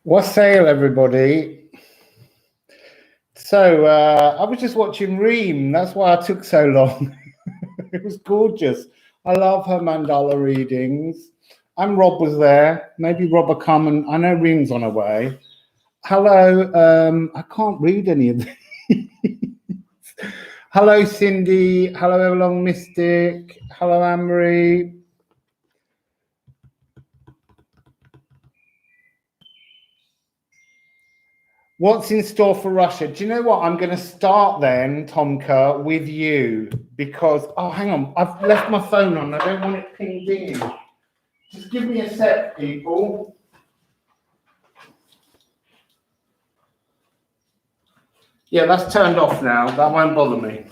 Wassail, everybody. So I was just watching Reem. That's why I took so long. It was gorgeous. I love her mandala readings. And Rob was there. Maybe Rob will come, and I know Reem's on her way. Hello. I can't read any of these. Hello, Cindy. Hello, Everlong Mystic. Hello, Anne-Marie. What's in store for Russia? Do you know what? I'm going to start then, Tomka, with you because, oh, hang on. I've left my phone on. I don't want it pinged in. Just give me a sec, people. Yeah, that's turned off now. That won't bother me.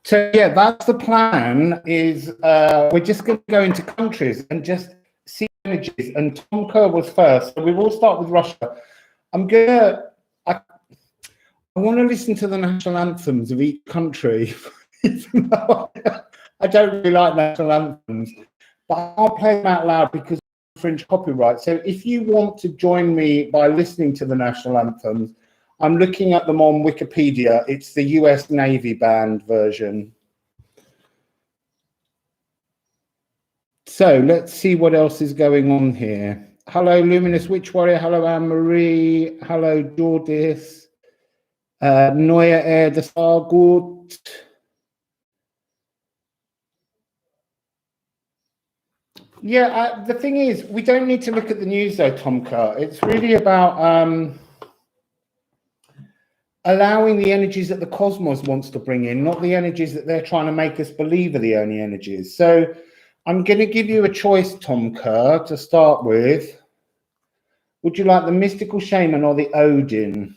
So, yeah, that's the plan is we're just going to go into countries and just see images. And Tomka was first. So we will start with Russia. I want to listen to the national anthems of each country. Even though I don't really like national anthems, but I'll play them out loud because of infringe copyright. So if you want to join me by listening to the national anthems, I'm looking at them on Wikipedia. It's the US Navy Band version. So let's see what else is going on here. Hello, Luminous Witch Warrior. Hello, Anne-Marie. Hello, Jordis. Neue Erde Stargut. Yeah, the thing is, we don't need to look at the news though, Tomka. It's really about allowing the energies that the cosmos wants to bring in, not the energies that they're trying to make us believe are the only energies. So I'm going to give you a choice, Tomka, to start with. Would you like the mystical shaman or the Odin?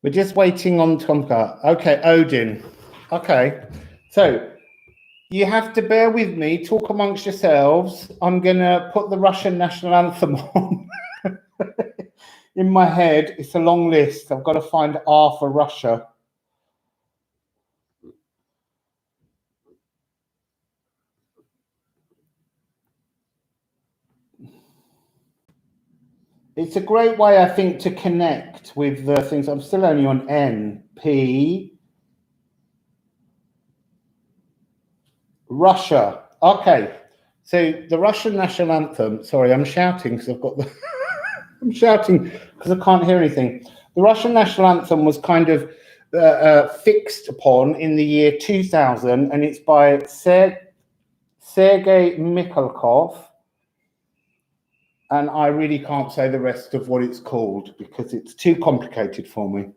We're just waiting on Tomka. Okay, Odin. Okay, so you have to bear with me, talk amongst yourselves. I'm going to put the Russian national anthem on. In my head, it's a long list. I've got to find R for Russia. It's a great way, I think, to connect with the things. I'm still only on N. P. Russia. Okay. So the Russian national anthem. Sorry, I'm shouting because I've got the. I'm shouting because I can't hear anything. The Russian national anthem was kind of fixed upon in the year 2000, and it's by Sergei Mikhalkov. And I really can't say the rest of what it's called because it's too complicated for me.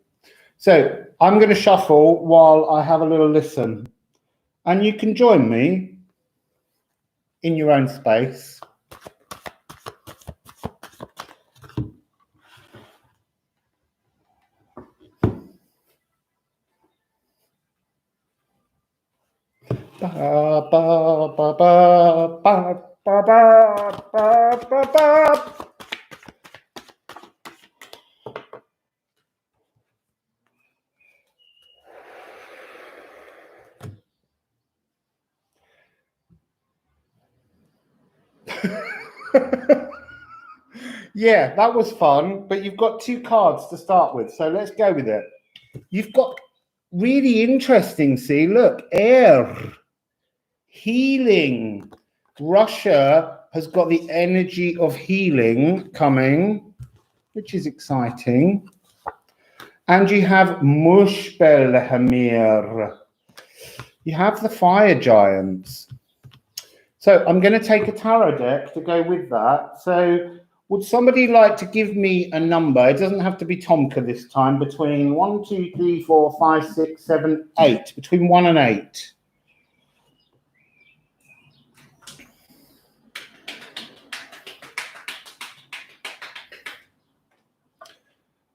So I'm going to shuffle while I have a little listen. And you can join me in your own space. Ba, ba, ba, ba, ba, ba, ba, ba, ba, ba. Yeah, that was fun, but you've got two cards to start with, so let's go with it. You've got really interesting, see, look, air, healing. Russia has got the energy of healing coming, which is exciting. And you have Muspelheimir. You have the fire giants. So I'm going to take a tarot deck to go with that. So would somebody like to give me a number? It doesn't have to be Tomka this time. Between 1, 2, 3, 4, 5, 6, 7, 8. Between 1 and 8.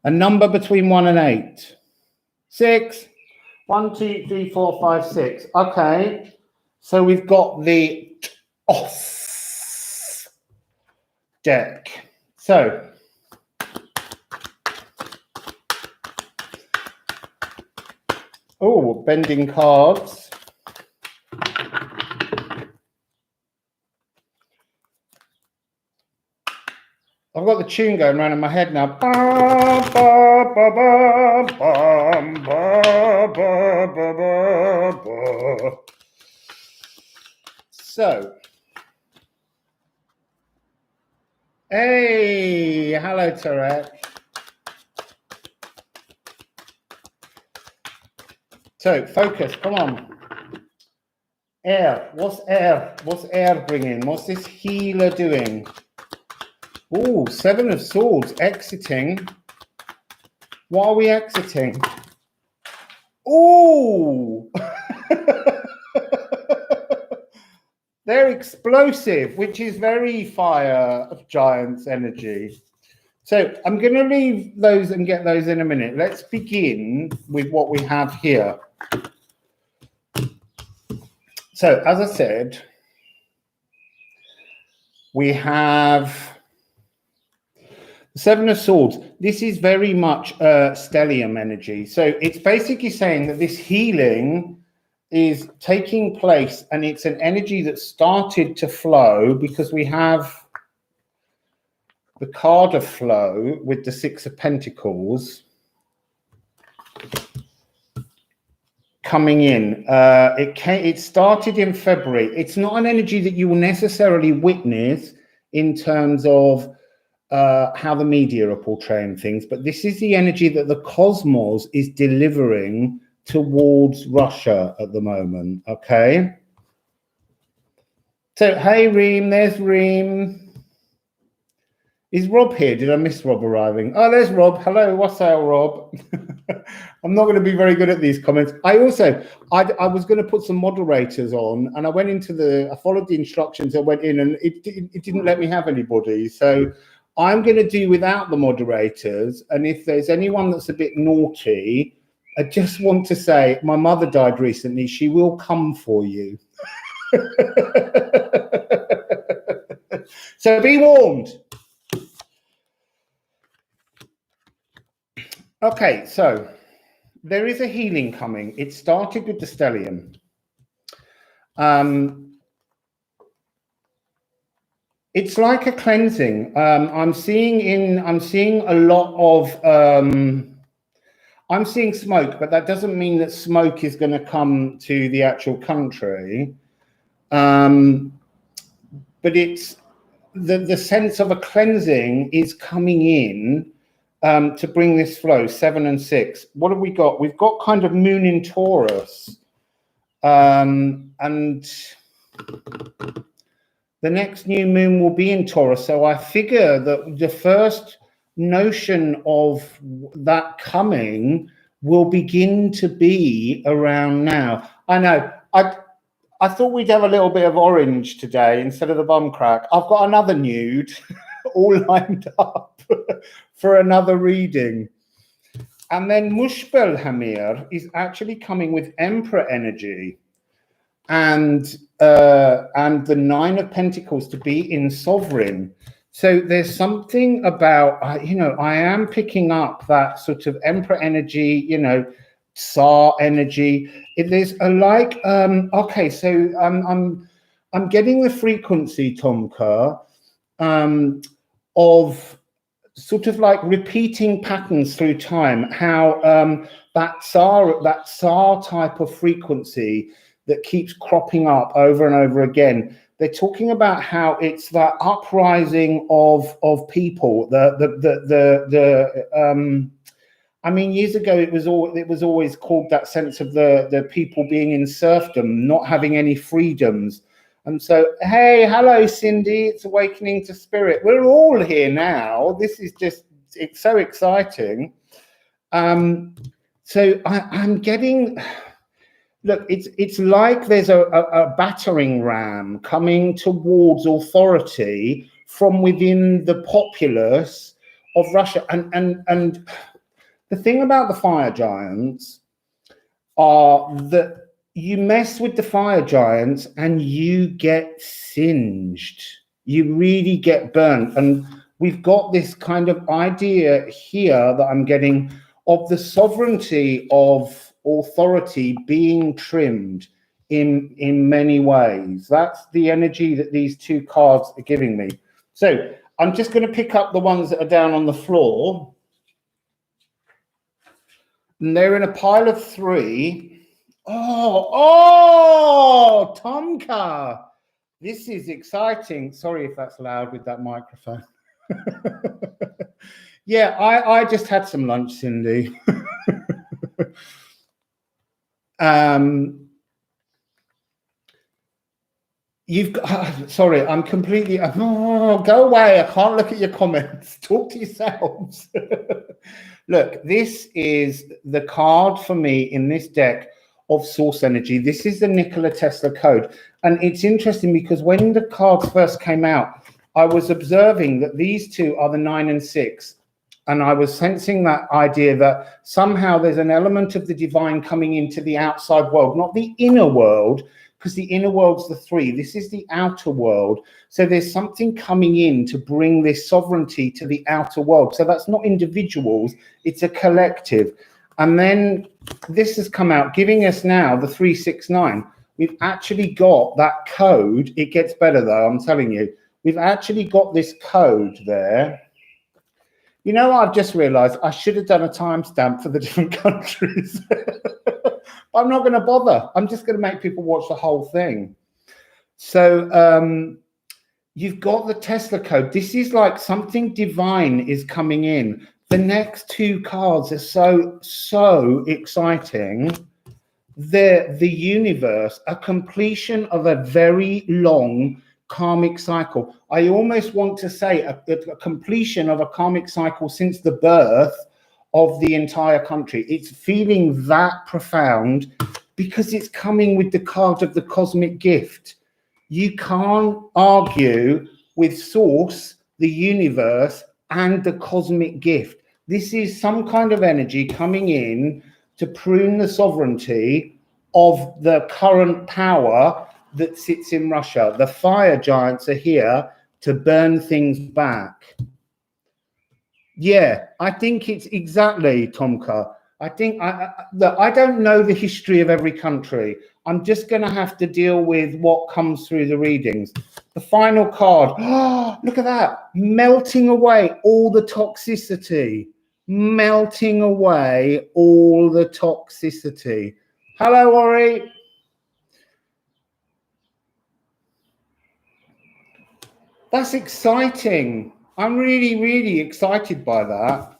A number between 1 and 8. 6. 1, 2, 3, 4, 5, 6. Okay. So we've got the off deck. So Oh, bending cards. I've got the tune going around in my head now. So, hey, hello, Tarek. So, focus, come on. Air, what's air? What's air bringing? What's this healer doing? Oh, Seven of Swords, exiting. What are we exiting? Oh, they're explosive, which is very Fire of Giants energy. So I'm going to leave those and get those in a minute. Let's begin with what we have here. So, as I said, we have Seven of Swords. This is very much stellium energy. So it's basically saying that this healing is taking place, and it's an energy that started to flow because we have the card of flow with the Six of Pentacles coming in. It started in February. It's not an energy that you will necessarily witness in terms of how the media are portraying things, but this is the energy that the cosmos is delivering towards Russia at the moment. Okay, so hey Reem, there's Reem. Is Rob here? Did I miss Rob arriving? Oh, there's Rob. Hello, Wassail Rob. I'm not going to be very good at these comments. I was going to put some moderators on, and I followed the instructions. I went in, and it didn't let me have anybody. So I'm going to do without the moderators. And if there's anyone that's a bit naughty, I just want to say my mother died recently. She will come for you. So be warned. Okay, so there is a healing coming. It started with the stellium. It's like a cleansing. I'm seeing a lot of I'm seeing smoke, but that doesn't mean that smoke is going to come to the actual country. But it's the sense of a cleansing is coming in. To bring this flow, 7 and 6. What have we got? We've got kind of moon in Taurus. And the next new moon will be in Taurus. So I figure that the first notion of that coming will begin to be around now. I know. I thought we'd have a little bit of orange today instead of the bum crack. I've got another nude all lined up for another reading. And then Mushbel Hamir is actually coming with Emperor energy and the Nine of Pentacles to be in Sovereign. So there's something about, I am picking up that sort of Emperor energy, Tsar energy. There's a okay, so I'm getting the frequency, Tom Kerr, of sort of like repeating patterns through time, how that Tsar type of frequency that keeps cropping up over and over again. They're talking about how it's that uprising of people. I mean, years ago it was always called that sense of the people being in serfdom, not having any freedoms. And so, hey, hello, Cindy. It's Awakening to Spirit. We're all here now. This is it's so exciting. So I'm getting, look, it's like there's a battering ram coming towards authority from within the populace of Russia. And the thing about the fire giants are that you mess with the fire giants and you get singed. You really get burnt. And we've got this kind of idea here that I'm getting of the sovereignty of authority being trimmed in many ways. That's the energy that these two cards are giving me. So I'm just going to pick up the ones that are down on the floor. And they're in a pile of 3. Oh, Tomka. This is exciting. Sorry if that's loud with that microphone. Yeah, I just had some lunch, Cindy. You've got, sorry, I'm completely, go away. I can't look at your comments. Talk to yourselves. Look, this is the card for me in this deck of source energy. This is the Nikola Tesla code. And it's interesting because when the cards first came out, I was observing that these two are the 9 and 6. And I was sensing that idea that somehow there's an element of the divine coming into the outside world, not the inner world, because the inner world's the 3. This is the outer world. So there's something coming in to bring this sovereignty to the outer world. So that's not individuals, it's a collective. And then this has come out, giving us now the 369. We've actually got that code. It gets better though, I'm telling you. We've actually got this code there. You know, I've just realized I should have done a timestamp for the different countries. I'm not going to bother. I'm just going to make people watch the whole thing. So you've got the Tesla code. This is like something divine is coming in. The next 2 cards are so exciting. The universe, a completion of a very long karmic cycle. I almost want to say a completion of a karmic cycle since the birth of the entire country. It's feeling that profound because it's coming with the card of the cosmic gift. You can't argue with source, the universe, and the cosmic gift. This is some kind of energy coming in to prune the sovereignty of the current power that sits in Russia. The fire giants are here to burn things back. Yeah, I think it's exactly, Tomka. I think I don't know the history of every country. I'm just going to have to deal with what comes through the readings. The final card. Oh, look at that. Melting away all the toxicity. Melting away all the toxicity. Hello, Ori. That's exciting. I'm really, really excited by that.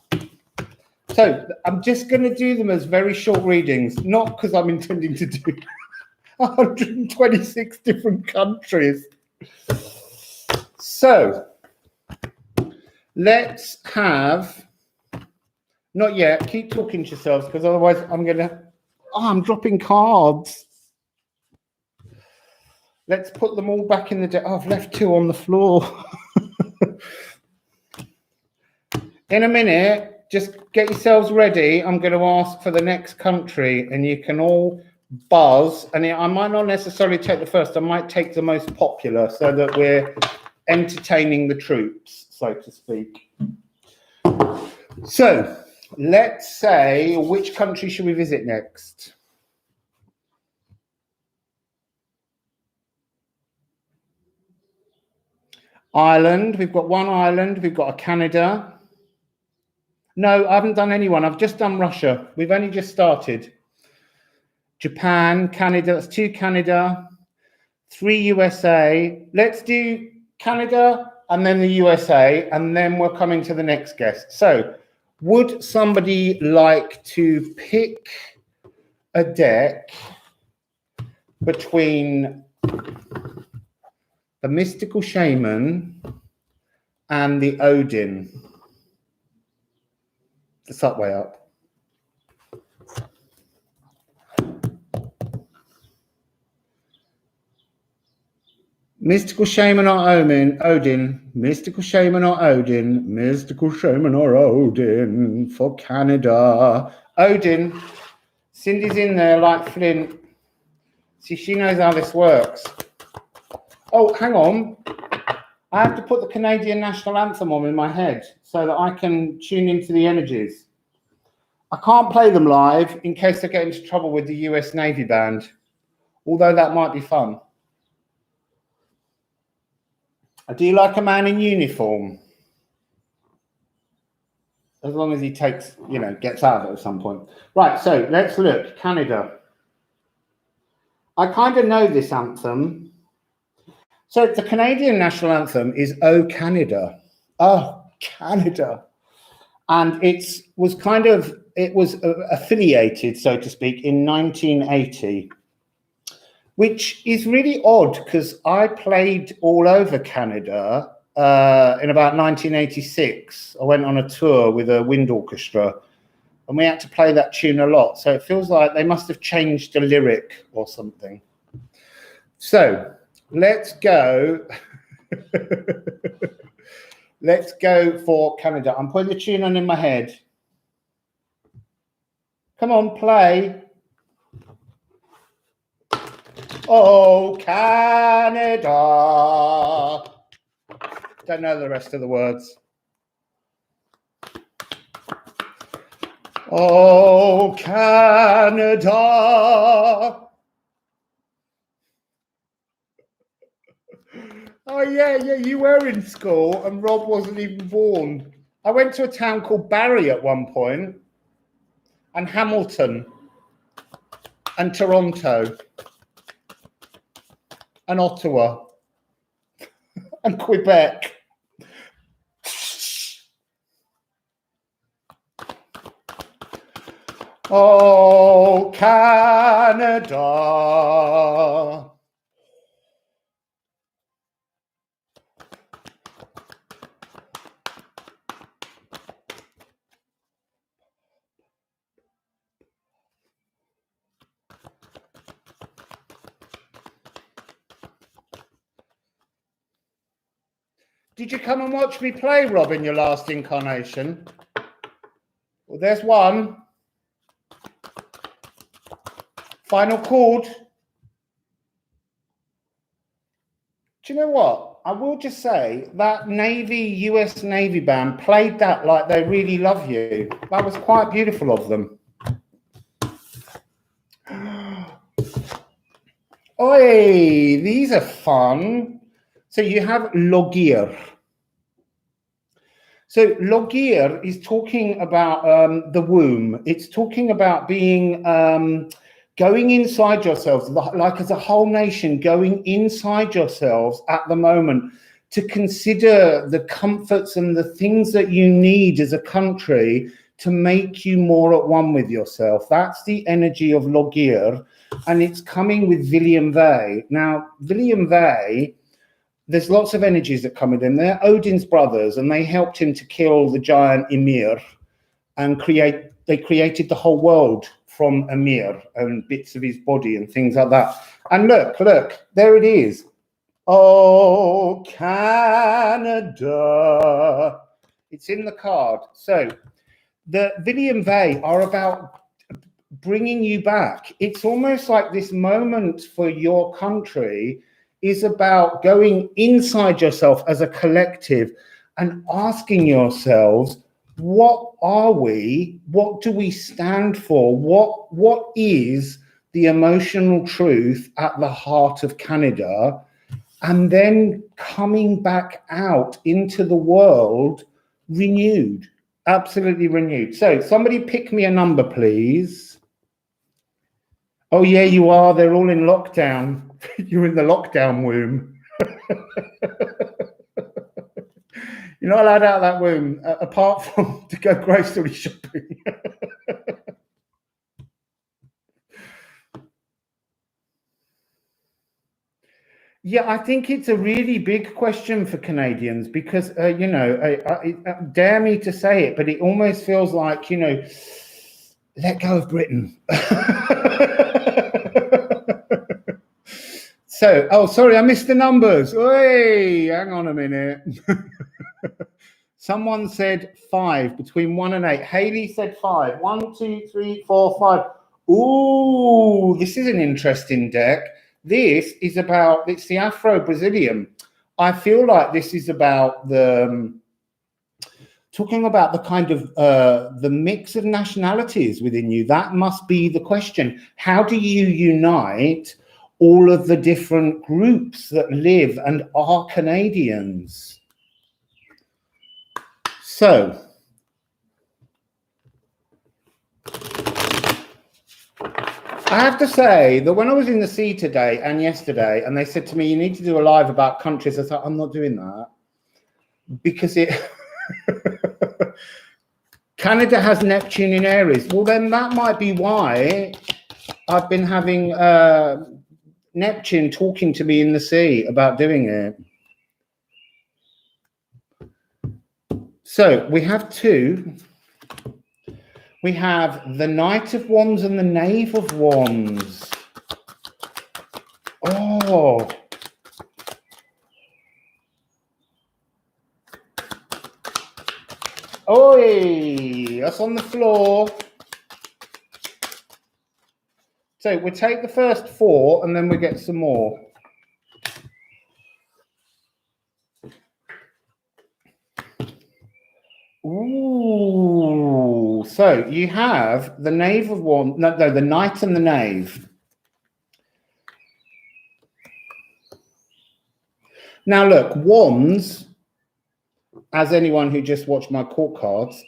So I'm just going to do them as very short readings, not because I'm intending to do 126 different countries. So let's have, not yet, keep talking to yourselves because otherwise I'm going to, I'm dropping cards. Let's put them all back in the deck. Oh, I've left 2 on the floor. In a minute, just get yourselves ready. I'm going to ask for the next country and you can all buzz. And I might not necessarily take the first. I might take the most popular so that we're entertaining the troops, so to speak. So let's say, which country should we visit next? Ireland. We've got 1 island. We've got a Canada. No, I haven't done anyone. I've just done Russia. We've only just started. Japan, Canada. That's 2 Canada, 3 USA. Let's do Canada and then the USA, and then we're coming to the next guest. So would somebody like to pick a deck between the mystical shaman and the Odin? It's that way up. Mystical shaman or Odin, mystical shaman or Odin, mystical shaman or Odin for Canada. Odin, Cindy's in there like Flint. See, she knows how this works. Oh, hang on. I have to put the Canadian national anthem on in my head so that I can tune into the energies. I can't play them live in case I get into trouble with the US Navy band, although that might be fun. Do you like a man in uniform? As long as he takes, you know, gets out of it at some point. Right, so let's look. Canada. I kind of know this anthem. So the Canadian national anthem is "Oh Canada." Oh, Canada. And it was affiliated, so to speak, in 1980, which is really odd because I played all over Canada in about 1986. I went on a tour with a wind orchestra and we had to play that tune a lot. So it feels like they must have changed the lyric or something. So let's go. Let's go for Canada. I'm putting the tune on in my head. Come on, play. Oh, Canada. Don't know the rest of the words. Oh, Canada. Oh, yeah, you were in school and Rob wasn't even born. I went to a town called Barrie at one point, and Hamilton, and Toronto, and Ottawa, and Quebec. Oh, Canada. Did you come and watch me play, Rob, in your last incarnation? Well, there's one. Final chord. Do you know what? I will just say that US Navy band played that like they really love you. That was quite beautiful of them. Oi, these are fun. So you have Logir. So Logir is talking about the womb. It's talking about being going inside yourselves, like as a whole nation, going inside yourselves at the moment to consider the comforts and the things that you need as a country to make you more at one with yourself. That's the energy of Logir, and it's coming with William Vey. Now, William Vey, there's lots of energies that come with him. They're Odin's brothers, and they helped him to kill the giant Ymir and they created the whole world from Ymir and bits of his body and things like that. And look, there it is. Oh, Canada. It's in the card. So the William Vey are about bringing you back. It's almost like this moment for your country is about going inside yourself as a collective and asking yourselves, what are we? What do we stand for? What is the emotional truth at the heart of Canada? And then coming back out into the world renewed, absolutely renewed. So somebody pick me a number, please. Oh, yeah, you are. They're all in lockdown. You're in the lockdown womb. You're not allowed out of that womb, apart from to go grocery shopping. Yeah, I think it's a really big question for Canadians because, you know, dare me to say it, but it almost feels like, you know, let go of Britain. So, oh, sorry, I missed the numbers. Hey, hang on a minute. Someone said 5, between 1 and 8. Haley said 5. 1, 2, 3, 4, 5. Ooh, this is an interesting deck. This is about, it's the Afro-Brazilian. I feel like this is about the talking about the kind of the mix of nationalities within you. That must be the question. How do you unite all of the different groups that live and are Canadians? So I have to say that when I was in the sea today and yesterday, and they said to me, you need to do a live about countries, I thought, I'm not doing that, because it Canada has Neptune in Aries. Well, then that might be why I've been having Neptune talking to me in the sea about doing it. So we have two. We have the Knight of Wands and the Knave of Wands. Oh. Oi, that's on the floor. So we'll take the first four and then we get some more. Ooh, so you have the Knave of Wands, no, the Knight and the Knave. Now look, Wands, as anyone who just watched my court cards,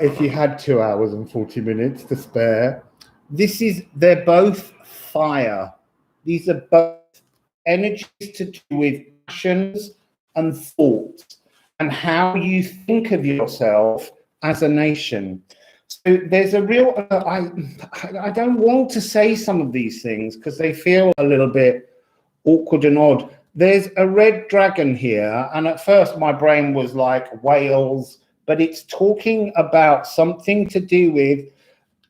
if you had 2 hours and 40 minutes to spare, they're both fire. These are both energies to do with passions and thoughts and how you think of yourself as a nation. So there's a real, I don't want to say some of these things because they feel a little bit awkward and odd. There's a red dragon here, and at first my brain was like Wales, but it's talking about something to do with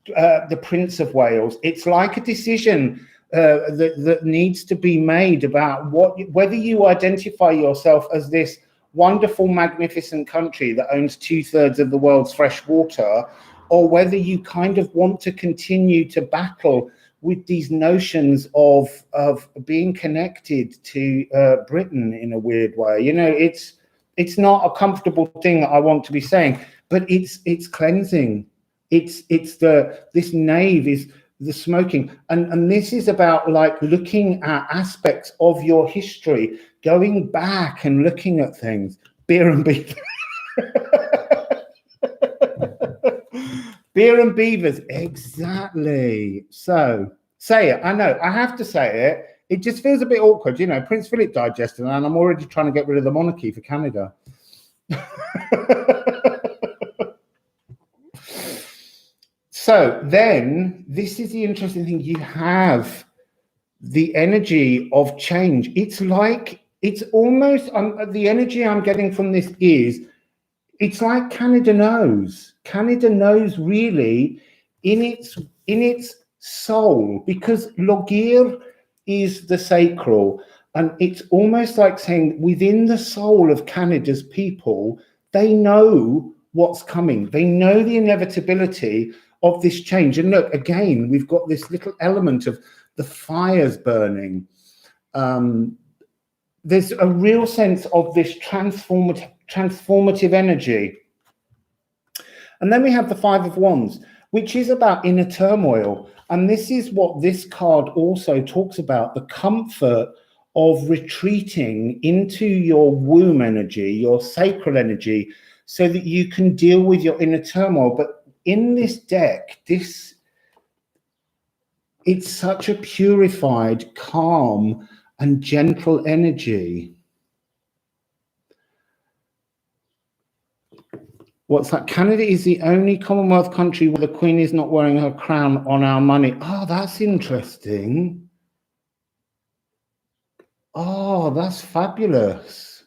the Prince of Wales. It's like a decision that needs to be made about whether you identify yourself as this wonderful, magnificent country that owns 2/3 of the world's fresh water, or whether you kind of want to continue to battle with these notions of being connected to Britain in a weird way. You know, it's not a comfortable thing that I want to be saying, but it's cleansing. This knave is the smoking, and this is about like looking at aspects of your history, going back and looking at things. Beer and beavers. Beer and beavers, exactly. So say it. I know I have to say it. It just feels a bit awkward, you know. Prince Philip died yesterday, and I'm already trying to get rid of the monarchy for Canada. So then, this is the interesting thing. You have the energy of change. It's like, it's almost, the energy I'm getting from this is, it's like Canada knows. Canada knows really in its soul, because Logir is the sacral, and it's almost like saying within the soul of Canada's people, they know what's coming. They know the inevitability of this change. And look, again, we've got this little element of the fires burning. There's a real sense of this transformative energy. And then we have the Five of Wands, which is about inner turmoil. And this is what this card also talks about, the comfort of retreating into your womb energy, your sacral energy, so that you can deal with your inner turmoil. But in this deck, it's such a purified, calm, and gentle energy. What's that? Canada is the only Commonwealth country where the Queen is not wearing her crown on our money. Oh, that's interesting. Oh, that's fabulous.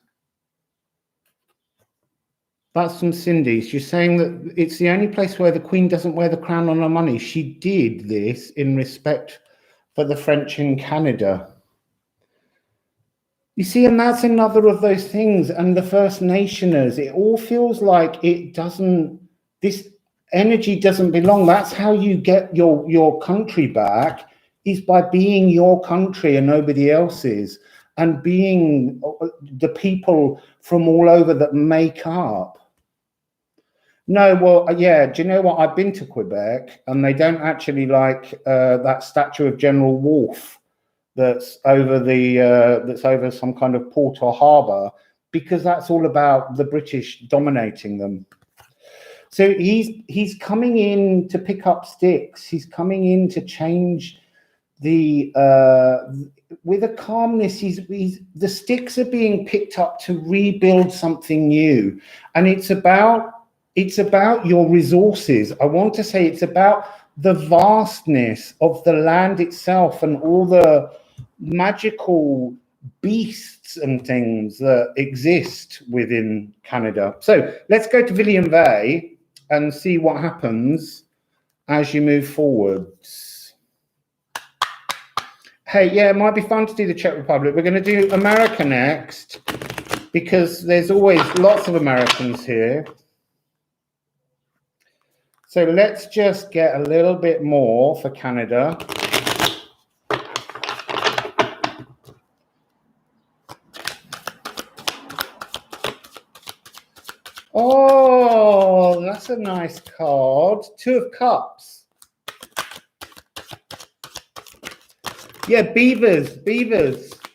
That's from Cindy. She's saying that it's the only place where the Queen doesn't wear the crown on her money. She did this in respect for the French in Canada. You see, and that's another of those things. And the First Nationers, it all feels like it doesn't, this energy doesn't belong. That's how you get your country back, is by being your country and nobody else's. and being the people from all over that make up. No, well, yeah, do you know what? I've been to Quebec, and they don't actually like that statue of General Wolfe that's over that's over some kind of port or harbour, because that's all about the British dominating them. So he's coming in to pick up sticks. He's coming in to change the with a calmness. He's the sticks are being picked up to rebuild something new, and it's about your resources. I want to say it's about the vastness of the land itself and all the magical beasts and things that exist within Canada. So let's go to William Bay and see what happens as you move forwards. Hey, yeah, it might be fun to do the Czech Republic. We're going to do America next, because there's always lots of Americans here. So let's just get a little bit more for Canada. Oh, that's a nice card. Two of Cups. Yeah, beavers.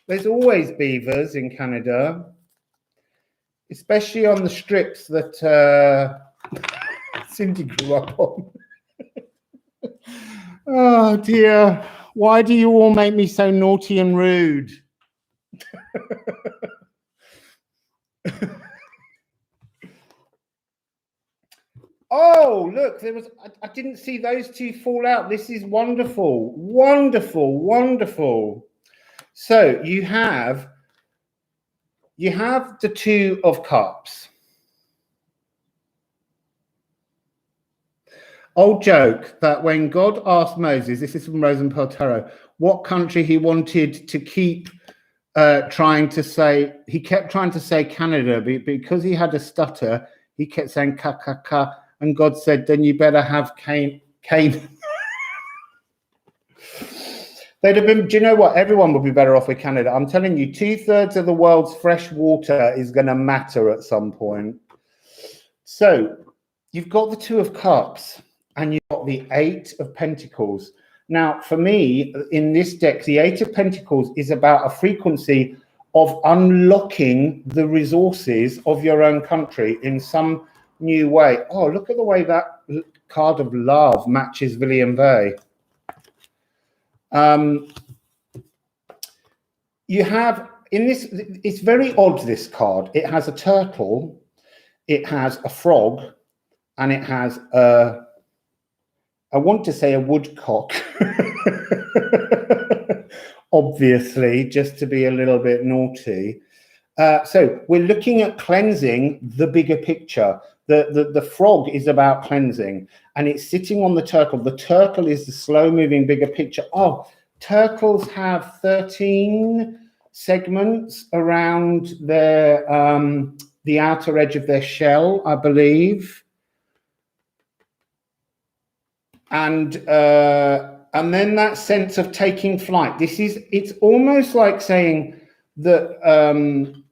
There's always beavers in Canada, especially on the strips that Cindy grew up on. Oh dear, why do you all make me so naughty and rude? Oh, look, I didn't see those two fall out. This is wonderful, wonderful, wonderful. So you have the Two of Cups. Old joke that when God asked Moses, this is from Rose and Pearl Tarot, what country he wanted to keep trying to say, he kept trying to say Canada, because he had a stutter, he kept saying ka, ka, ka, and God said, then you better have Cain. They'd have been, do you know what? Everyone would be better off with Canada. I'm telling you, 2/3 of the world's fresh water is going to matter at some point. So you've got the Two of Cups, and you've got the Eight of Pentacles. Now, for me, in this deck, the Eight of Pentacles is about a frequency of unlocking the resources of your own country in some new way. Oh, look at the way that card of love matches William Bay. You have, in this, it's very odd, this card. It has a turtle, it has a frog, and it has a, I want to say a woodcock, obviously, just to be a little bit naughty. So we're looking at cleansing the bigger picture. The frog is about cleansing, and it's sitting on the turtle. The turtle is the slow-moving bigger picture. Oh, turtles have 13 segments around their the outer edge of their shell, I believe. And then that sense of taking flight. It's almost like saying that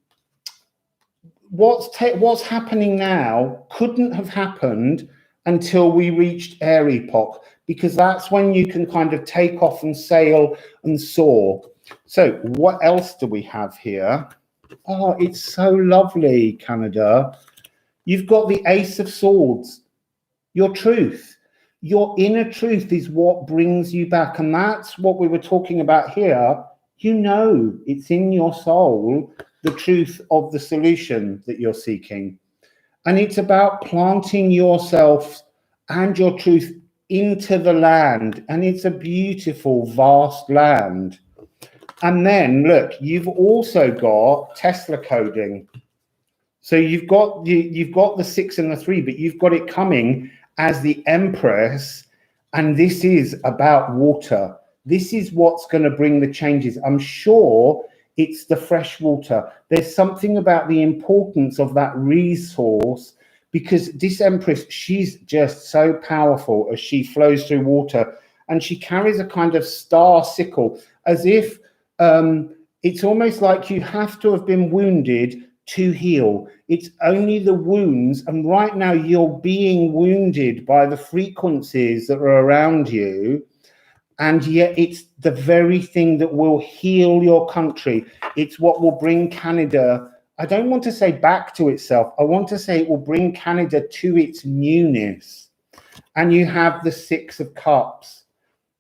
what's happening now couldn't have happened until we reached Air Epoch, because that's when you can kind of take off and sail and soar. So what else do we have here? Oh, it's so lovely, Canada. You've got the Ace of Swords, your truth. Your inner truth is what brings you back. And that's what we were talking about here. You know, it's in your soul, the truth of the solution that you're seeking. And it's about planting yourself and your truth into the land. And it's a beautiful, vast land. And then, look, you've also got Tesla coding. So you've got the 6 and the 3, but you've got it coming as the Empress, and this is about water. This is what's going to bring the changes. I'm sure it's the fresh water. There's something about the importance of that resource, because this Empress, she's just so powerful as she flows through water, and she carries a kind of star sickle, as if it's almost like you have to have been wounded to heal. It's only the wounds, and right now you're being wounded by the frequencies that are around you, and yet it's the very thing that will heal your country. It's what will bring Canada, I don't want to say back to itself, I want to say it will bring Canada to its newness. And you have the Six of Cups.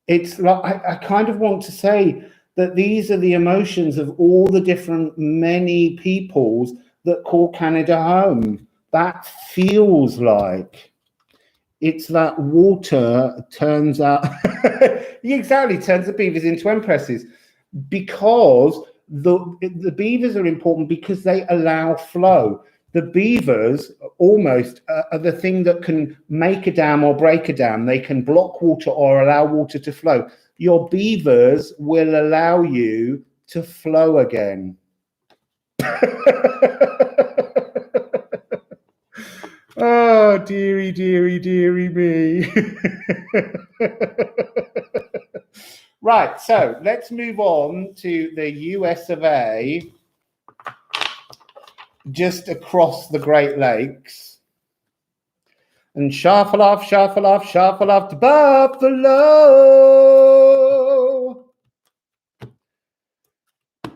It's like, I kind of want to say that these are the emotions of all the different many peoples that call Canada home. That feels like it's that water turns out, exactly, turns the beavers into empresses, because the beavers are important because they allow flow. The beavers almost are the thing that can make a dam or break a dam. They can block water or allow water to flow. Your beavers will allow you to flow again. Oh, dearie, dearie, dearie me. Right, so let's move on to the US of A, just across the Great Lakes. And shuffle off, shuffle off, shuffle off to Buffalo.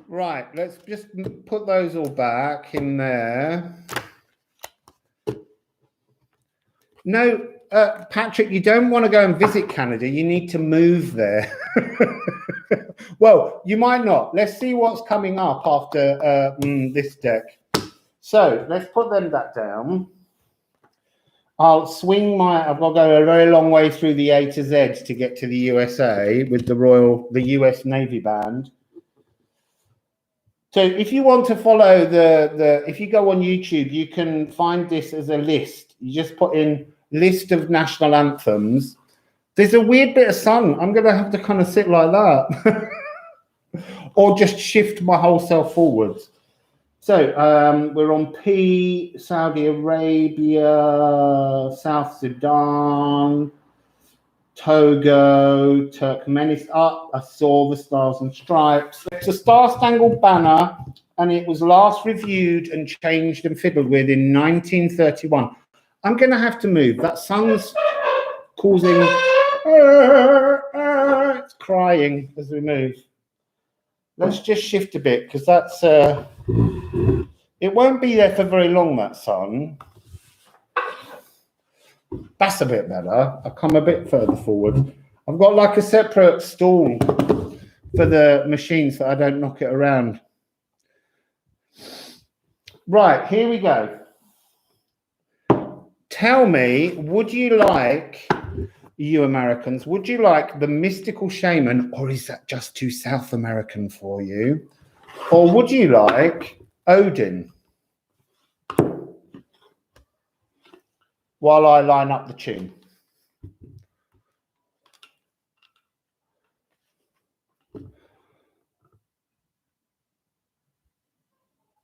Right, let's just put those all back in there. No, Patrick, you don't want to go and visit Canada. You need to move there. Well, you might not. Let's see what's coming up after this deck. So let's put them back down. I'll swing I've got to go a very long way through the A to Z to get to the USA with the US Navy Band. So if you want to follow if you go on YouTube, you can find this as a list. You just put in list of national anthems. There's a weird bit of sun. I'm going to have to kind of sit like that. Or just shift my whole self forwards. So we're on P, Saudi Arabia, South Sudan, Togo, Turkmenistan. I saw the Stars and Stripes. It's a star-spangled banner, and it was last reviewed and changed and fiddled with in 1931. I'm going to have to move. That sun's causing... it's crying as we move. Let's just shift a bit, because that's... it won't be there for very long, that sun. That's a bit better. I'll come a bit further forward. I've got like a separate stall for the machine so I don't knock it around. Right, here we go. Tell me, would you like, you Americans, would you like the mystical shaman, or is that just too South American for you? Or would you like Odin? While I line up the tune.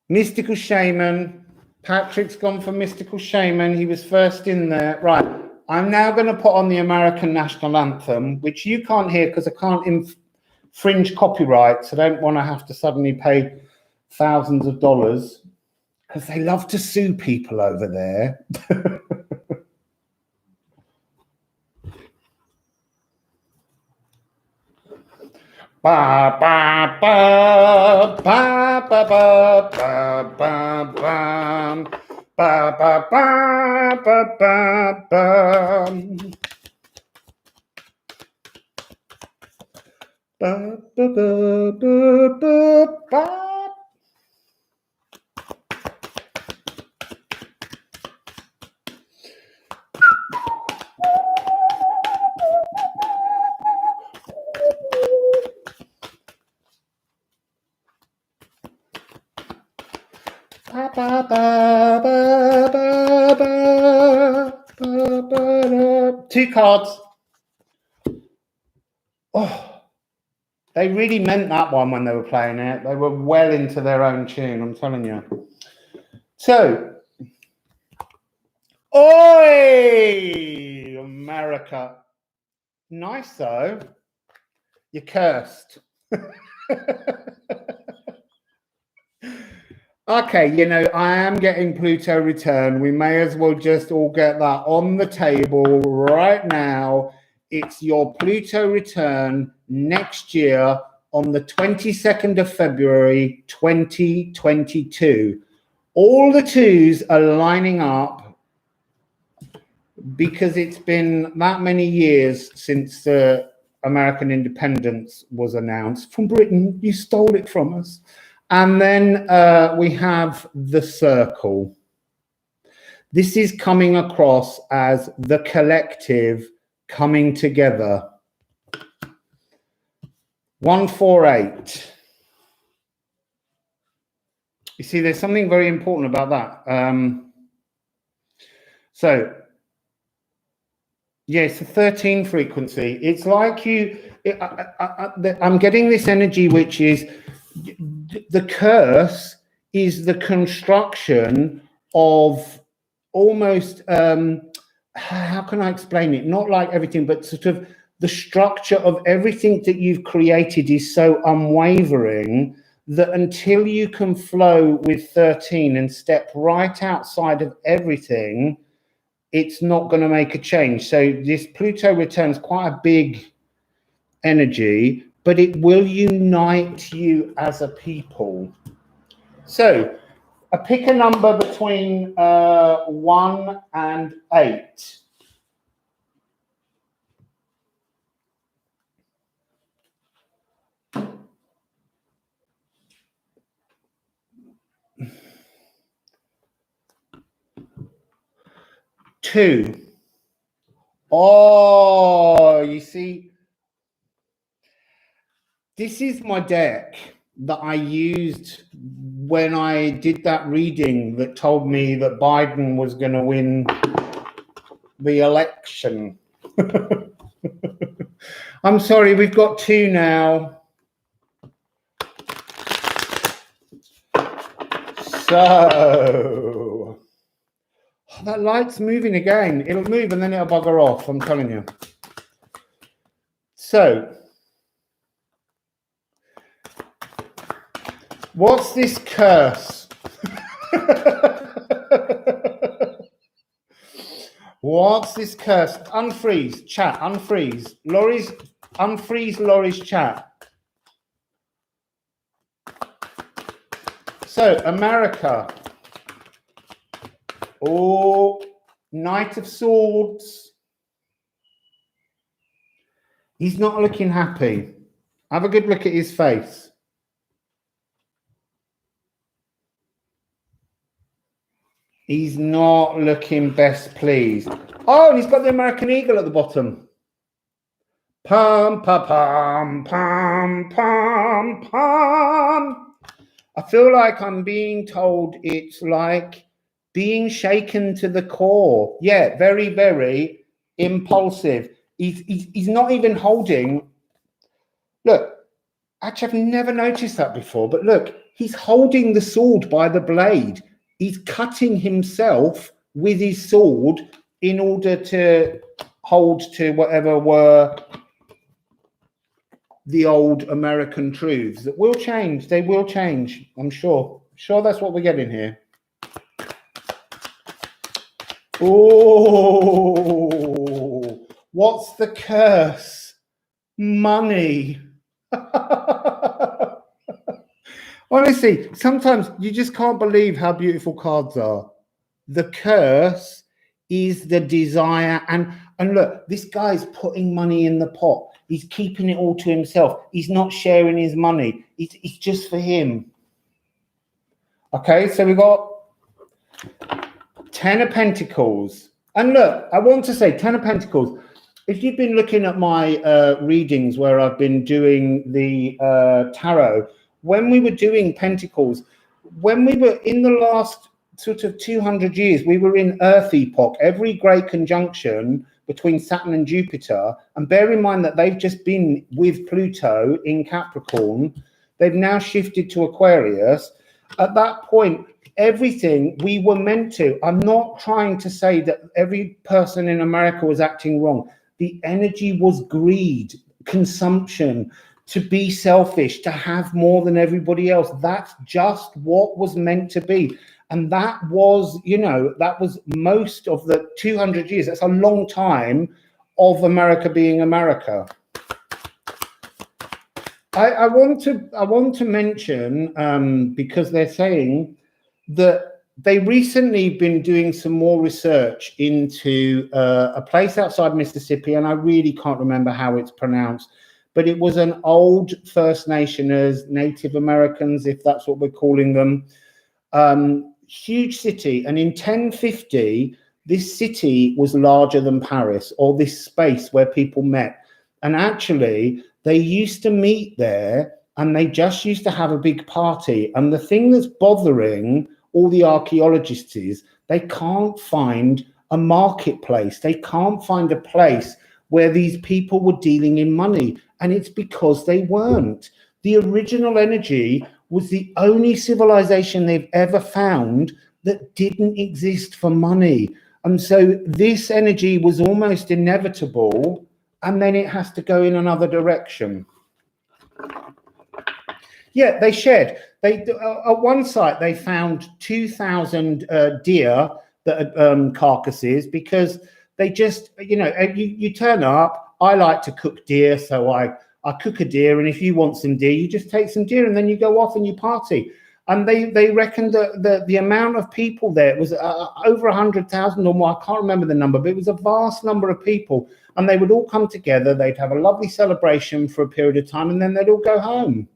Mystical shaman. Patrick's gone for mystical shaman. He was first in there. Right. I'm now going to put on the American national anthem, which you can't hear because I can't infringe copyrights. I don't want to have to suddenly pay thousands of dollars because they love to sue people over there. Ba ba ba ba ba ba ba ba ba ba ba ba ba ba. Ba ba ba ba ba ba. Ba, ba, ba, ba, ba, ba, ba, ba. Two cards. Oh, they really meant that one when they were playing it. They were well into their own tune, I'm telling you. So, oi, America. Nice though. You're cursed. Okay, you know, I am getting Pluto return. We may as well just all get that on the table right now. It's your Pluto return next year on the 22nd of February, 2022. All the twos are lining up because it's been that many years since the American independence was announced from Britain. You stole it from us. And then we have the circle. This is coming across as the collective coming together. 148. You see, there's something very important about that. So, yes, the 13 frequency. It's like I'm getting this energy, which is the curse is the construction of almost, how can I explain it? Not like everything, but sort of the structure of everything that you've created is so unwavering that until you can flow with 13 and step right outside of everything, it's not going to make a change. So this Pluto returns quite a big energy, but it will unite you as a people. So I pick a number between 1 and 8. Two. Oh, you see, this is my deck that I used when I did that reading that told me that Biden was going to win the election. I'm sorry, we've got 2 now. So that light's moving again. It'll move and then it'll bugger off, I'm telling you. So what's this curse? What's this curse? Unfreeze, chat, unfreeze. Unfreeze Laurie's chat. So, America. Oh, Knight of Swords. He's not looking happy. Have a good look at his face. He's not looking best pleased. Oh, and he's got the American eagle at the bottom. Pum, pum, pum, pum, pum, pum. I feel like I'm being told it's like being shaken to the core. Yeah, very, very impulsive. He's not even holding. Look, actually, I've never noticed that before, but look, he's holding the sword by the blade. He's cutting himself with his sword in order to hold to whatever were the old American truths that will change. They will change, I'm sure. Sure, that's what we're getting here. Oh, what's the curse? Money. Honestly, sometimes you just can't believe how beautiful cards are. The curse is the desire. And look, this guy's putting money in the pot. He's keeping it all to himself. He's not sharing his money. It's just for him. Okay, so we've got 10 of Pentacles. And look, I want to say 10 of Pentacles. If you've been looking at my readings where I've been doing the tarot, when we were doing Pentacles, when we were in the last sort of 200 years, we were in Earth Epoch, every great conjunction between Saturn and Jupiter. And bear in mind that they've just been with Pluto in Capricorn. They've now shifted to Aquarius. At that point, everything we were meant to, I'm not trying to say that every person in America was acting wrong. The energy was greed, consumption, to be selfish, to have more than everybody else. That's just what was meant to be. And that was, you know, that was most of the 200 years. That's a long time of America being America. I want to mention, because they're saying that they recently been doing some more research into a place outside Mississippi, and I really can't remember how it's pronounced, but it was an old First Nationers, Native Americans, if that's what we're calling them, huge city. And in 1050, this city was larger than Paris, or this space where people met. And actually, they used to meet there, and they just used to have a big party. And the thing that's bothering all the archaeologists is they can't find a marketplace. They can't find a place where these people were dealing in money. And it's because they weren't. The original energy was the only civilization they've ever found that didn't exist for money. And so this energy was almost inevitable, and then it has to go in another direction. Yeah, they shed. They at one site they found 2,000 deer that carcasses, because they just, you know, you turn up. I like to cook deer, so I cook a deer, and if you want some deer, you just take some deer, and then you go off and you party. And they reckoned that the amount of people there was over 100,000 or more. I can't remember the number, but it was a vast number of people. And they would all come together. They'd have a lovely celebration for a period of time, and then they'd all go home.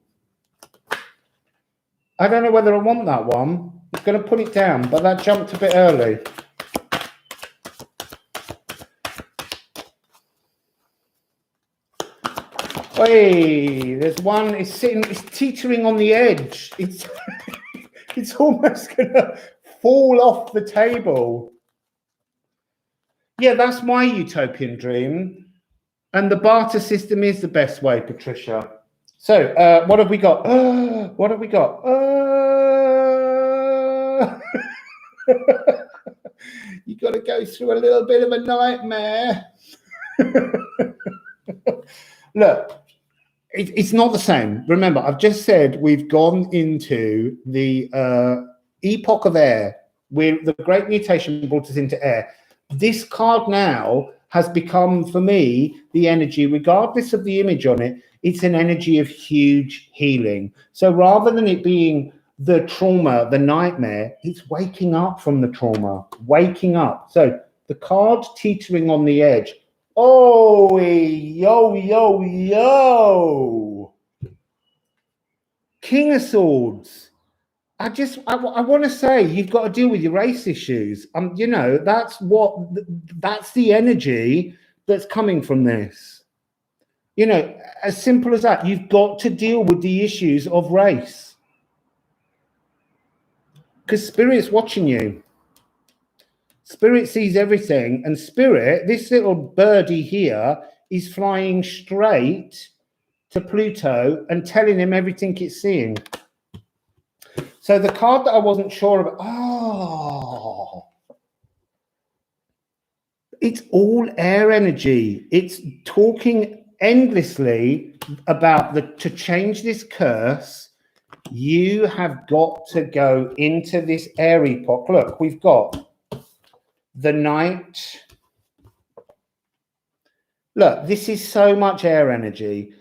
I don't know whether I want that one. I'm going to put it down, but that jumped a bit early. Hey, there's one. It's sitting. It's teetering on the edge. It's it's almost gonna fall off the table. Yeah, that's my utopian dream, and the barter system is the best way, Patricia. So, what have we got? What have we got? You got to go through a little bit of a nightmare. Look. It's not the same. Remember, I've just said we've gone into the epoch of air, where the great mutation brought us into air. This card now has become, for me, the energy, regardless of the image on it, it's an energy of huge healing. So rather than it being the trauma, the nightmare, it's waking up from the trauma, waking up. So the card teetering on the edge. Oh, yo, yo, yo. King of Swords. I want to say you've got to deal with your race issues. You know, that's the energy that's coming from this. You know, as simple as that. You've got to deal with the issues of race. Because Spirit's watching you. Spirit sees everything, and Spirit, this little birdie here, is flying straight to Pluto and telling him everything it's seeing. So the card that I wasn't sure about, it's all air energy. It's talking endlessly about to change this curse, you have got to go into this air epoch. Look, we've got the night. Look, this is so much air energy.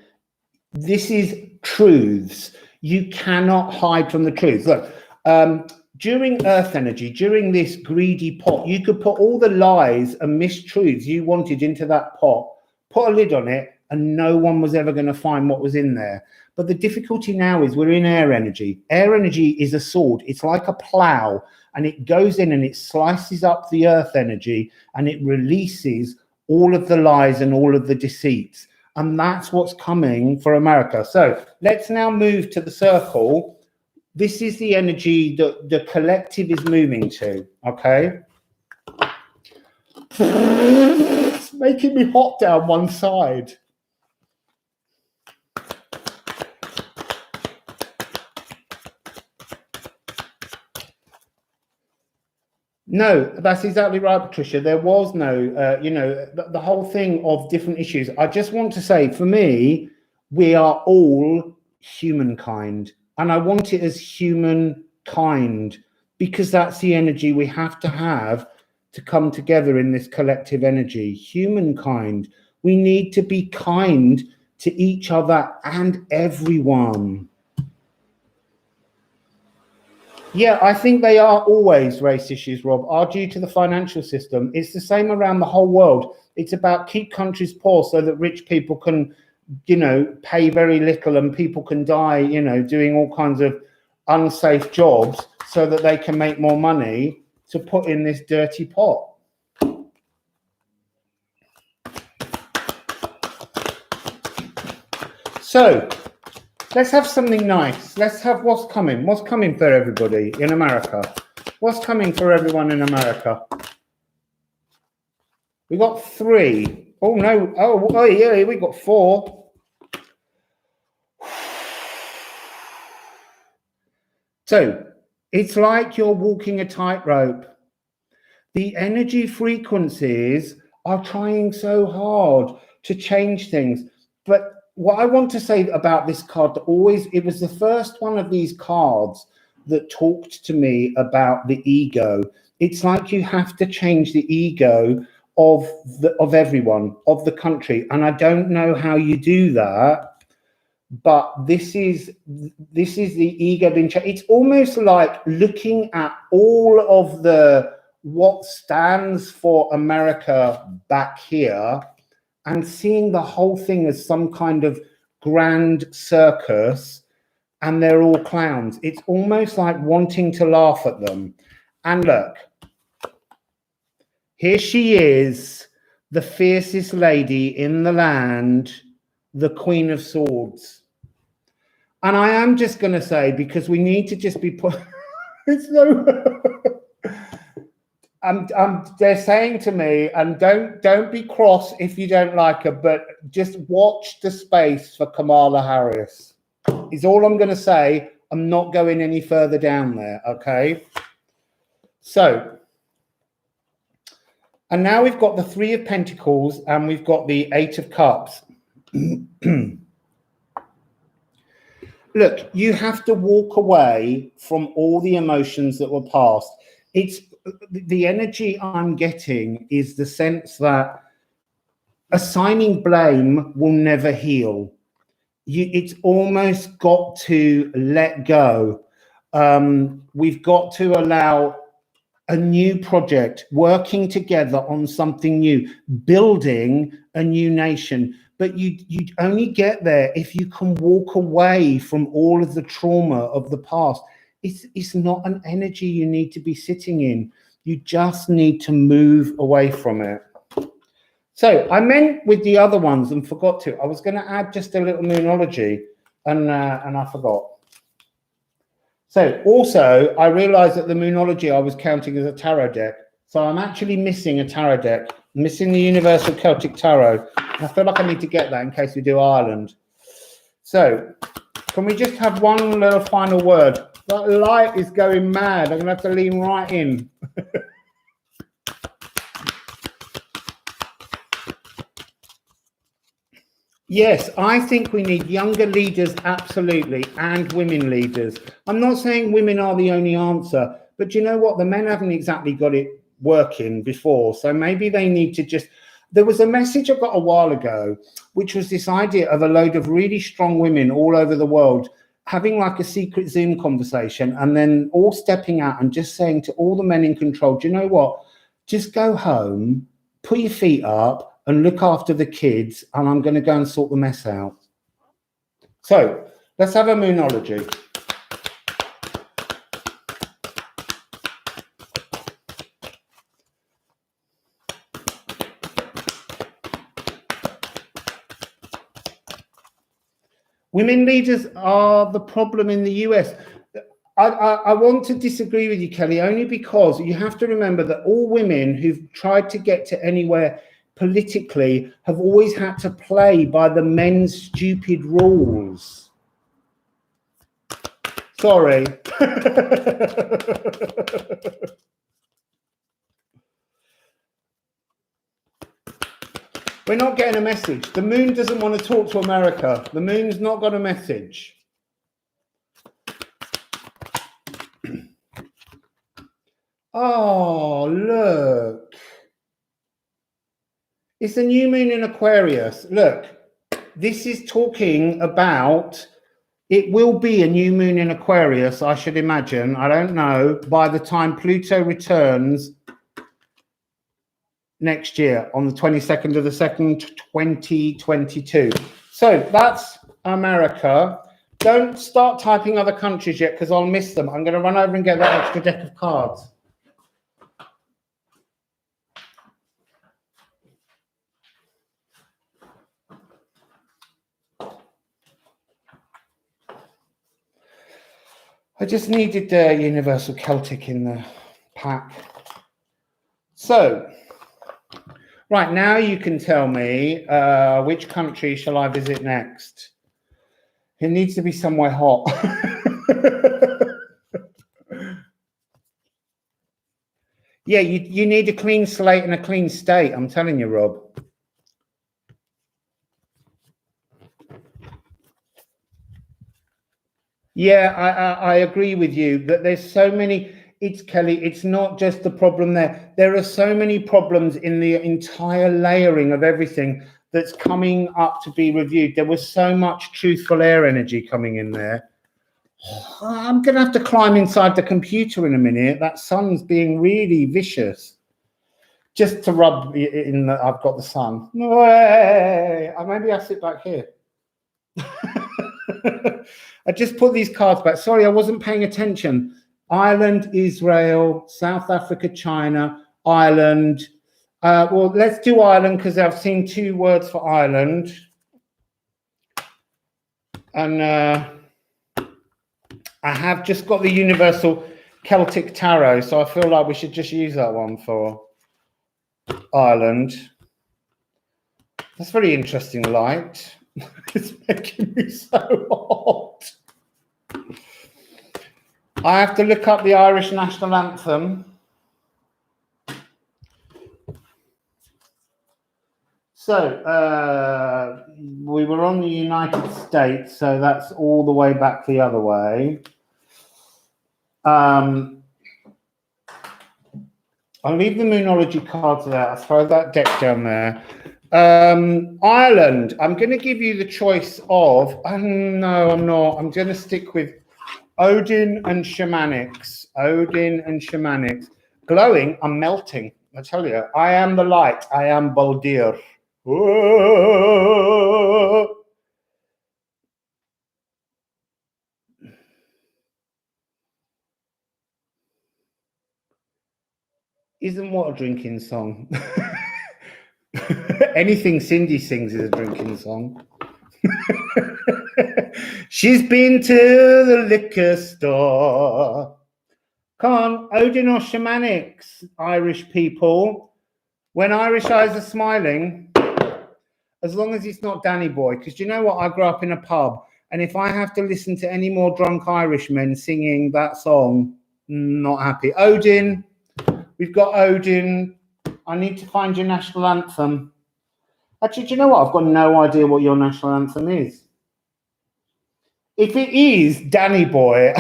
This is truths. You cannot hide from the truth. Look, during earth energy, during this greedy pot, you could put all the lies and mistruths you wanted into that pot, put a lid on it, and no one was ever going to find what was in there. But the difficulty now is we're in air energy. Air energy is a sword. It's like a plow, and it goes in and it slices up the earth energy, and it releases all of the lies and all of the deceits. And that's what's coming for America. So let's now move to the circle. This is the energy that the collective is moving to, okay? It's making me hot down one side. No, that's exactly right, Patricia. There was no, you know, the whole thing of different issues. I just want to say, for me, we are all humankind. And I want it as humankind, because that's the energy we have to come together in this collective energy. Humankind. We need to be kind to each other and everyone. Yeah, I think they are always race issues, Rob, are due to the financial system. It's the same around the whole world. It's about keep countries poor so that rich people can, you know, pay very little and people can die, you know, doing all kinds of unsafe jobs so that they can make more money to put in this dirty pot. So let's have something nice. Let's have what's coming. What's coming for everybody in America? What's coming for everyone in America? We got 3. Oh no. Oh yeah, we got 4. So it's like you're walking a tightrope. The energy frequencies are trying so hard to change things. But what I want to say about this card, it was the first one of these cards that talked to me about the ego. It's like you have to change the ego of everyone, of the country. And I don't know how you do that. But this is the ego being changed. It's almost like looking at all of what stands for America back here and seeing the whole thing as some kind of grand circus, and they're all clowns. It's almost like wanting to laugh at them. And look, here she is, the fiercest lady in the land, the Queen of Swords. And I am just going to say, because we need to just be put, it's no, they're saying to me, and don't be cross if you don't like her, but just watch the space for Kamala Harris is all I'm going to say. I'm not going any further down there. Okay. So, and now we've got the 3 of Pentacles and we've got the 8 of Cups. Look, you have to walk away from all the emotions that were past. It's the energy I'm getting is the sense that assigning blame will never heal. It's almost got to let go. We've got to allow a new project, working together on something new, building a new nation. But you only get there if you can walk away from all of the trauma of the past. It's not an energy you need to be sitting in. You just need to move away from it. So I meant with the other ones and forgot to. I was going to add just a little moonology and I forgot. So also I realized that the moonology I was counting as a tarot deck. So I'm actually missing a tarot deck, missing the Universal Celtic Tarot. I feel like I need to get that in case we do Ireland. So can we just have one little final word? That light is going mad. I'm going to have to lean right in. Yes, I think we need younger leaders, absolutely, and women leaders. I'm not saying women are the only answer, but you know what? The men haven't exactly got it working before. So maybe they need to just... There was a message I got a while ago, which was this idea of a load of really strong women all over the world having like a secret Zoom conversation and then all stepping out and just saying to all the men in control, do you know what? Just go home, put your feet up and look after the kids, and I'm going to go and sort the mess out. So let's have a moonology. Women leaders are the problem in the US. I want to disagree with you, Kelly, only because you have to remember that all women who've tried to get to anywhere politically have always had to play by the men's stupid rules. Sorry. We're not getting a message. The moon doesn't want to talk to America. The moon's not got a message. Oh, look. It's a new moon in Aquarius. Look, this is talking about, it will be a new moon in Aquarius, I should imagine. I don't know. By the time Pluto returns next year on the 22nd of the 2nd, 2022. So that's America. Don't start typing other countries yet because I'll miss them. I'm going to run over and get that extra deck of cards. I just needed Universal Celtic in the pack. So, right, now you can tell me which country shall I visit next? It needs to be somewhere hot. Yeah, you need a clean slate and a clean state, I'm telling you, Rob. Yeah, I agree with you that there's so many. It's Kelly, it's not just the problem there. There are so many problems in the entire layering of everything that's coming up to be reviewed. There was so much truthful air energy coming in there. I'm going to have to climb inside the computer in a minute. That sun's being really vicious. Just to rub in that I've got the sun. Maybe I'll sit back here. I just put these cards back. Sorry, I wasn't paying attention. Ireland, Israel, South Africa, China, Ireland. Well, let's do Ireland because I've seen 2 words for Ireland. And I have just got the Universal Celtic Tarot, so I feel like we should just use that one for Ireland. That's very interesting light. It's making me so hot. I have to look up the Irish national anthem. So we were on the United States, so that's all the way back the other way. I'll leave the Moonology cards there. I'll throw that deck down there. Ireland, I'm going to give you the choice of, no, I'm not. I'm going to stick with Odin and Shamanics. Odin and Shamanics. Glowing, I'm melting. I tell you, I am the light. I am Baldir. Whoa. Isn't what a drinking song? Anything Cindy sings is a drinking song. She's been to the liquor store. Come on, Odin or Shamanics, Irish people. When Irish eyes are smiling, as long as it's not Danny Boy, because you know what? I grew up in a pub, and if I have to listen to any more drunk Irishmen singing that song, not happy. Odin, we've got Odin. I need to find your national anthem. Actually, do you know what? I've got no idea what your national anthem is. If it is Danny Boy.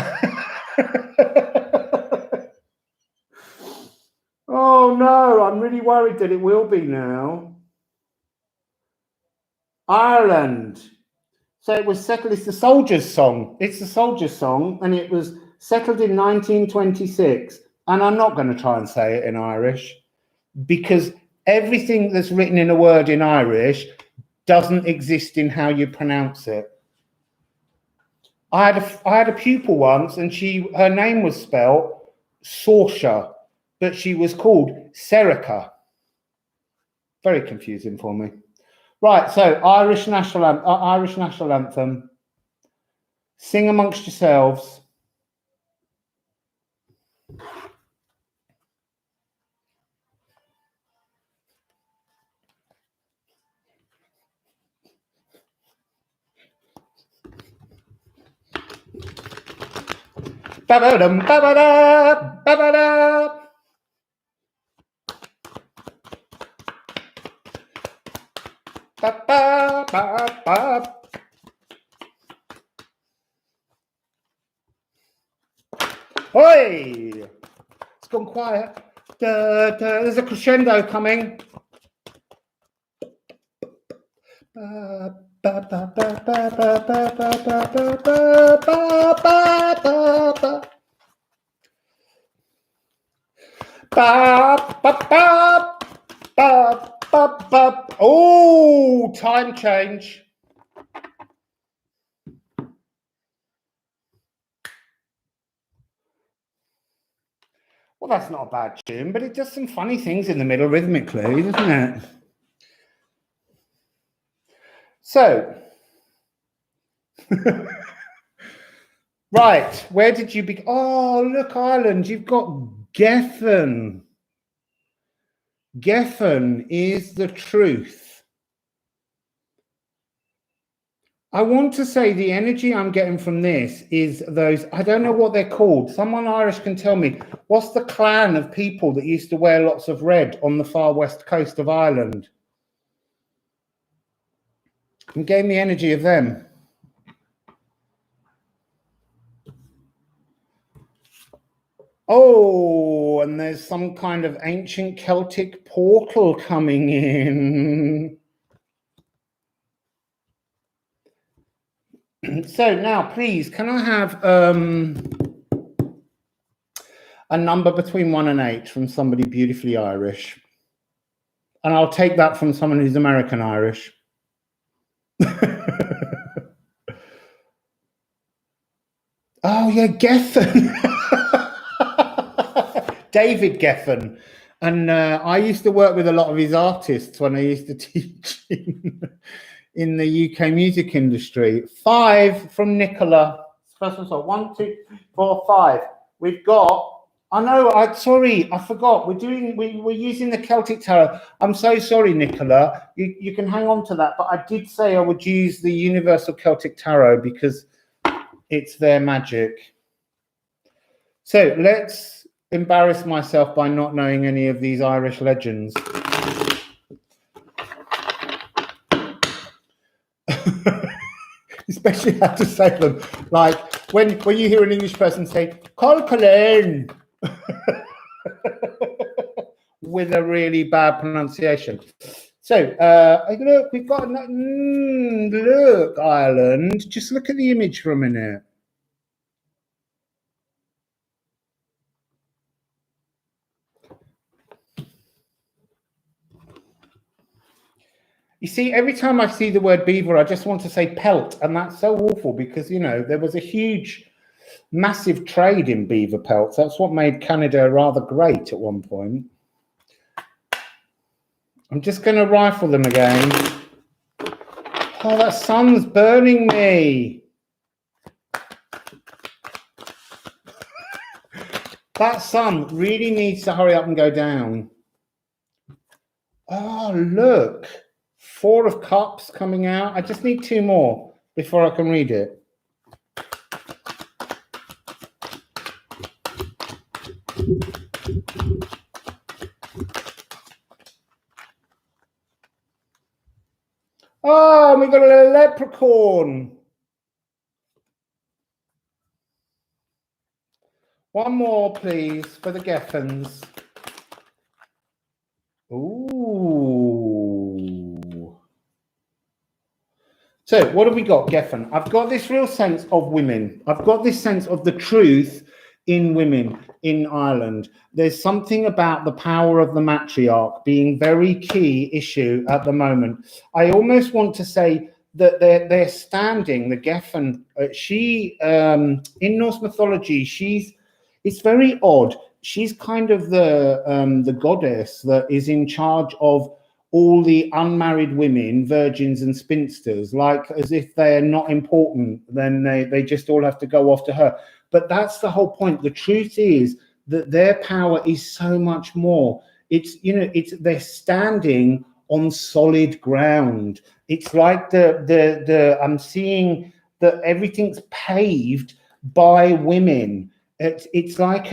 Oh no, I'm really worried that it will be now. Ireland. So it was settled, it's the Soldiers' Song. It's the Soldiers' Song, and it was settled in 1926. And I'm not going to try and say it in Irish, because everything that's written in a word in Irish doesn't exist in how you pronounce it. I had a pupil once, and her name was spelled Saoirse, but she was called Serica. Very confusing for me. Right, so Irish national anthem. Sing amongst yourselves. Ba-ba-dum, ba-ba-da, ba-ba-da. Oi! It's gone quiet. There's a crescendo coming. Oh, time change. Well, that's not a bad tune, but it does some funny things in the middle rhythmically, doesn't it? So, right, where did you begin? Oh, look, Ireland, you've got Geffen. Geffen is the truth. I want to say the energy I'm getting from this is those, I don't know what they're called. Someone Irish can tell me. What's the clan of people that used to wear lots of red on the far west coast of Ireland? I'm getting the energy of them. Oh, and there's some kind of ancient Celtic portal coming in. So now, please, can I have a number between 1 and 8 from somebody beautifully Irish? And I'll take that from someone who's American Irish. Oh, yeah, Geffen. David Geffen. And I used to work with a lot of his artists when I used to teach in the UK music industry. 5 from Nicola. First one, so 1, 2, 4, 5. We've got. I know. Sorry, I forgot. We're using the Celtic Tarot. I'm so sorry, Nicola. You can hang on to that. But I did say I would use the Universal Celtic Tarot because it's their magic. So let's embarrass myself by not knowing any of these Irish legends. Especially how to say them. Like when you hear an English person say, Colin, with a really bad pronunciation. So, look, we've got, look, Ireland, just look at the image for a minute. You see, every time I see the word beaver, I just want to say pelt, and that's so awful because, you know, there was a huge, massive trade in beaver pelts. That's what made Canada rather great at one point. I'm just going to rifle them again. Oh, that sun's burning me. That sun really needs to hurry up and go down. Oh, look. 4 of Cups coming out. I just need 2 more before I can read it. Oh, we got a leprechaun. 1 more, please, for the Geffens. Ooh. So what have we got, Geffen? I've got this real sense of women. I've got this sense of the truth in women in Ireland. There's something about the power of the matriarch being very key issue at the moment. I almost want to say that they're standing, the Geffen, she, in Norse mythology, it's very odd. She's kind of the goddess that is in charge of all the unmarried women, virgins and spinsters, like as if they're not important, then they just all have to go off to her. But that's the whole point. The truth is that their power is so much more. It's, you know, they're standing on solid ground. It's like I'm seeing that everything's paved by women. It's like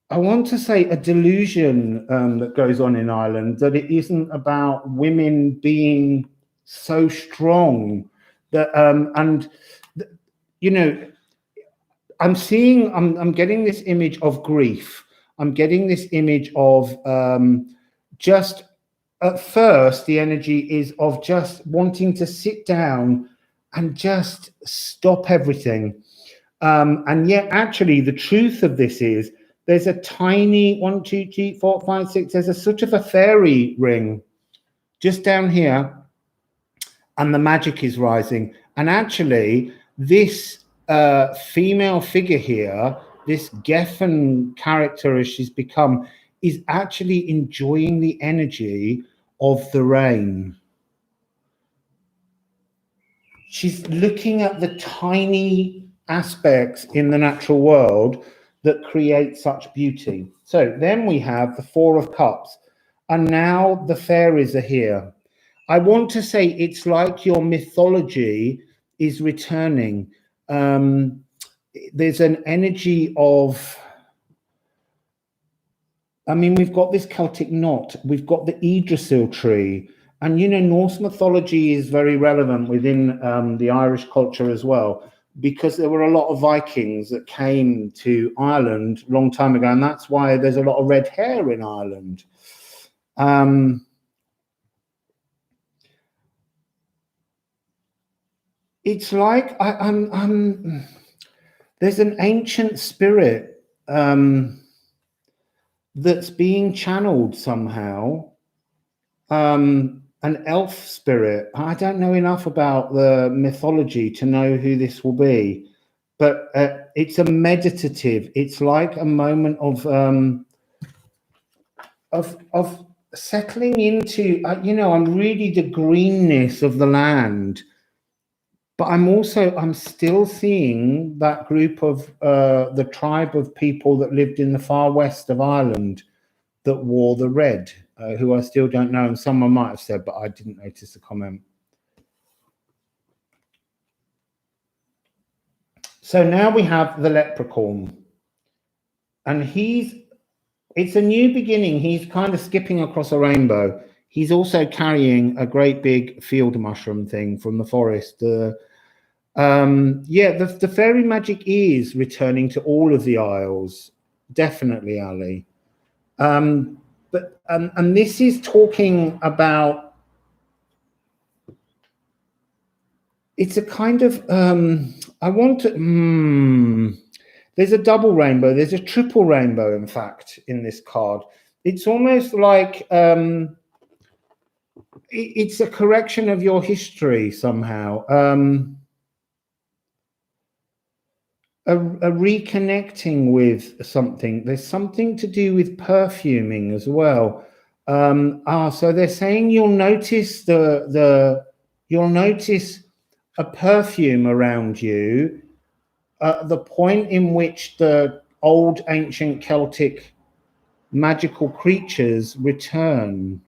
I want to say, a delusion that goes on in Ireland, that it isn't about women being so strong that and you know, I'm getting this image of grief. I'm getting this image of just at first the energy is of just wanting to sit down and just stop everything. And yet, actually, the truth of this is there's a tiny 1, 2, 3, 4, 5, 6. There's a sort of a fairy ring just down here, and the magic is rising. And actually, this female figure here, this Geffen character as she's become, is actually enjoying the energy of the rain. She's looking at the tiny aspects in the natural world that create such beauty. So then we have the Four of Cups, and now the fairies are here. I want to say it's like your mythology is returning. There's an energy of, I mean, we've got this Celtic knot, we've got the Yggdrasil tree, and you know, Norse mythology is very relevant within the Irish culture as well, because there were a lot of Vikings that came to Ireland a long time ago, and that's why there's a lot of red hair in Ireland. It's like there's an ancient spirit that's being channeled somehow. An elf spirit. I don't know enough about the mythology to know who this will be, but it's a meditative. It's like a moment of settling into. You know, I'm really the greenness of the land, but I'm still seeing that group of the tribe of people that lived in the far west of Ireland that wore the red. Who I still don't know, and someone might have said, but I didn't notice the comment. So now we have the leprechaun, and it's a new beginning. He's kind of skipping across a rainbow. He's also carrying a great big field mushroom thing from the forest. The fairy magic is returning to all of the Isles, definitely, Ali. But this is talking about, it's a kind of there's a double rainbow, there's a triple rainbow, in fact, in this card. It's almost like it's a correction of your history somehow. A reconnecting with something. There's something to do with perfuming as well. So they're saying you'll notice you'll notice a perfume around you at the point in which the old ancient Celtic magical creatures return.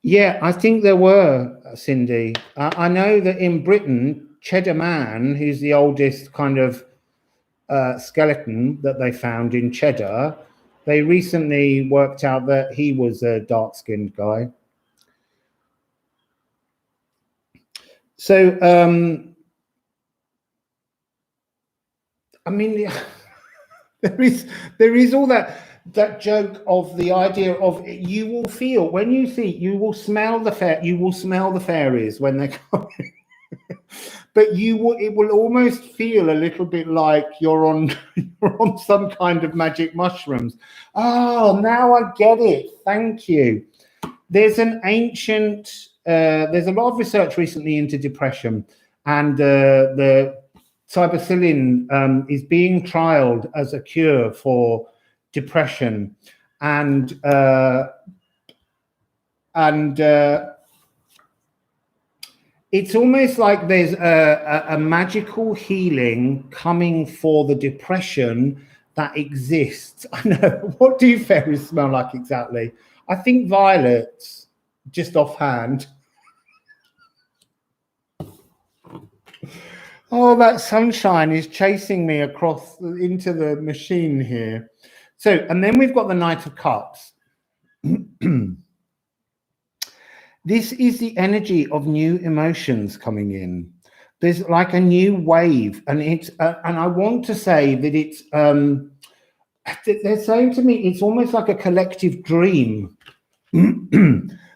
Yeah, I think there were, Cindy. I know that in Britain, Cheddar Man, who's the oldest kind of skeleton that they found in Cheddar, they recently worked out that he was a dark-skinned guy. So, I mean, there is all that joke of the idea of you will feel when you see, you will smell the fairies when they're coming. But it will almost feel a little bit like you're on some kind of magic mushrooms. Oh, now I get it. Thank you. There's an ancient, there's a lot of research recently into depression, and the cybacillin is being trialed as a cure for depression, and it's almost like there's a magical healing coming for the depression that exists. I know. What do fairies smell like exactly? I think violets, just offhand. Oh, that sunshine is chasing me across into the machine here. So, and then we've got the Knight of Cups. This is the energy of new emotions coming in. There's like a new wave, and it's and I want to say that it's they're saying to me it's almost like a collective dream.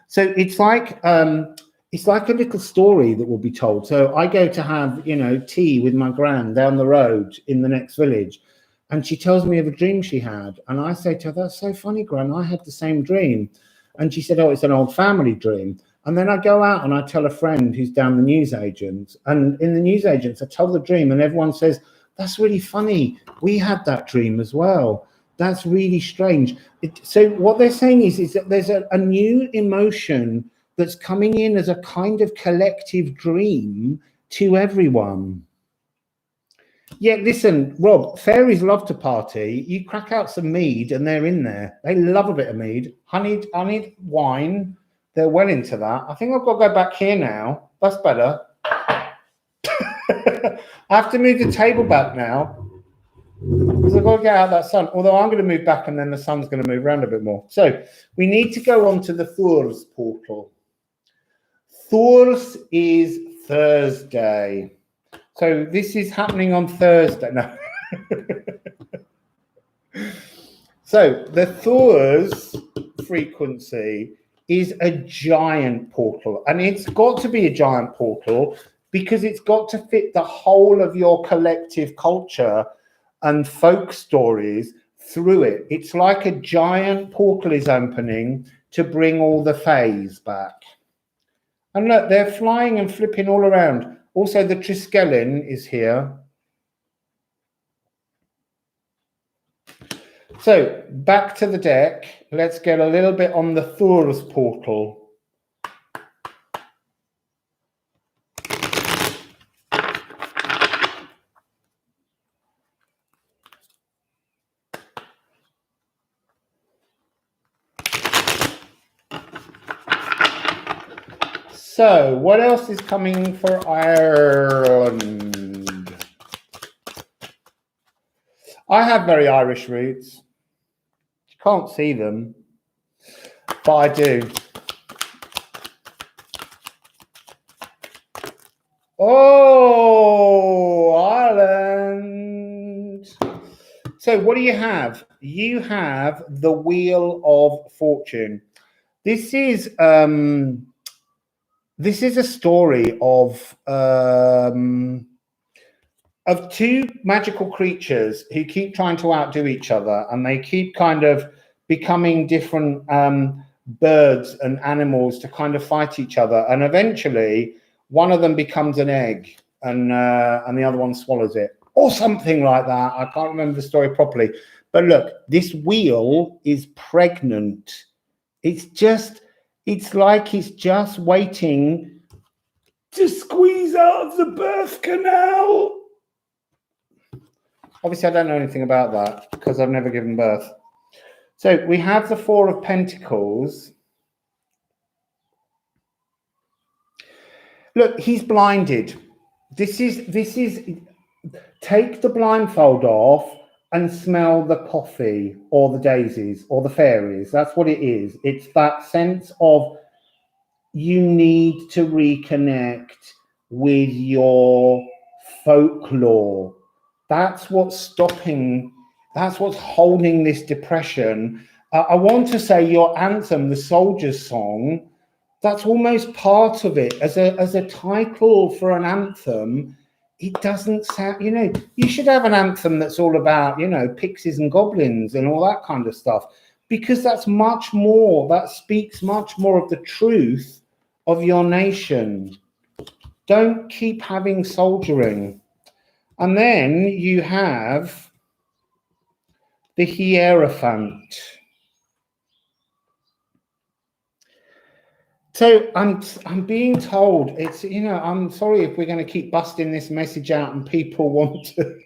So it's like a little story that will be told. So I go to have, you know, tea with my gran down the road in the next village, and she tells me of a dream she had, and I say to her, "That's so funny, Gran. I had the same dream." And she said, "Oh, it's an old family dream." And then I go out and I tell a friend who's down the newsagents, and in the newsagents I tell the dream, and everyone says, "That's really funny. We had that dream as well. That's really strange." So what they're saying is that there's a new emotion that's coming in as a kind of collective dream to everyone. Yeah, listen, Rob, fairies love to party. You crack out some mead and they're in there. They love a bit of mead. Honeyed wine, they're well into that. I think I've got to go back here now. That's better. I have to move the table back now because I've got to get out of that sun. Although I'm going to move back and then the sun's going to move around a bit more. So we need to go on to the Thurs portal. Thurs is Thursday. So this is happening on Thursday. No. So the Thurs frequency is a giant portal, and it's got to be a giant portal because it's got to fit the whole of your collective culture and folk stories through it. It's like a giant portal is opening to bring all the fays back. And look, they're flying and flipping all around. Also, the Triskelion is here. So, back to the deck. Let's get a little bit on the Thurs portal. So, what else is coming for Ireland? I have very Irish roots. You can't see them, but I do. Oh, Ireland. So, what do you have? You have the Wheel of Fortune. This is a story of two magical creatures who keep trying to outdo each other, and they keep kind of becoming different birds and animals to kind of fight each other, and eventually one of them becomes an egg, and the other one swallows it, or something like that. I can't remember the story properly, but look, this wheel is pregnant. It's like it's just waiting to squeeze out of the birth canal. Obviously, I don't know anything about that because I've never given birth. So we have the Four of Pentacles. Look, he's blinded. This is take the blindfold off and smell the coffee or the daisies or the fairies. That's what it is. It's that sense of you need to reconnect with your folklore. That's what's stopping, that's what's holding this depression. I want to say your anthem, the Soldier's Song, that's almost part of it. As a title for an anthem, it doesn't sound, you know, you should have an anthem that's all about, you know, pixies and goblins and all that kind of stuff, because that's much more, that speaks much more of the truth of your nation. Don't keep having soldiering. And then you have the Hierophant. So I'm being told it's, you know, I'm sorry if we're going to keep busting this message out and people want to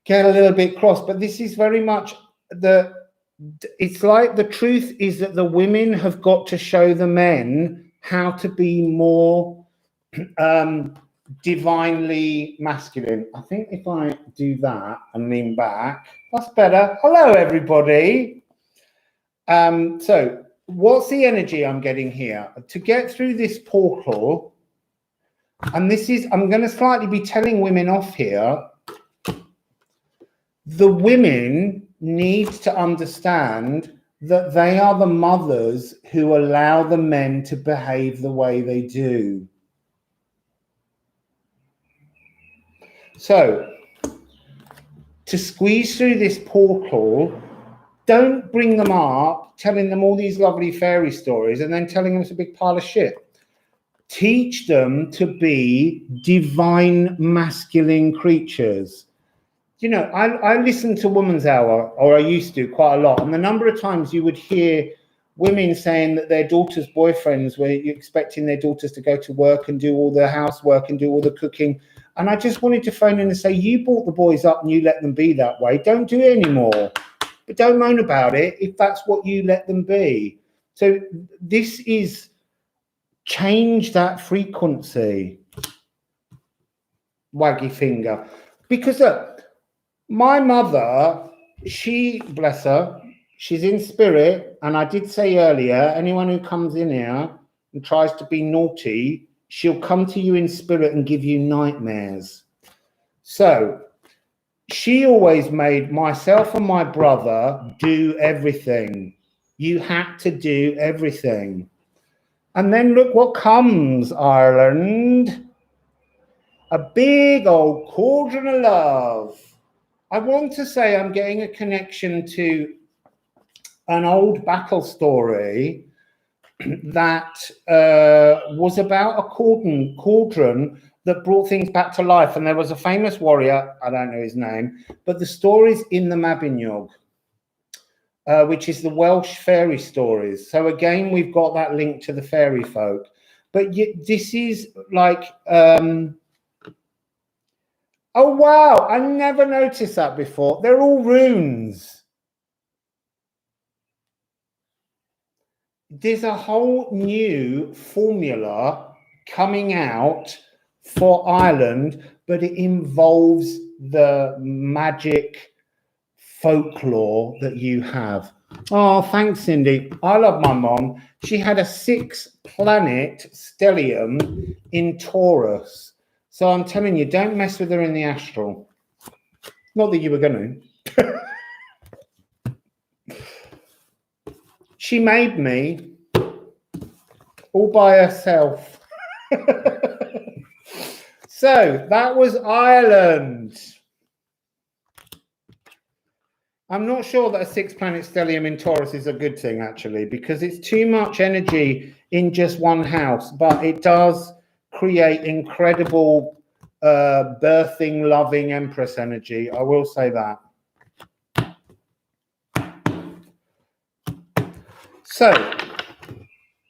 get a little bit cross, but this is very much it's like the truth is that the women have got to show the men how to be more divinely masculine. I think if I do that and lean back, that's better. Hello, everybody. So what's the energy I'm getting here? To get through this portal, and this is, I'm going to slightly be telling women off here. The women need to understand that they are the mothers who allow the men to behave the way they do. So, to squeeze through this portal, don't bring them up telling them all these lovely fairy stories and then telling them it's a big pile of shit. Teach them to be divine masculine creatures. You know, I listen to Woman's Hour, or I used to quite a lot, and the number of times you would hear women saying that their daughters' boyfriends were expecting their daughters to go to work and do all the housework and do all the cooking. And I just wanted to phone in and say, you brought the boys up and you let them be that way. Don't do it anymore. But don't moan about it if that's what you let them be. So this is change that frequency. Waggy finger. Because look, my mother, she, bless her, she's in spirit. And I did say earlier, anyone who comes in here and tries to be naughty, she'll come to you in spirit and give you nightmares. So she always made myself and my brother do everything. You had to do everything. And then look what comes, Ireland. A big old cauldron of love. I want to say I'm getting a connection to an old battle story that was about a cauldron that brought things back to life. And there was a famous warrior, I don't know his name, but the story's in the Mabinogi, which is the Welsh fairy stories. So again, we've got that link to the fairy folk. But this is like, oh wow, I never noticed that before. They're all runes. There's a whole new formula coming out for Ireland, but it involves the magic folklore that you have. Oh, thanks, Cindy. I love my mom. She had a 6-planet stellium in Taurus. So I'm telling you, don't mess with her in the astral. Not that you were going to. She made me all by herself. So that was Ireland. I'm not sure that a 6-planet stellium in Taurus is a good thing, actually, because it's too much energy in just one house, but it does create incredible birthing, loving Empress energy. I will say that. So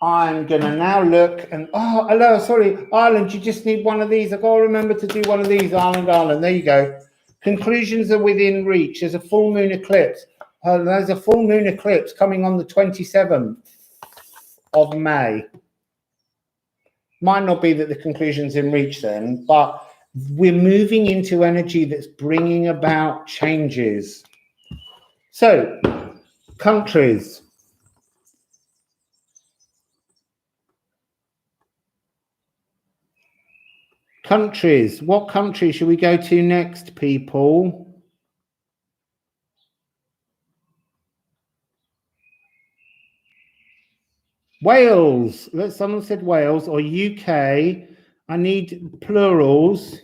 I'm going to now look and, oh, hello, sorry, Ireland, you just need one of these. I've got to remember to do one of these, Ireland. There you go. Conclusions are within reach. There's a full moon eclipse. There's a full moon eclipse coming on the 27th of May. Might not be that the conclusion's in reach then, but we're moving into energy that's bringing about changes. So, countries. Countries. What country should we go to next, people? Wales. Someone said Wales or UK. I need plurals.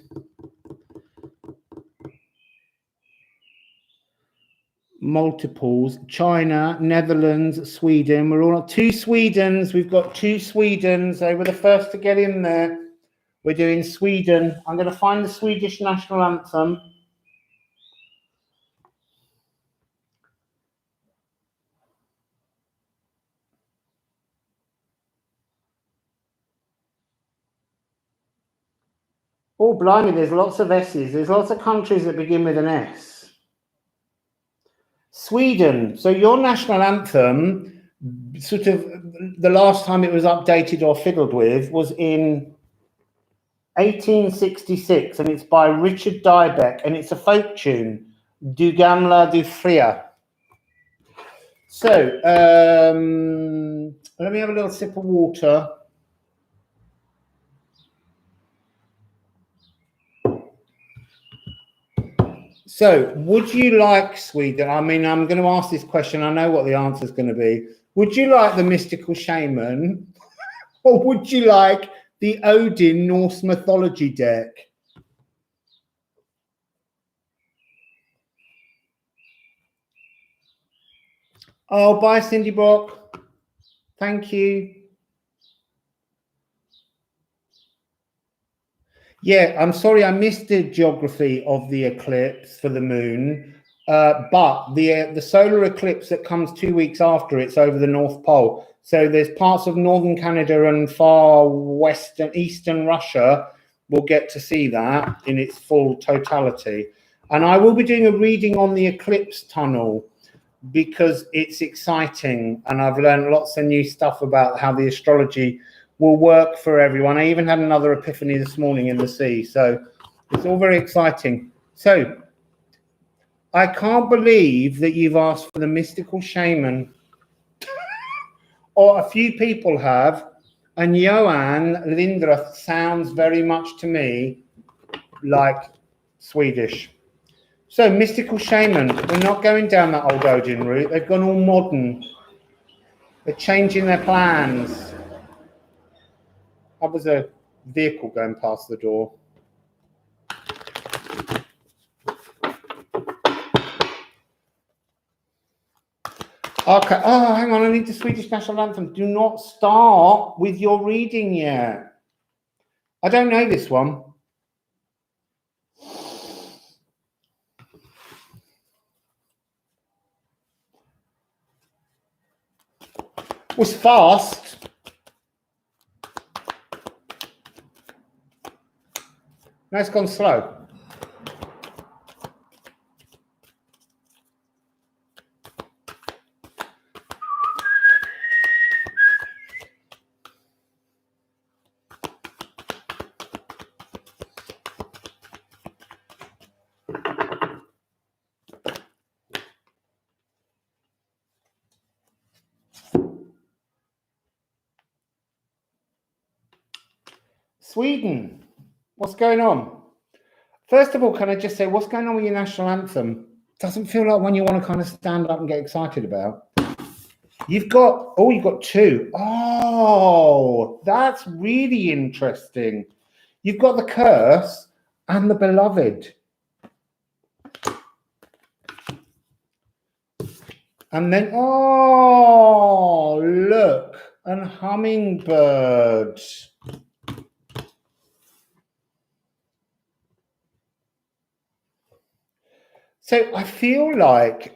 Multiples. China, Netherlands, Sweden. We're all 2 Swedens. We've got 2 Swedens. They were the first to get in there. We're doing Sweden. I'm going to find the Swedish national anthem. Oh, blimey, there's lots of S's. There's lots of countries that begin with an S. Sweden. So your national anthem, sort of the last time it was updated or fiddled with was in 1866, and it's by Richard Dybeck, and it's a folk tune, Du Gamla du Fria. So, let me have a little sip of water. So, would you like Sweden? I mean, I'm going to ask this question. I know what the answer is going to be. Would you like the mystical shaman, or would you like the Odin Norse mythology deck? Oh, bye, Cindy Brock. Thank you. Yeah, I'm sorry I missed the geography of the eclipse for the moon, but the solar eclipse that comes 2 weeks after it's over the North Pole. So there's parts of northern Canada and far western, eastern Russia will get to see that in its full totality. And I will be doing a reading on the eclipse tunnel because it's exciting, and I've learned lots of new stuff about how the astrology will work for everyone. I even had another epiphany this morning in the sea, so it's all very exciting. So I can't believe that you've asked for the mystical shaman, or a few people have, and Johan Lindra sounds very much to me like Swedish. So mystical shaman, we're not going down that old Odin route. They've gone all modern. They're changing their plans. That was a vehicle going past the door. Okay. Oh, hang on. I need the Swedish national anthem. Do not start with your reading yet. I don't know this one. It was fast. Now it's gone slow. Sweden, what's going on? First of all, can I just say, what's going on with your national anthem? Doesn't feel like one you want to kind of stand up and get excited about. You've got two. Oh, that's really interesting. You've got the curse and the beloved. And then, oh, look, and hummingbird. So I feel like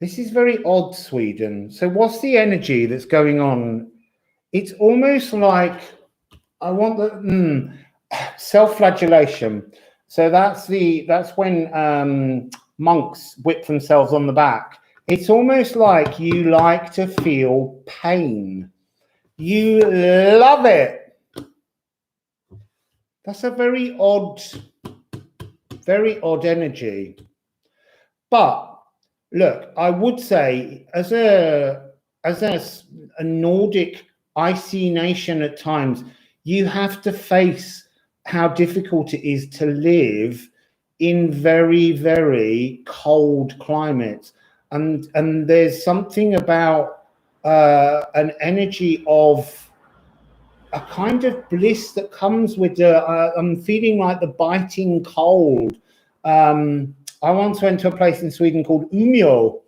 this is very odd, Sweden. So what's the energy that's going on? It's almost like I want the self-flagellation. So that's when monks whip themselves on the back. It's almost like you like to feel pain. You love it. That's a very odd energy. But look, I would say as a Nordic icy nation at times, you have to face how difficult it is to live in very, very cold climates. And there's something about an energy of a kind of bliss that comes with I'm feeling like the biting cold. I once went to a place in Sweden called Umeå,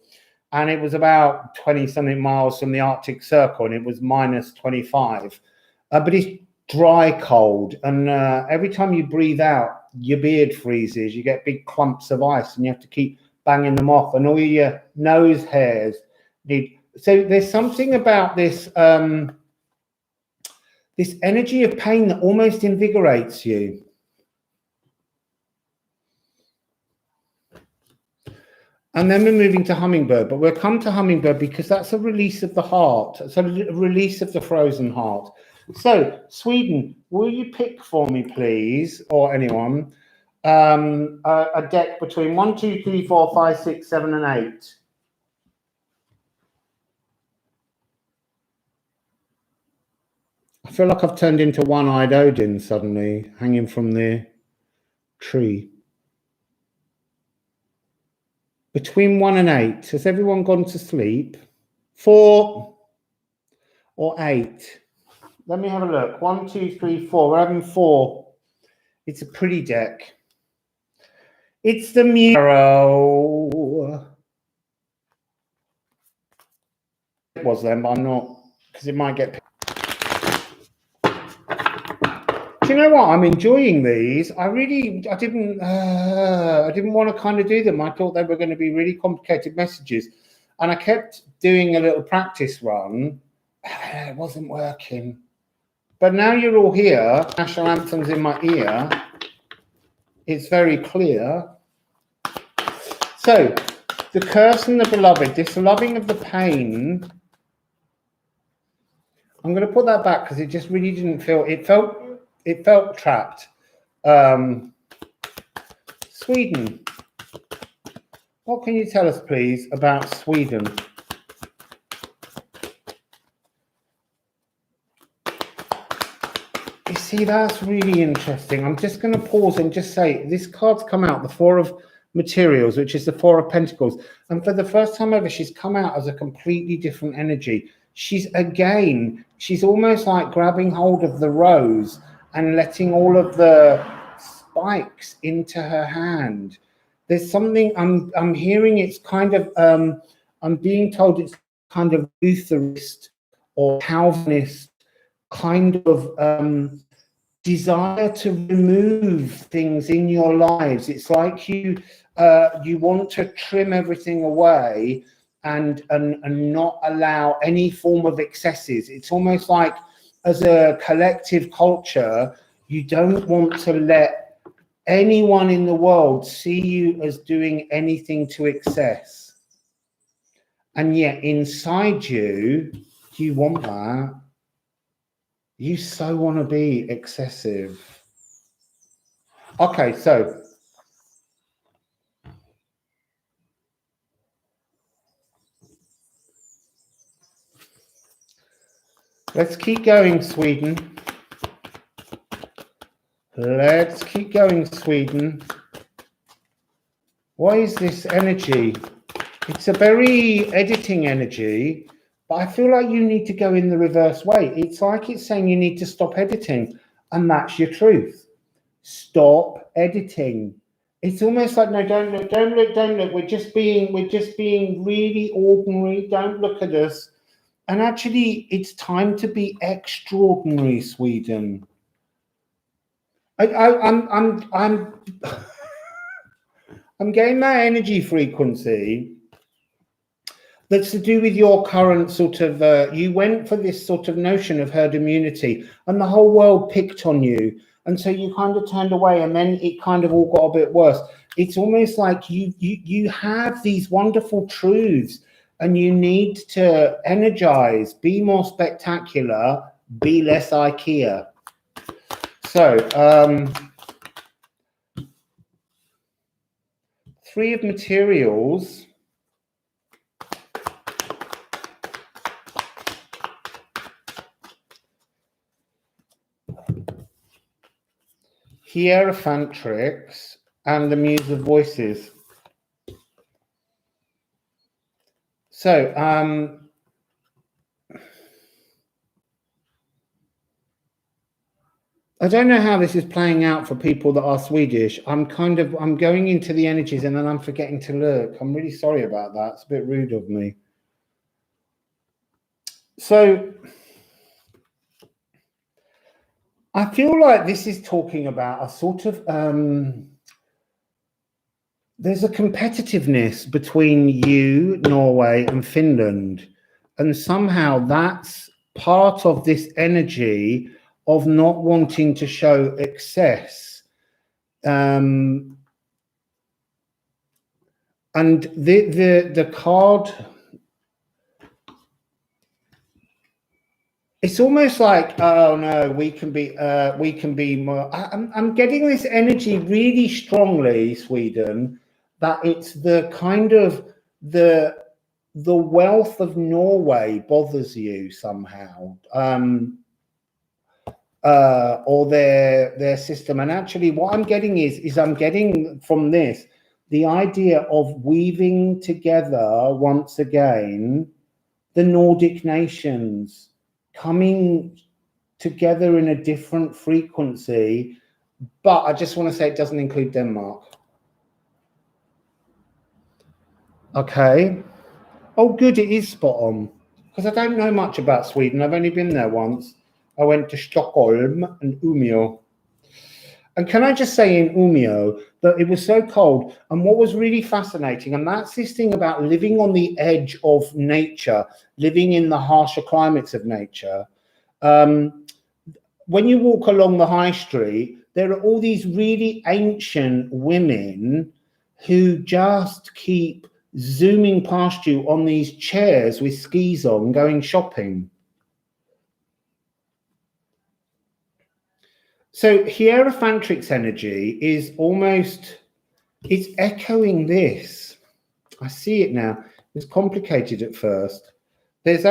and it was about 20 something miles from the Arctic Circle, and it was minus 25. But it's dry cold, and every time you breathe out, your beard freezes. You get big clumps of ice, and you have to keep banging them off, and all your nose hairs need. So there's something about this. This energy of pain that almost invigorates you. And then we're moving to hummingbird, but we'll come to hummingbird because that's a release of the heart. It's a release of the frozen heart. So, Sweden, will you pick for me, please, or anyone, a deck between 1, 2, 3, 4, 5, 6, 7, and 8? I feel like I've turned into one-eyed Odin suddenly, hanging from the tree. Between 1 and 8, has everyone gone to sleep? 4 or 8? Let me have a look. 1, 2, 3, 4. We're having 4. It's a pretty deck. It's the Muro. It was them, but I'm not, because it might get. Do you know what? I'm enjoying these. I didn't want to kind of do them. I thought they were going to be really complicated messages, and I kept doing a little practice run. It wasn't working. But now you're all here. National anthem's in my ear. It's very clear. So, the curse and the beloved, this loving of the pain. I'm going to put that back because it just really didn't feel. It felt trapped. Sweden. What can you tell us, please, about Sweden? You see, that's really interesting. I'm just going to pause and just say, this card's come out, the Four of Materials, which is the Four of Pentacles. And for the first time ever, she's come out as a completely different energy. She's almost like grabbing hold of the rose and letting all of the spikes into her hand. There's something I'm hearing. It's kind of I'm being told it's kind of Lutherist or Calvinist kind of desire to remove things in your lives. It's like you want to trim everything away and not allow any form of excesses. It's almost like, as a collective culture, you don't want to let anyone in the world see you as doing anything to excess. And yet inside you want that. You so want to be excessive. Okay, so let's keep going, Sweden. Let's keep going, Sweden. What is this energy? It's a very editing energy, but I feel like you need to go in the reverse way. It's like it's saying you need to stop editing, and that's your truth. Stop editing. It's almost like, no, don't look, don't look, don't look. We're just being really ordinary. Don't look at us. And actually, it's time to be extraordinary, Sweden. I'm getting that energy frequency that's to do with your current sort of. You went for this sort of notion of herd immunity, and the whole world picked on you, and so you kind of turned away, and then it kind of all got a bit worse. It's almost like you have these wonderful truths, and you need to energize, be more spectacular, be less IKEA. So, Three of Materials. Hierophantrix and the Muse of Voices. So, I don't know how this is playing out for people that are Swedish. I'm going into the energies and then I'm forgetting to look. I'm really sorry about that. It's a bit rude of me. So I feel like this is talking about a sort of, there's a competitiveness between you, Norway, and Finland. And somehow that's part of this energy of not wanting to show excess. And the card, it's almost like, oh no, we can be more. I'm getting this energy really strongly, Sweden, that it's the kind of the wealth of Norway bothers you somehow, or their system. And actually, what I'm getting is I'm getting from this the idea of weaving together once again the Nordic nations coming together in a different frequency. But I just want to say it doesn't include Denmark. Okay. Oh, good, it is spot on. Because I don't know much about Sweden. I've only been there once. I went to Stockholm and Umeå. And can I just say in Umeå that it was so cold, and what was really fascinating, and that's this thing about living on the edge of nature, living in the harsher climates of nature. When you walk along the high street, there are all these really ancient women who just keep zooming past you on these chairs with skis on, going shopping. So Hierophantrix energy is almost, it's echoing this. I see it now. It's complicated at first. There's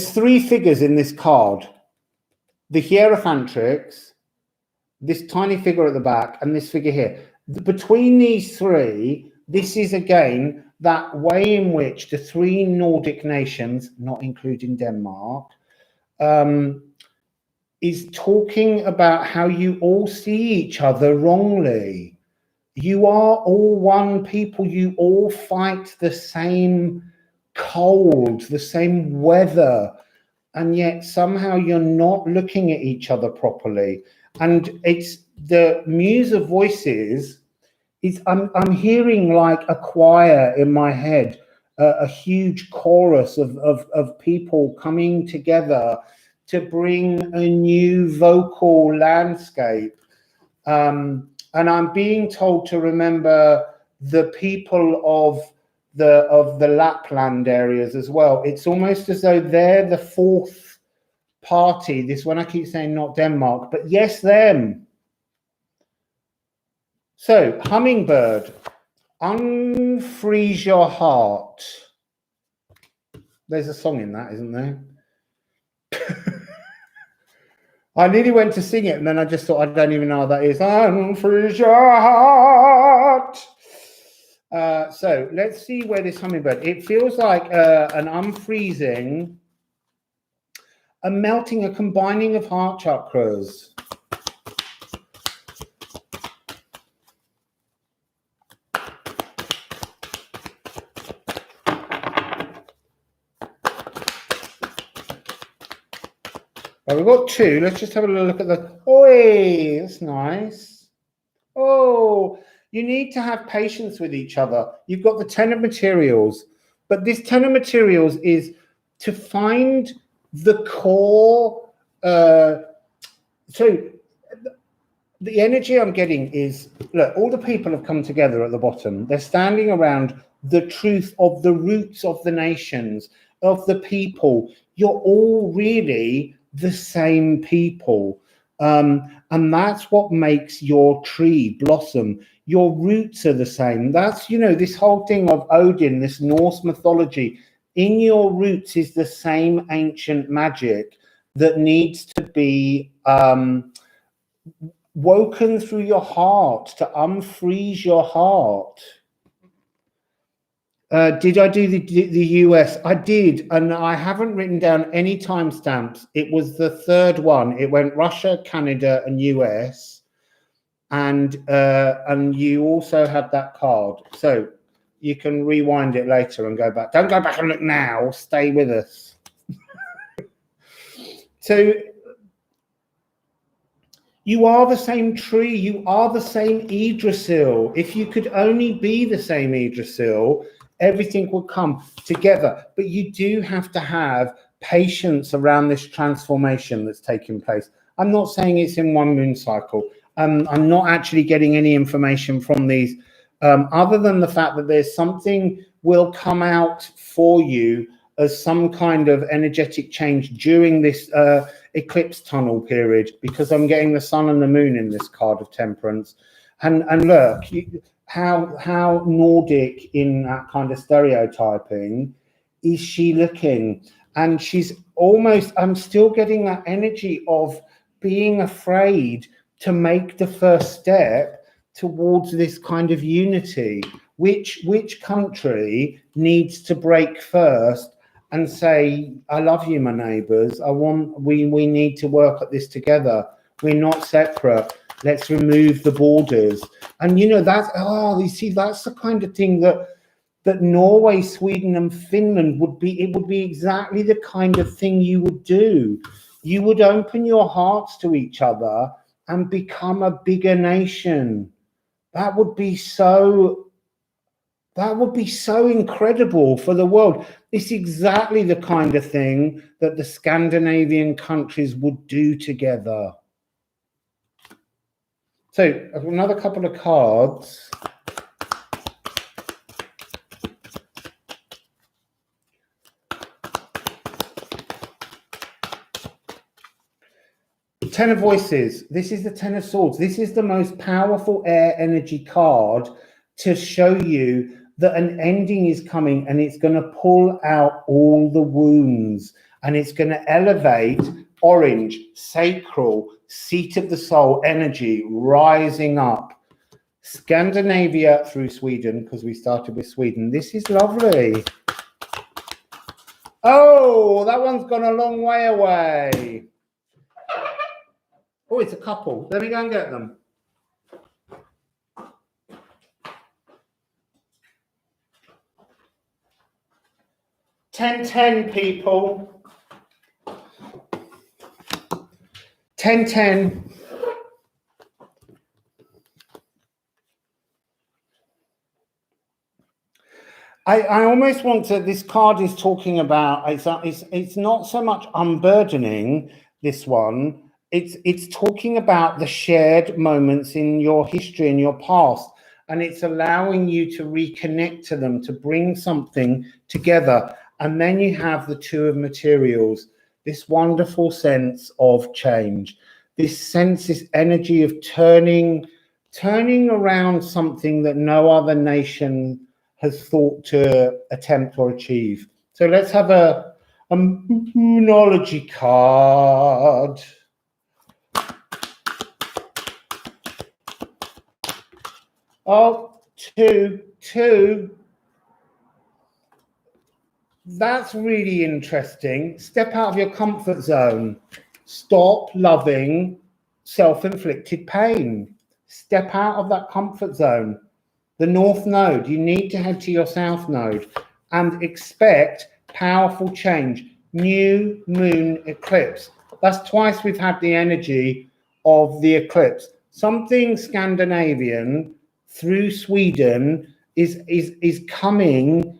three figures in this card. The Hierophantrix, this tiny figure at the back, and this figure here. Between these three, this is again that way in which the three Nordic nations, not including Denmark, is talking about how you all see each other wrongly. You are all one people. You all fight the same cold, the same weather, and yet somehow you're not looking at each other properly. And it's the Muse of Voices. I'm hearing like a choir in my head, a huge chorus of people coming together to bring a new vocal landscape. And I'm being told to remember the people of the Lapland areas as well. It's almost as though they're the fourth party. This one I keep saying not Denmark, but yes, them. So, hummingbird, unfreeze your heart. There's a song in that, isn't there? I nearly went to sing it, and then I just thought, I don't even know what that is. Unfreeze your heart. So let's see where this hummingbird, it feels like an unfreezing, a melting, a combining of heart chakras. Well, we've got two. Let's just have a look at the, oi, that's nice. Oh, you need to have patience with each other. You've got the 10 of materials, but this 10 of materials is to find the core. So the energy I'm getting is, look, all the people have come together at the bottom. They're standing around the truth of the roots of the nations, of the people. You're all really the same people. And that's what makes your tree blossom. Your roots are the same. That's, you know, this whole thing of Odin, this Norse mythology. In your roots is the same ancient magic that needs to be woken through your heart, to unfreeze your heart. Did I do the US? I did, and I haven't written down any timestamps. It was the third one. It went Russia, Canada, and US, and you also had that card, so you can rewind it later and go back. Don't go back and look now. Stay with us. So you are the same tree. You are the same Yggdrasil. If you could only be the same Yggdrasil, everything will come together. But you do have to have patience around this transformation that's taking place. I'm not saying it's in one moon cycle. I'm not actually getting any information from these, other than the fact that there's something will come out for you as some kind of energetic change during this eclipse tunnel period, because I'm getting the sun and the moon in this card of temperance. And look, how Nordic in that kind of stereotyping is she looking? And she's almost, I'm still getting that energy of being afraid to make the first step towards this kind of unity. Which country needs to break first and say, I love you, my neighbours. We need to work at this together. We're not separate. Let's remove the borders. And you know, that's, you see, that's the kind of thing that Norway, Sweden and Finland would be, it would be exactly the kind of thing you would do. You would open your hearts to each other and become a bigger nation. That would be so incredible for the world. It's exactly the kind of thing that the Scandinavian countries would do together. So another couple of cards. Ten of Voices. This is the Ten of Swords. This is the most powerful air energy card to show you that an ending is coming, and it's going to pull out all the wounds, and it's going to elevate orange, sacral, seat of the soul energy rising up. Scandinavia through Sweden, because we started with Sweden. This is lovely. Oh, that one's gone a long way away. Oh, it's a couple. Let me go and get them. $10-10, people. 10-10. I almost want to, this card is talking about, it's not so much unburdening, this one, it's talking about the shared moments in your history, in your past, and it's allowing you to reconnect to them, to bring something together. And then you have the Two of Materials, this wonderful sense of change, this sense, this energy of turning around something that no other nation has thought to attempt or achieve. So let's have a moonology card. Oh, two. That's really interesting. Step out of your comfort zone. Stop loving self-inflicted pain. Step out of that comfort zone. The North Node, you need to head to your South Node and expect powerful change. New moon eclipse. That's twice we've had the energy of the eclipse. Something Scandinavian through Sweden is coming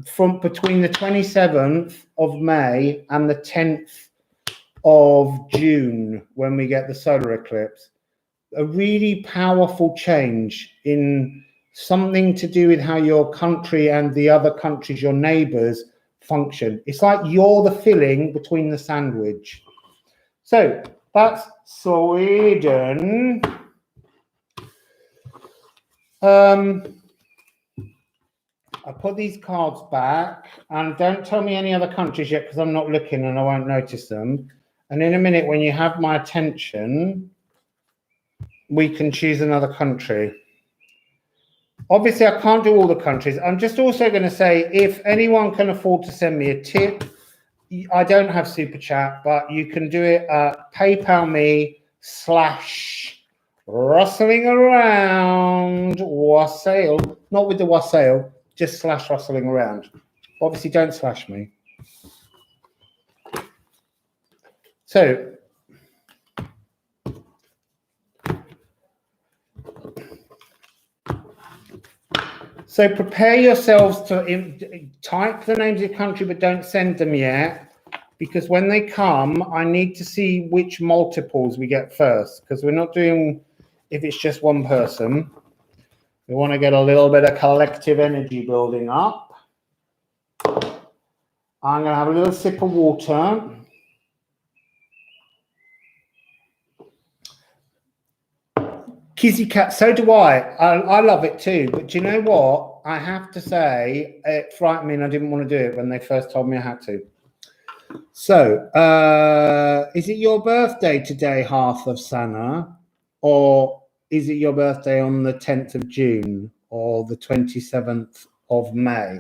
from between the 27th of May and the 10th of June, when we get the solar eclipse. A really powerful change in something to do with how your country and the other countries, your neighbors, function. It's like you're the filling between the sandwich. So that's Sweden. I put these cards back, and don't tell me any other countries yet, because I'm not looking and I won't notice them. And in a minute, when you have my attention, we can choose another country. Obviously, I can't do all the countries. I'm just also going to say, if anyone can afford to send me a tip, I don't have Super Chat, but you can do it at PayPal me /rustling around Wassail, not with the Wassail, just /rustling around. Obviously, don't slash me. So prepare yourselves to type the names of the country, but don't send them yet, because when they come, I need to see which multiples we get first, because we're not doing if it's just one person. We want to get a little bit of collective energy building up. I'm going to have a little sip of water. Kizzy cat, so do I. I love it too. But do you know what? I have to say, it frightened me and I didn't want to do it when they first told me I had to. So, is it your birthday today, half of Sana? Or is it your birthday on the 10th of June or the 27th of May?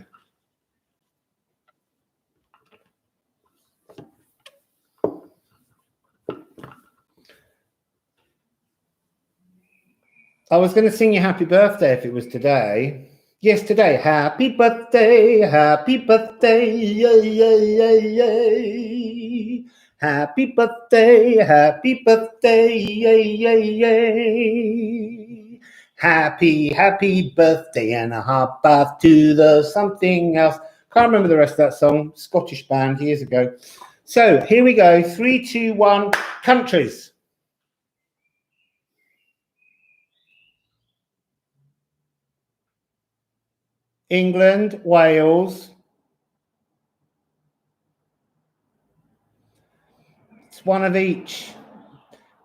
I was going to sing you happy birthday if it was today. Yes, today. Happy birthday, yay, yay, yay, yay. Happy birthday, yay, yay, yay. Happy birthday and a hot bath to the something else. Can't remember the rest of that song. Scottish band years ago. So here we go. 3, 2, 1. Countries. England, Wales. It's one of each.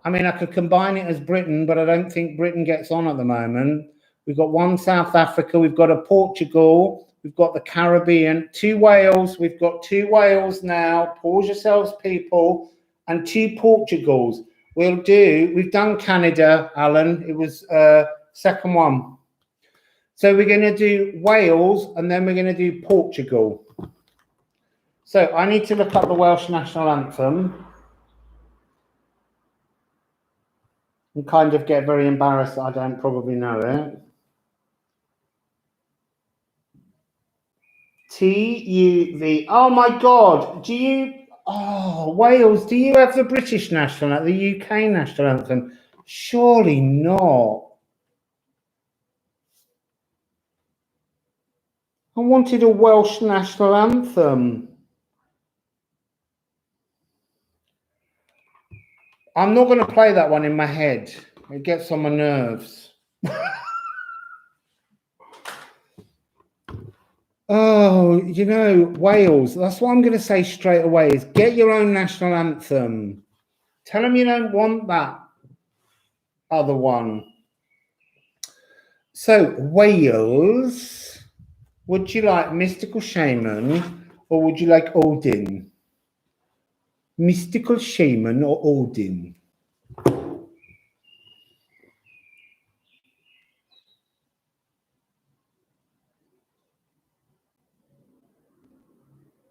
I mean, I could combine it as Britain, but I don't think Britain gets on at the moment. We've got one South Africa, we've got a Portugal, we've got the Caribbean, 2 Wales, we've got 2 Wales now. Pause yourselves, people, and 2 Portugals. We've done Canada, Alan. It was second one. So we're going to do Wales and then we're going to do Portugal. So I need to look up the Welsh national anthem and kind of get very embarrassed that I don't probably know it. TUV. Oh my God. Do you? Oh, Wales. Do you have the British national anthem, the UK national anthem? Surely not. I wanted a Welsh national anthem. I'm not going to play that one in my head. It gets on my nerves. Oh, you know, Wales. That's what I'm going to say straight away is get your own national anthem. Tell them you don't want that other one. So, Wales, would you like Mystical Shaman or would you like Odin? Mystical Shaman or Odin?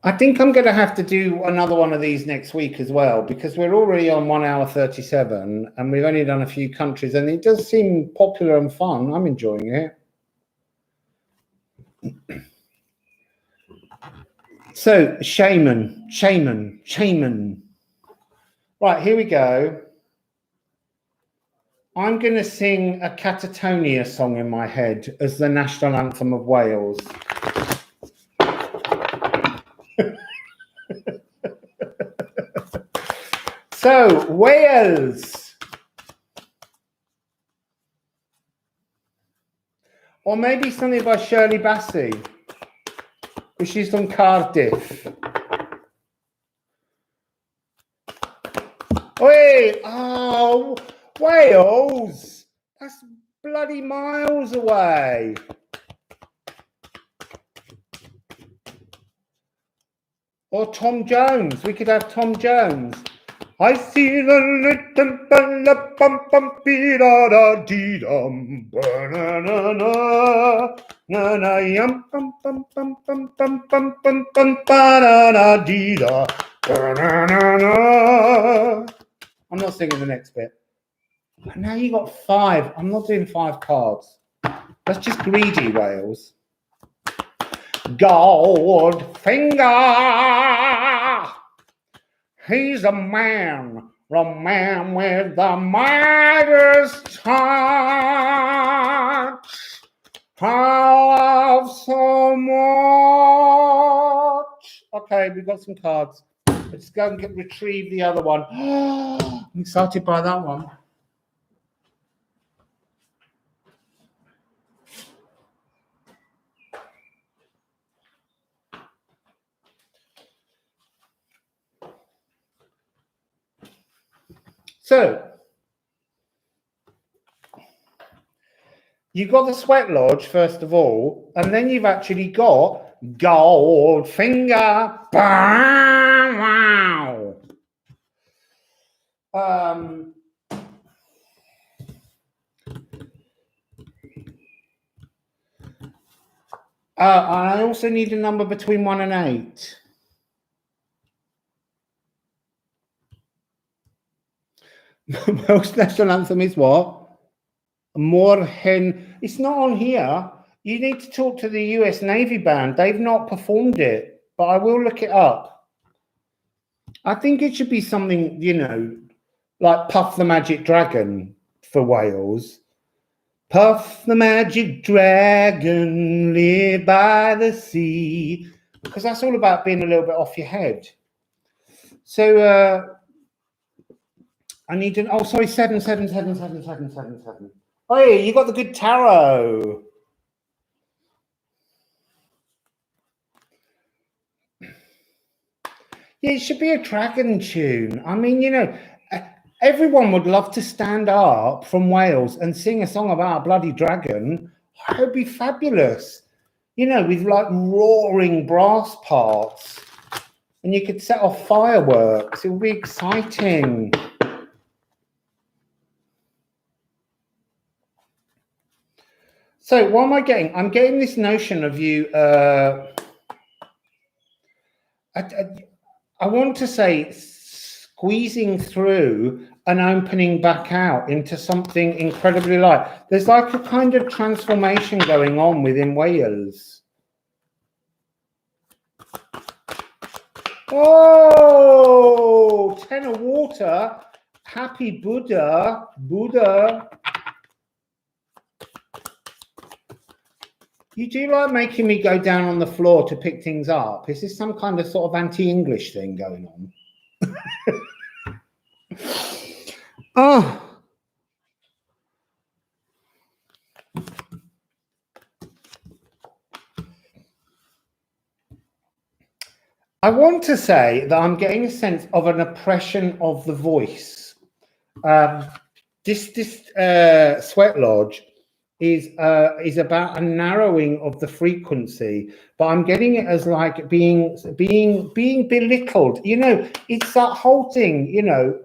I think I'm going to have to do another one of these next week as well, because we're already on 1 hour 37 and we've only done a few countries and it does seem popular and fun. I'm enjoying it. So, shaman. Right, here we go. I'm going to sing a Catatonia song in my head as the national anthem of Wales. So, Wales. Or maybe something by Shirley Bassey, because she's from Cardiff. Wait, oh, Wales. That's bloody miles away. Or Tom Jones. We could have Tom Jones. I see the little bella bum bum be da da dee dum na na na na na yum bum bum bum bum bum bum bum bum ba da da dee da na na na. I'm not singing the next bit. Now you got 5. I'm not doing 5 cards. That's just greedy, Wales. Goldfinger. He's a man with the Midas touch. I love so much. Okay, we've got some cards. Let's go and retrieve the other one. I'm excited by that one. So you've got the sweat lodge, first of all, and then you've actually got Goldfinger. Wow. I also need a number between 1 and 8. Welsh national anthem is what? Morhen. It's not on here. You need to talk to the US Navy band. They've not performed it, but I will look it up. I think it should be something, you know, like Puff the Magic Dragon for Wales. Puff the magic dragon, live by the sea. Because that's all about being a little bit off your head. So I need an, oh, sorry, 7, 7, 7, 7, 7, 7, 7. Oh, yeah, you got the good tarot. Yeah, it should be a dragon tune. I mean, you know, everyone would love to stand up from Wales and sing a song about a bloody dragon. It would be fabulous. You know, with like roaring brass parts. And you could set off fireworks. It would be exciting. So what am I getting? I'm getting this notion of you. I want to say squeezing through and opening back out into something incredibly light. There's like a kind of transformation going on within Wales. Oh, 10 of water. Happy Buddha. Buddha. You do like making me go down on the floor to pick things up. Is this some kind of sort of anti-English thing going on? Oh. I want to say that I'm getting a sense of an oppression of the voice. This sweat lodge is about a narrowing of the frequency, but I'm getting it as like being belittled. You know, it's that whole thing. You know,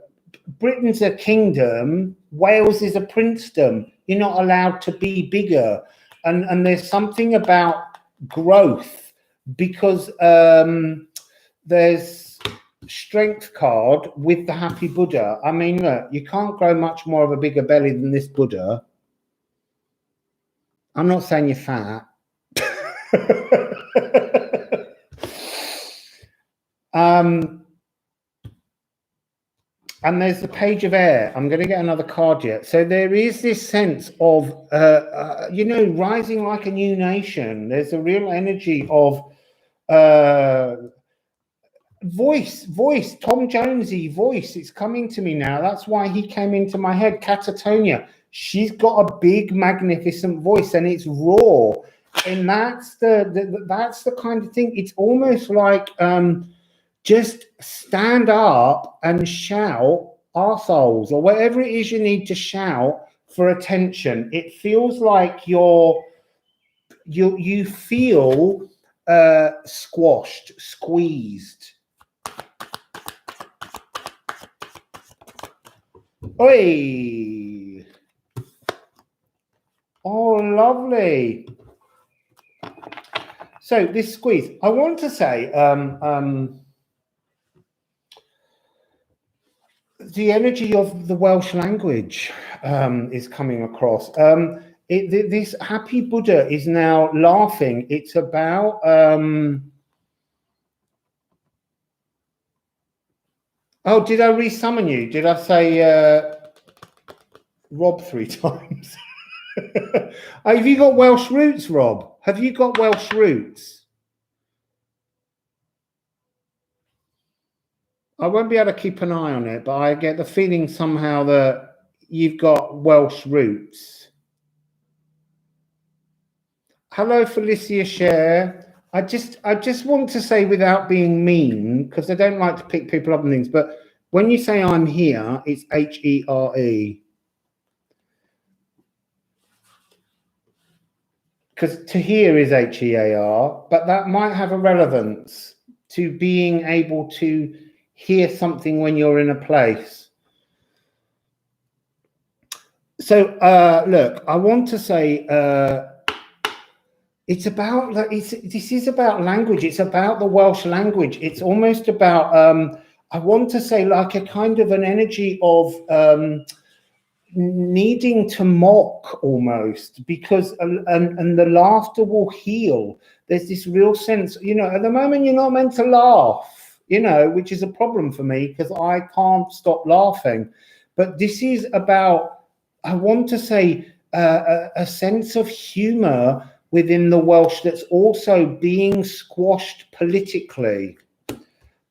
Britain's a kingdom, Wales is a princedom. You're not allowed to be bigger, and there's something about growth because there's strength card with the happy Buddha. I mean, look, you can't grow much more of a bigger belly than this Buddha. I'm not saying you're fat. And there's the page of air. I'm going to get another card yet. So there is this sense of, you know, rising like a new nation. There's a real energy of voice, Tom Jonesy voice. It's coming to me now. That's why he came into my head. Catatonia. She's got a big, magnificent voice, and it's raw. And that's the kind of thing. It's almost like just stand up and shout arseholes or whatever it is you need to shout for attention. It feels like you feel squashed, squeezed. Oi! Oh, lovely. So this squeeze, I want to say, the energy of the Welsh language is coming across. This happy Buddha is now laughing. It's about oh, did I re-summon you? Did I say Rob 3 times? Have you got Welsh roots, Rob? Have you got Welsh roots? I won't be able to keep an eye on it, but I get the feeling somehow that you've got Welsh roots. Hello, Felicia Share. I just want to say, without being mean, because I don't like to pick people up and things, but When you say I'm here, it's H-E-R-E. Because to hear is H-E-A-R, but that might have a relevance to being able to hear something when you're in a place. So, look, I want to say it's about, this is about language. It's about the Welsh language. It's almost about, I want to say like a kind of an energy of needing to mock almost, because and the laughter will heal. There's this real sense, you know, at the moment you're not meant to laugh, you know, which is a problem for me because I can't stop laughing. But this is about, I want to say, a sense of humor within the Welsh that's also being squashed politically.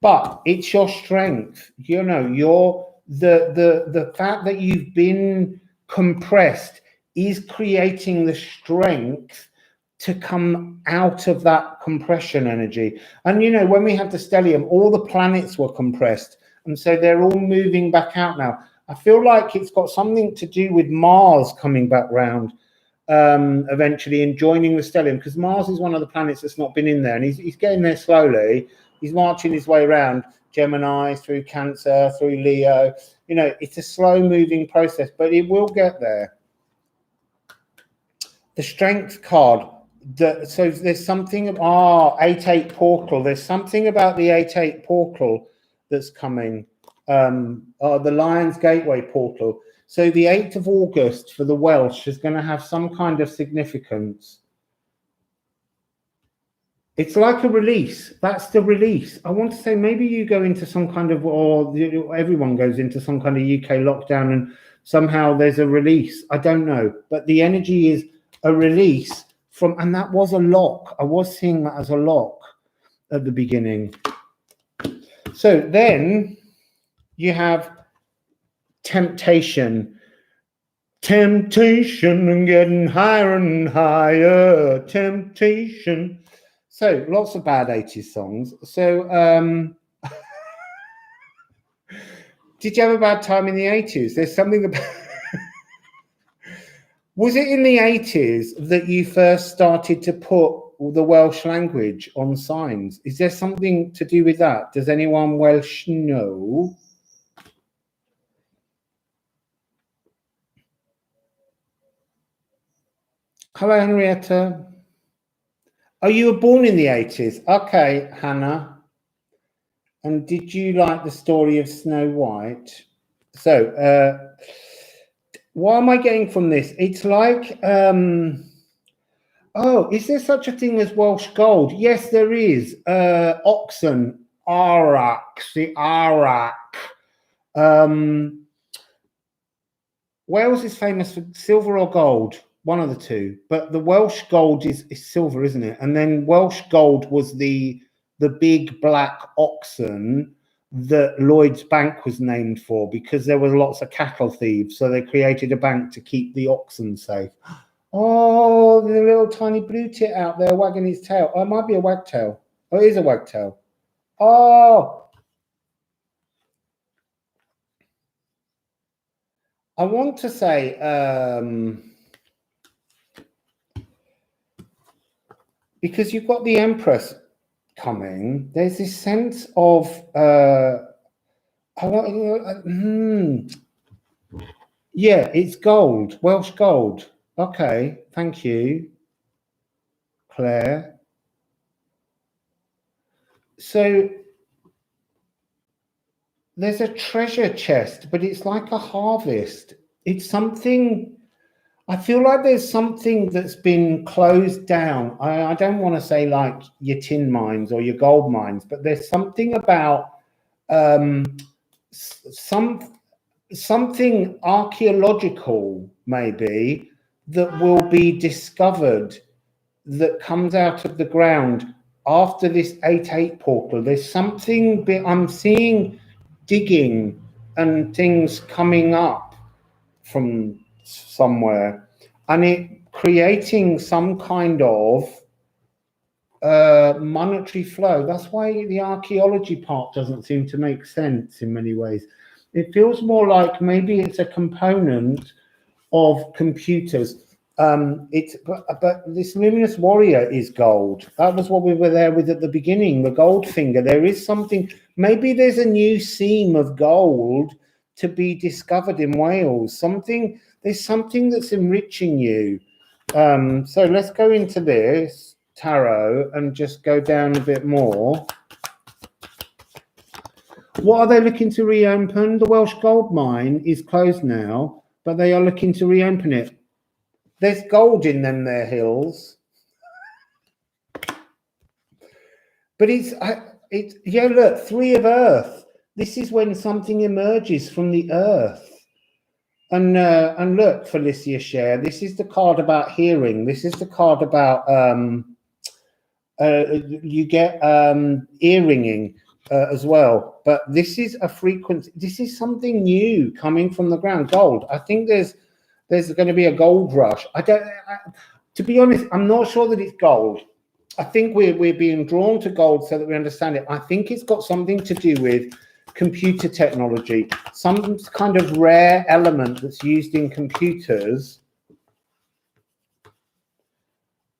But it's your strength, you know, the fact that you've been compressed is creating the strength to come out of that compression energy. And you know, when we have the stellium, all the planets were compressed, and so they're all moving back out now. I feel like it's got something to do with Mars coming back round eventually and joining the stellium, because Mars is one of the planets that's not been in there, and he's getting there slowly. He's marching his way around Gemini, through Cancer, through Leo. You know, it's a slow moving process, but it will get there. The strength card. So there's something, 8-8 portal. There's something about the 8-8 portal that's coming. The Lion's Gateway portal. So the 8th of August for the Welsh is going to have some kind of significance. It's like a release. That's the release. I want to say maybe you go into some kind of, or everyone goes into some kind of UK lockdown and somehow there's a release. I don't know. But the energy is a release from, and that was a lock. I was seeing that as a lock at the beginning. So then you have temptation. Temptation and getting higher and higher. Temptation. So lots of bad 80s songs. So did you have a bad time in the 80s? There's something about was it in the 80s that you first started to put the Welsh language on signs? Is there something to do with that? Does anyone Welsh know? Hello, Henrietta. Oh, you were born in the 80s. Okay, Hannah. And did you like the story of Snow White? So, what am I getting from this? It's like, oh, is there such a thing as Welsh gold? Yes, there is. Oxen, Arak, the Arak. Wales is famous for silver or gold, one of the two. But the Welsh gold is silver, isn't it? And then Welsh gold was the big black oxen that Lloyd's Bank was named for, because there were lots of cattle thieves. So they created a bank to keep the oxen safe. Oh, the little tiny blue tit out there wagging his tail. Oh, it might be a wagtail. Oh, it is a wagtail. Oh, I want to say, because you've got the Empress coming, there's this sense of, yeah, it's gold, Welsh gold. Okay, thank you, Claire. So there's a treasure chest, but it's like a harvest. It's something, I feel like there's something that's been closed down. I don't want to say like your tin mines or your gold mines, but there's something about something archaeological maybe that will be discovered that comes out of the ground after this 8-8 portal. There's something I'm seeing digging and things coming up from somewhere, and it creating some kind of monetary flow. That's why the archaeology part doesn't seem to make sense in many ways. It feels more like maybe it's a component of computers. But this luminous warrior is gold. That was what we were there with at the beginning, the gold finger. There is something, maybe there's a new seam of gold to be discovered in Wales. There's something that's enriching you. So let's go into this tarot and just go down a bit more. What are they looking to reopen? The Welsh gold mine is closed now, but they are looking to reopen it. There's gold in them there hills. But it's yeah, look, 3 of earth. This is when something emerges from the earth. And look, Felicia Share, this is the card about hearing. This is the card about you get earringing as well. But this is a frequency. This is something new coming from the ground. Gold. I think there's going to be a gold rush. To be honest, I'm not sure that it's gold. I think we're being drawn to gold so that we understand it. I think it's got something to do with computer technology, some kind of rare element that's used in computers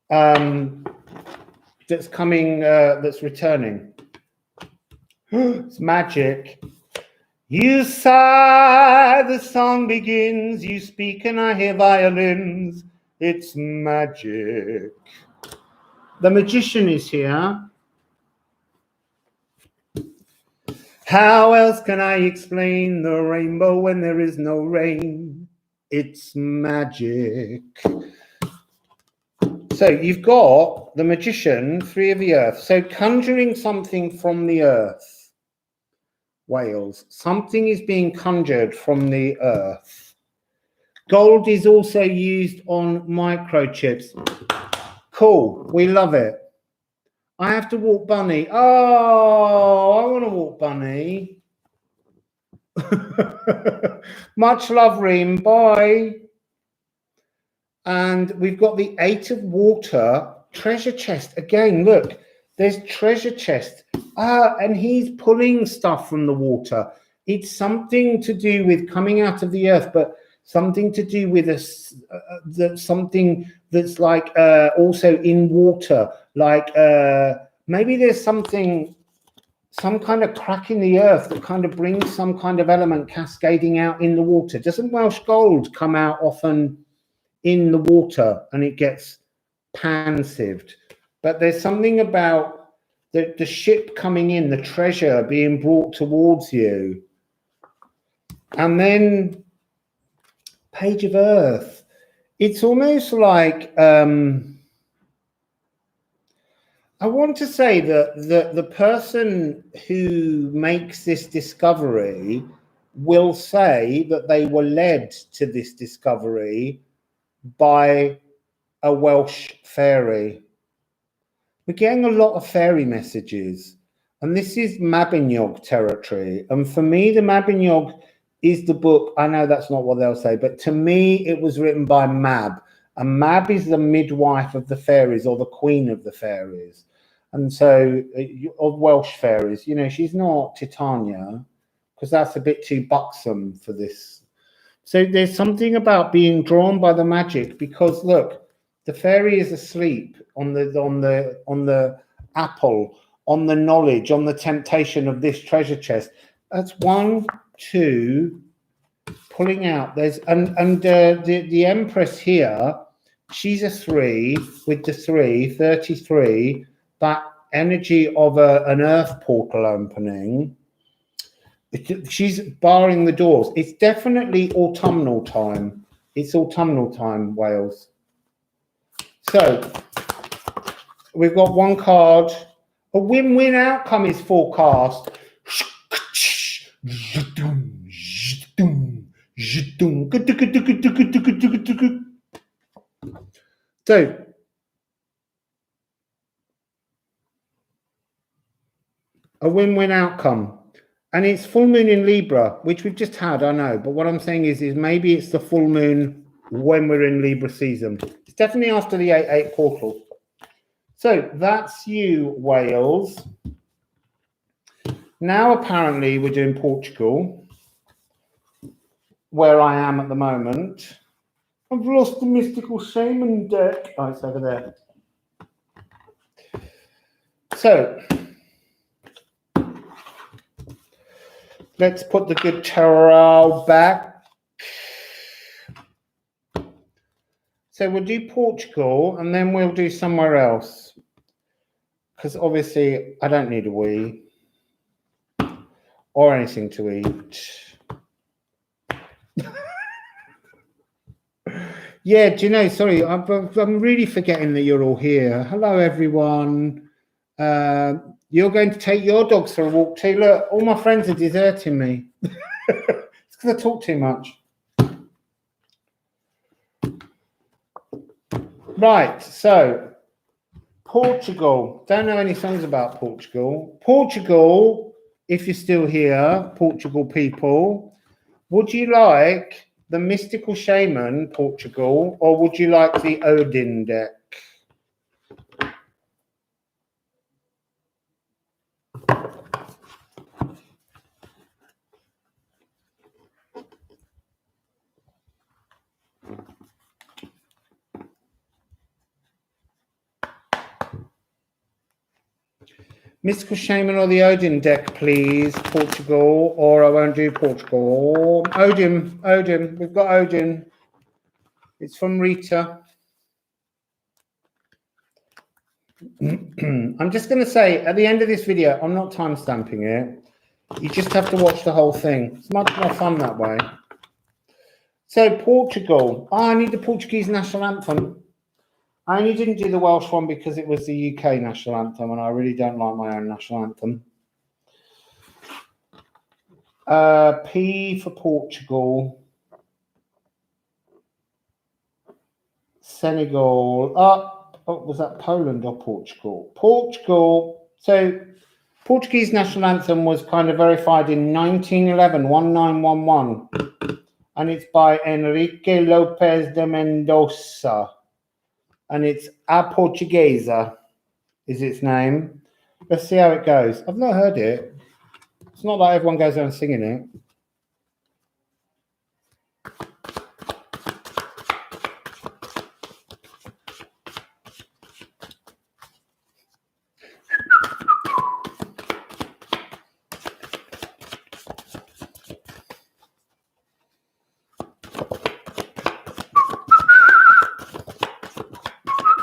that's coming, that's returning. It's magic. You sigh, the song begins, you speak and I hear violins. It's magic. The magician is here. How else can I explain the rainbow when there is no rain? It's magic. So you've got the magician, 3 of the earth. So conjuring something from the earth. Wales. Something is being conjured from the earth. Gold is also used on microchips. Cool. We love it. I have to walk Bunny. Oh, I want to walk Bunny. Much love, Reem. Bye. And we've got the 8 of water, treasure chest. Again, look, there's treasure chest. And he's pulling stuff from the water. It's something to do with coming out of the earth, but something to do with something that's like also in water. Like maybe there's some kind of crack in the earth that kind of brings some kind of element cascading out in the water. Doesn't Welsh gold come out often in the water and it gets pan-sieved? But there's something about the ship coming in, the treasure being brought towards you. And then Page of Earth. It's almost like I want to say that the person who makes this discovery will say that they were led to this discovery by a Welsh fairy. We're getting a lot of fairy messages, and this is Mabinogi territory. And for me, the Mabinogi is the book. I know that's not what they'll say, but to me, it was written by Mab. And Mab is the midwife of the fairies, or the queen of the fairies. And so, of Welsh fairies, you know, she's not Titania, because that's a bit too buxom for this. So there's something about being drawn by the magic, because look, the fairy is asleep on the apple, on the knowledge, on the temptation of this treasure chest. That's 1, 2, pulling out. There's the Empress here. She's a 3 with the 3, 33. That energy of an earth portal opening. She's barring the doors. It's definitely autumnal time. It's autumnal time, Wales. So we've got 1 card. A win-win outcome is forecast. So a win-win outcome. And it's full moon in Libra, which we've just had, I know. But what I'm saying is maybe it's the full moon when we're in Libra season. It's definitely after the 8-8 portal. So that's you, Wales. Now, apparently, we're doing Portugal, where I am at the moment. I've lost the mystical shaman deck. Oh, it's over there. So, let's put the good tarot back. So we'll do Portugal, and then we'll do somewhere else. Because obviously, I don't need a wee or anything to eat. Yeah, do you know, sorry, I'm really forgetting that you're all here. Hello, everyone. You're going to take your dogs for a walk too. Look, all my friends are deserting me. It's because I talk too much. Right, so Portugal. Don't know any songs about Portugal. Portugal, if you're still here, Portugal people, would you like the mystical shaman Portugal, or would you like the Odin deck? Mystical Shaman or the Odin deck, please, Portugal, or I won't do Portugal. Odin, we've got Odin. It's from Rita. I'm just going to say, at the end of this video, I'm not time stamping it. You just have to watch the whole thing. It's much more fun that way. So, Portugal. Oh, I need the Portuguese national anthem. I only didn't do the Welsh one because it was the UK national anthem, and I really don't like my own national anthem. P for Portugal. Senegal. Oh, was that Poland or Portugal? Portugal. So, Portuguese national anthem was kind of verified in 1911, 1911. And it's by Enrique Lopes de Mendoza. And it's A Portuguesa is its name. Let's see how it goes. I've not heard it. It's not like everyone goes around singing it.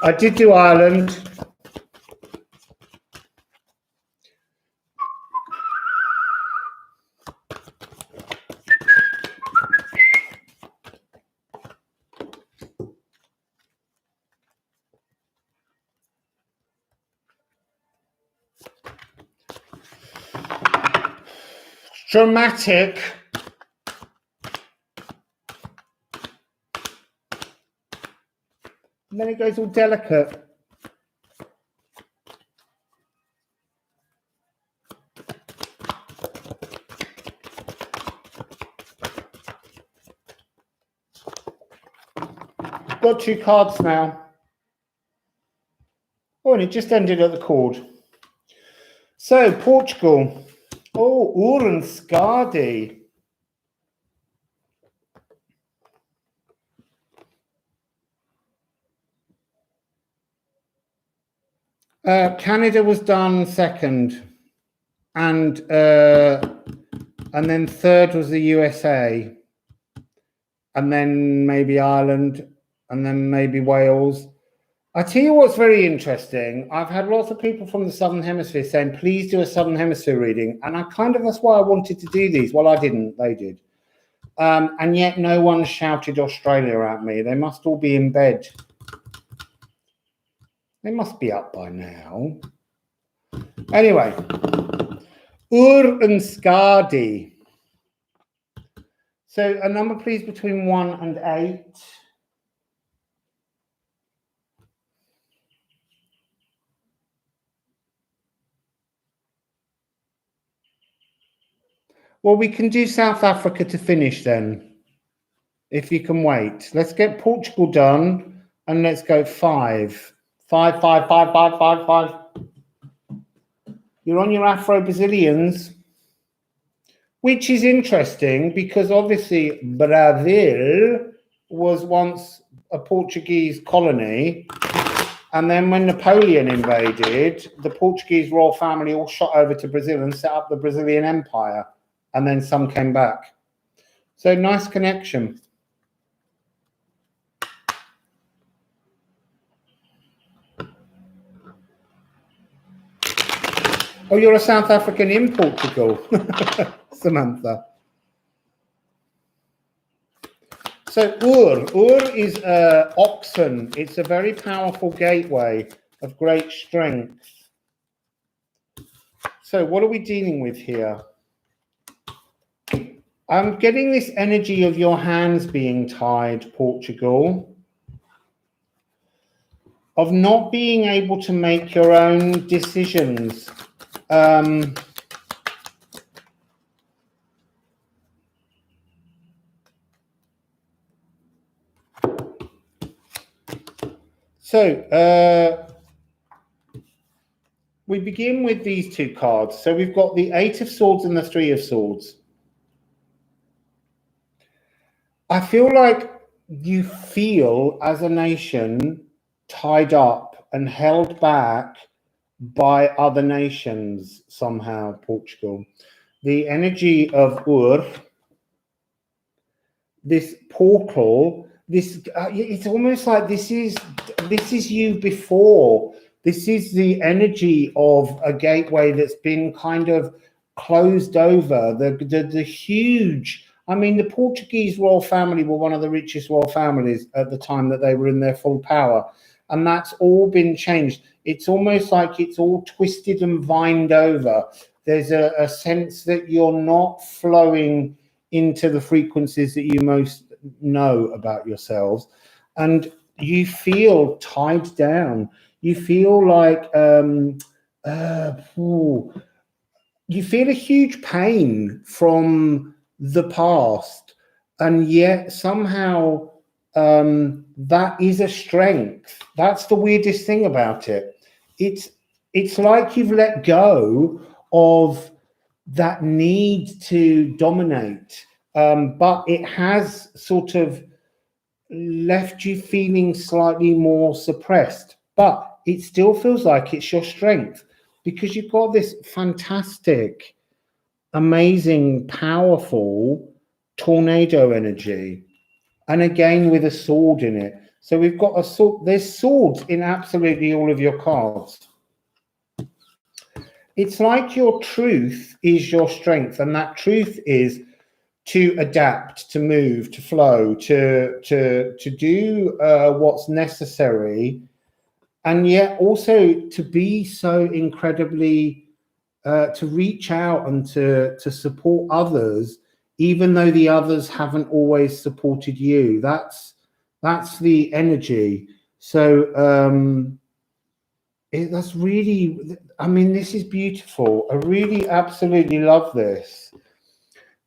I did do Ireland. Dramatic. And then it goes all delicate. Got 2 cards now. Oh, and it just ended at the chord. So, Portugal. Oh, Uranskadi. Canada was done second, and then third was the USA, and then maybe Ireland, and then maybe Wales. I tell you what's very interesting. I've had lots of people from the Southern Hemisphere saying, please do a Southern Hemisphere reading. And that's why I wanted to do these. Well, I didn't, they did. And yet no one shouted Australia at me. They must all be in bed. They must be up by now. Anyway, Ur and Skadi. So a number, please, between 1 and 8. Well, we can do South Africa to finish then, if you can wait. Let's get Portugal done, and let's go 5. 5, 5, 5, 5, 5, 5. You're on your Afro-Brazilians, which is interesting because obviously Brazil was once a Portuguese colony. And then when Napoleon invaded, the Portuguese royal family all shot over to Brazil and set up the Brazilian Empire. And then some came back. So nice connection. Oh, you're a South African in Portugal, Samantha. So Ur is oxen. It's a very powerful gateway of great strength. So what are we dealing with here? I'm getting this energy of your hands being tied, Portugal, of not being able to make your own decisions. So we begin with these two cards. So we've got the 8 of Swords and the 3 of Swords. I feel like you feel as a nation tied up and held back by other nations somehow, Portugal. The energy of Ur, this portal, this it's almost like this is you before. This is the energy of a gateway that's been kind of closed over. The huge, I mean, the Portuguese royal family were one of the richest royal families at the time that they were in their full power. And that's all been changed. It's almost like it's all twisted and vined over. There's a sense that you're not flowing into the frequencies that you most know about yourselves. And you feel tied down. You feel like you feel a huge pain from the past, and yet somehow that is a strength. That's the weirdest thing about it. It's like you've let go of that need to dominate, but it has sort of left you feeling slightly more suppressed, but it still feels like it's your strength because you've got this fantastic, amazing, powerful tornado energy, and again with a sword in it. So we've got a sword. There's swords in absolutely all of your cards. It's like your truth is your strength, and that truth is to adapt, to move, to flow, to do what's necessary, and yet also to be so incredibly to reach out and to support others, even though the others haven't always supported you. That's the energy. So that's really, I mean, this is beautiful. I really absolutely love this.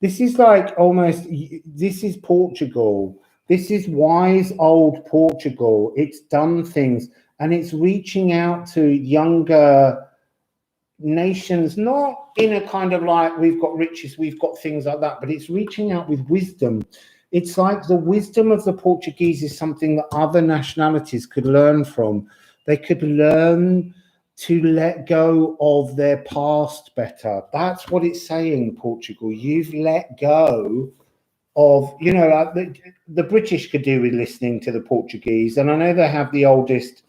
This is like almost, this is Portugal. This is wise old Portugal. It's done things, and it's reaching out to younger nations, not in a kind of like we've got riches, we've got things like that, but it's reaching out with wisdom. It's like the wisdom of the Portuguese is something that other nationalities could learn from. They could learn to let go of their past better. That's what it's saying, Portugal. You've let go of, you know, like the British could do with listening to the Portuguese. And I know they have the oldest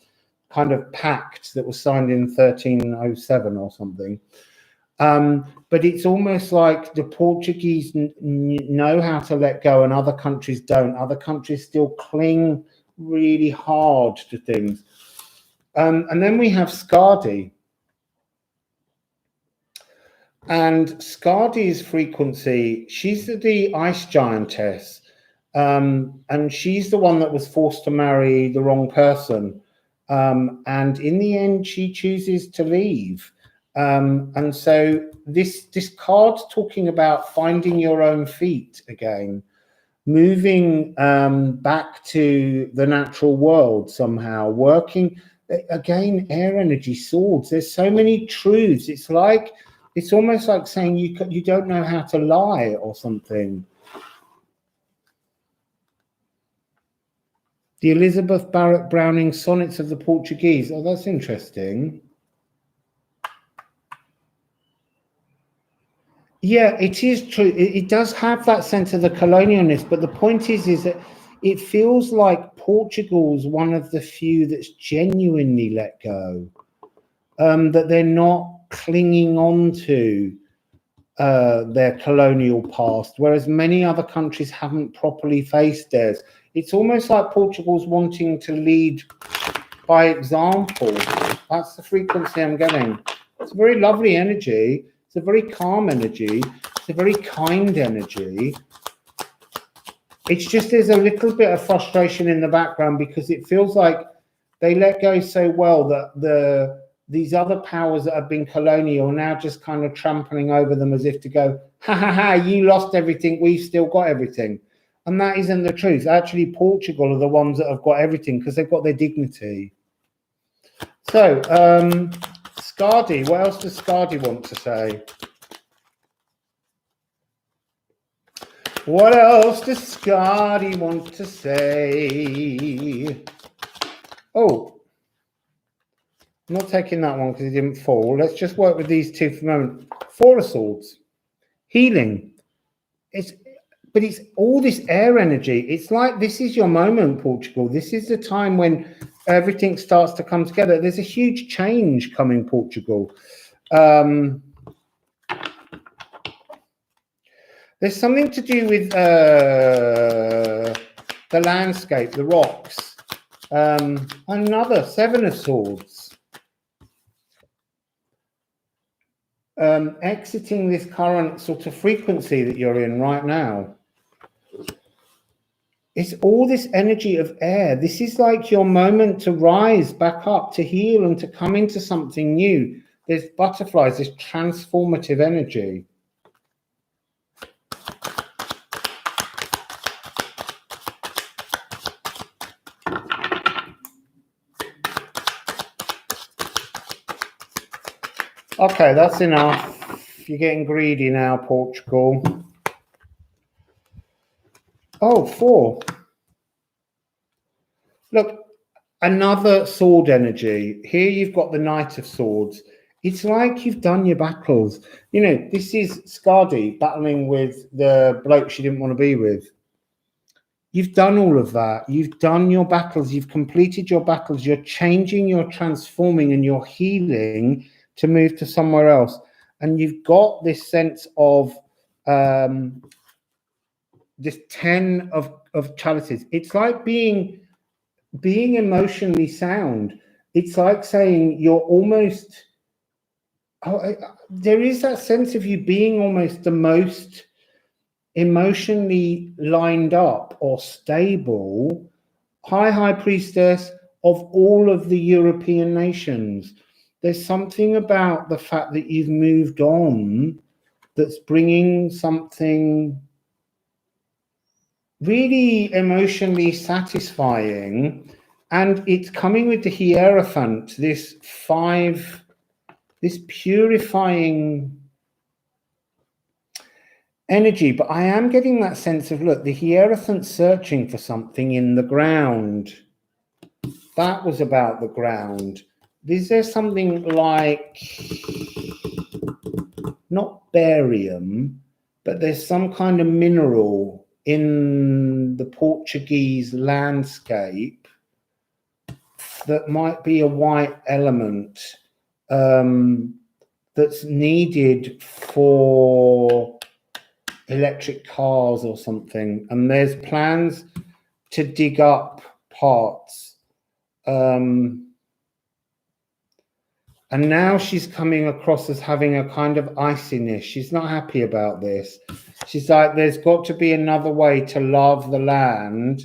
kind of pact that was signed in 1307 or something. But it's almost like the Portuguese know how to let go and other countries don't. Other countries still cling really hard to things. And then we have Skadi. And Skadi's frequency, she's the ice giantess. And she's the one that was forced to marry the wrong person. And in the end, she chooses to leave. And so this card's talking about finding your own feet again, moving back to the natural world somehow, working. again, air energy, swords. There's so many truths. It's almost like saying you don't know how to lie or something. The Elizabeth Barrett Browning Sonnets of the Portuguese. Oh, that's interesting. Yeah, it is true. It does have that sense of the colonialness, but the point is that it feels like Portugal's one of the few that's genuinely let go, that they're not clinging on to their colonial past, whereas many other countries haven't properly faced theirs. It's almost like Portugal's wanting to lead by example. That's the frequency I'm getting. It's a very lovely energy. It's a very calm energy. It's a very kind energy. It's just there's a little bit of frustration in the background because it feels like they let go so well that these other powers that have been colonial are now just kind of trampling over them as if to go, ha ha ha, you lost everything, we've still got everything. And that isn't the truth. Actually, Portugal are the ones that have got everything because they've got their dignity. So, Scardi, what else does Scardi want to say? What else does Scardi want to say? Oh, I'm not taking that one because it didn't fall. Let's just work with these two for a moment. Four of Swords, healing. But it's all this air energy. It's like this is your moment, Portugal. This is the time when everything starts to come together. There's a huge change coming, Portugal. There's something to do with the landscape, the rocks. Another Seven of Swords. Exiting this current sort of frequency that you're in right now. It's all this energy of air. This is like your moment to rise back up, to heal and to come into something new. There's butterflies, this transformative energy. Okay, that's enough. You're getting greedy now, Portugal. Oh, 4. Look, another sword energy. Here you've got the Knight of Swords. It's like you've done your battles. You know, this is Scardi battling with the bloke she didn't want to be with. You've done all of that. You've done your battles. You've completed your battles. You're changing, you're transforming, and you're healing to move to somewhere else. And you've got this sense of this 10 of chalices. It's like being emotionally sound. It's like saying you're almost, there is that sense of you being almost the most emotionally lined up or stable high priestess of all of the European nations. There's something about the fact that you've moved on that's bringing something really emotionally satisfying, and it's coming with the Hierophant, this 5, this purifying energy. But I am getting that sense of, look, the Hierophant searching for something in the ground. That was about the ground. Is there something like, not barium, but there's some kind of mineral in the Portuguese landscape that might be a white element that's needed for electric cars or something. And there's plans to dig up parts. And now she's coming across as having a kind of iciness. She's not happy about this. She's like, there's got to be another way to love the land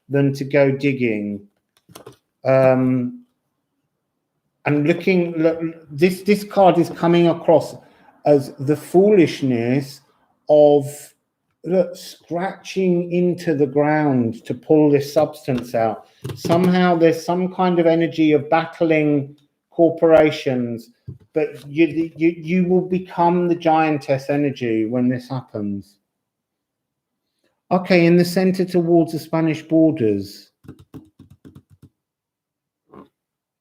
than to go digging. And looking, this card is coming across as the foolishness of look, scratching into the ground to pull this substance out. Somehow there's some kind of energy of battling corporations, but you will become the giantess energy when this happens. Okay, in the center towards the Spanish borders.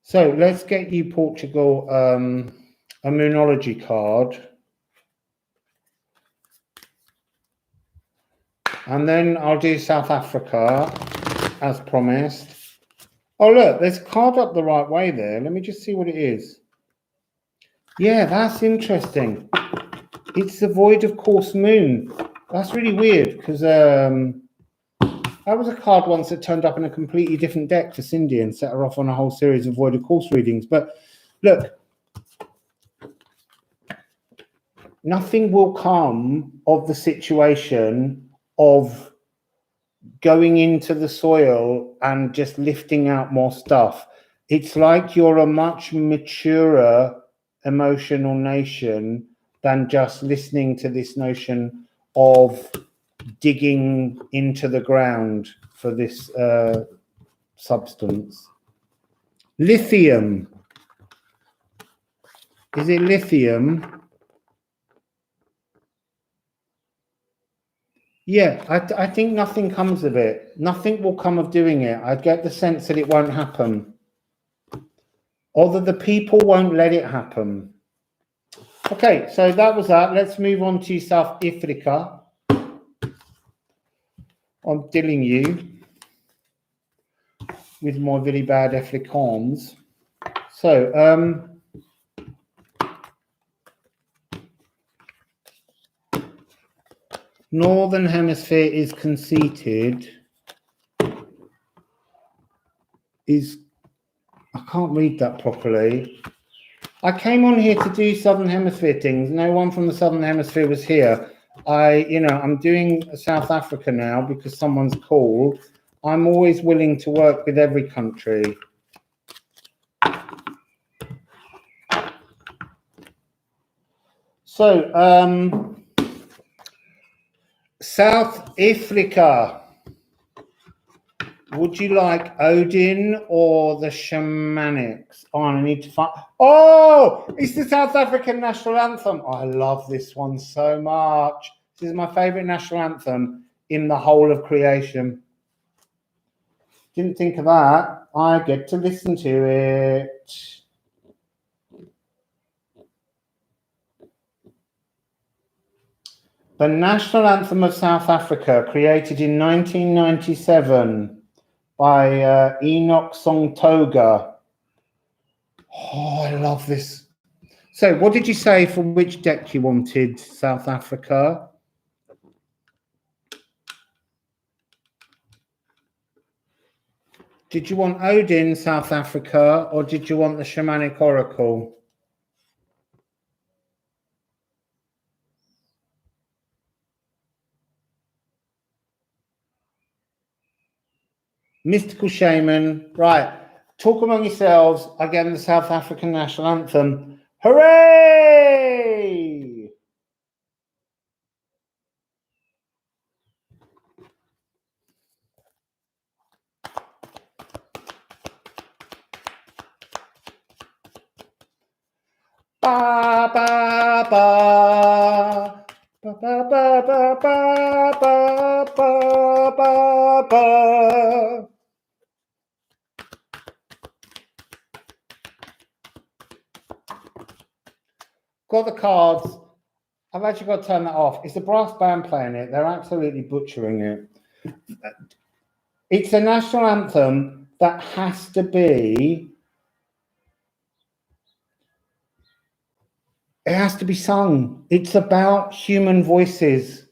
So let's get you, Portugal, a moonology card. And then I'll do South Africa, as promised. Oh, look, there's a card up the right way there. Let me just see what it is. Yeah, that's interesting. It's the Void of Course Moon. That's really weird, because that was a card once that turned up in a completely different deck for Cindy and set her off on a whole series of Void of Course readings. But look, nothing will come of the situation of going into the soil and just lifting out more stuff. It's like you're a much maturer emotional nation than just listening to this notion of digging into the ground for this substance. Lithium. Is it lithium? Yeah, I think nothing comes of it. Nothing will come of doing it. I get the sense that it won't happen. Or that the people won't let it happen. Okay, so that was that. Let's move on to South Africa. I'm dealing you with my really bad Afrikaans. So, Northern Hemisphere is conceited. I can't read that properly. I came on here to do Southern Hemisphere things. No one from the Southern Hemisphere was here. I'm doing South Africa now because someone's called. I'm always willing to work with every country. So, South Africa. Would you like Odin or the Shamanics? Oh, I need to find. Oh, it's the South African national anthem. Oh, I love this one so much. This is my favorite national anthem in the whole of creation. Didn't think of that. I get to listen to it. The national anthem of South Africa, created in 1997. By Enoch Songtoga. Oh, I love this. So what did you say for which deck you wanted, South Africa? Did you want Odin, South Africa, or did you want the Shamanic Oracle? Mystical Shaman. Right. Talk among yourselves. Again, the South African national anthem. Hooray! Ba ba ba. Ba ba ba ba ba ba ba ba. Got the cards. I've actually got to turn that off. It's the brass band playing it. They're absolutely butchering it. It's a national anthem that has to be. It has to be sung. It's about human voices.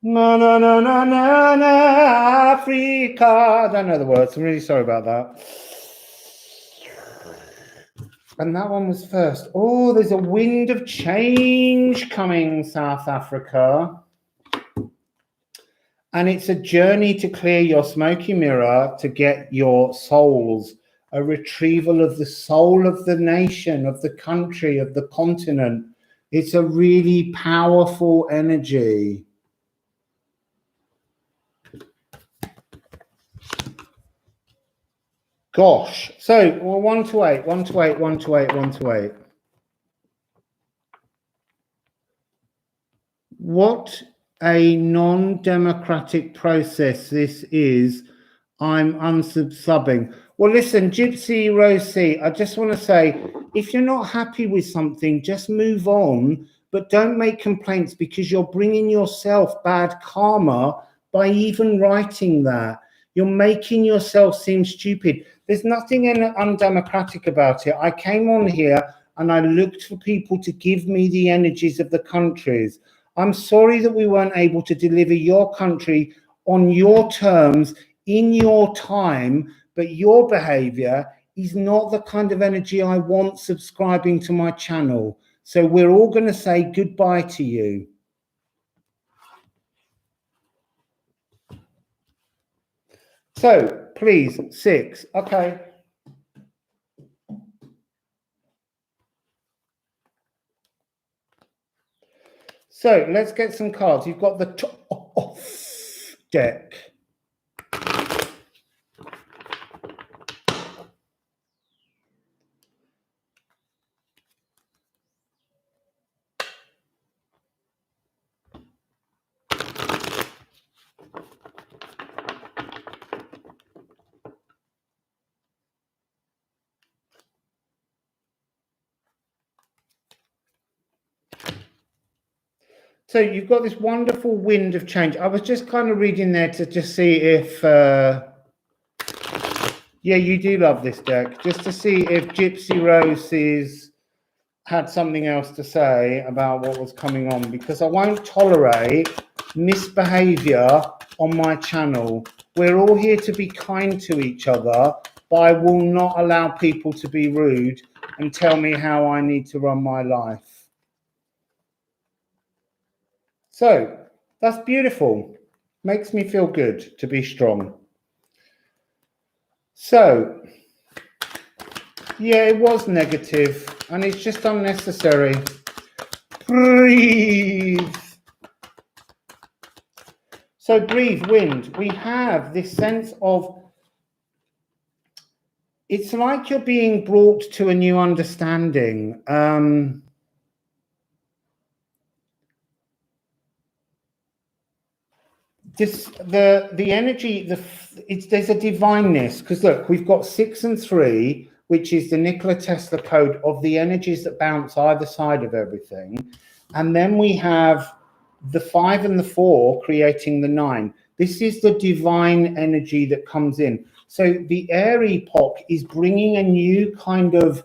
No, no, no, no, no, no, Africa. I don't know the words. I'm really sorry about that. And that one was first. Oh, there's a wind of change coming, South Africa. And it's a journey to clear your smoky mirror to get your souls, a retrieval of the soul of the nation, of the country, of the continent. It's a really powerful energy. Gosh. So, well, 1 to 8, 1 to 8, 1 to 8, 1 to 8. What a non-democratic process this is. I'm unsubsubbing. Well, listen, Gypsy Rosie, I just want to say, if you're not happy with something, just move on, but don't make complaints because you're bringing yourself bad karma by even writing that. You're making yourself seem stupid. There's nothing undemocratic about it. I came on here and I looked for people to give me the energies of the countries. I'm sorry that we weren't able to deliver your country on your terms in your time, but your behavior is not the kind of energy I want subscribing to my channel. So we're all going to say goodbye to you. So please, 6. Okay. So let's get some cards. You've got the top deck. So you've got this wonderful wind of change. I was just kind of reading there to just see if, yeah, you do love this deck, just to see if Gypsy Roses had something else to say about what was coming on, because I won't tolerate misbehavior on my channel. We're all here to be kind to each other, but I will not allow people to be rude and tell me how I need to run my life. So that's beautiful. Makes me feel good to be strong. So, yeah, it was negative and it's just unnecessary. Breathe. So breathe, wind. We have this sense of, it's like you're being brought to a new understanding. The energy, there's a divineness, because look, we've got 6 and 3, which is the Nikola Tesla code of the energies that bounce either side of everything, and then we have the 5 and the 4 creating the 9. This is the divine energy that comes in. So the Air Epoch is bringing a new kind of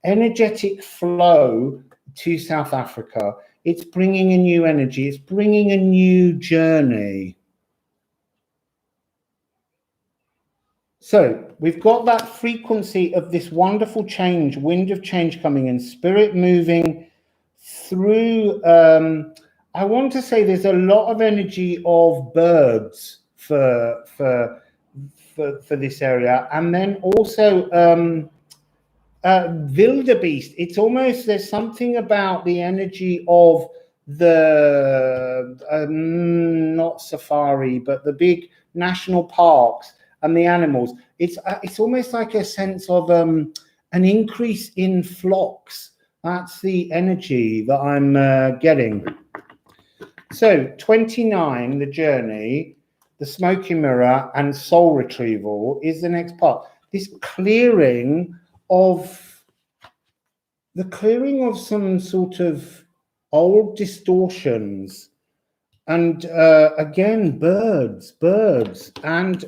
energetic flow to South Africa. It's bringing a new energy. It's bringing a new journey. So we've got that frequency of this wonderful change, wind of change coming in, spirit moving through. I want to say there's a lot of energy of birds for this area, and then also wildebeest. It's almost, there's something about the energy of the not safari, but the big national parks and the animals. It's almost like a sense of an increase in flocks. That's the energy that I'm getting. So 29, the journey, the smoking mirror, and soul retrieval is the next part. This clearing of some sort of old distortions, and again, birds, and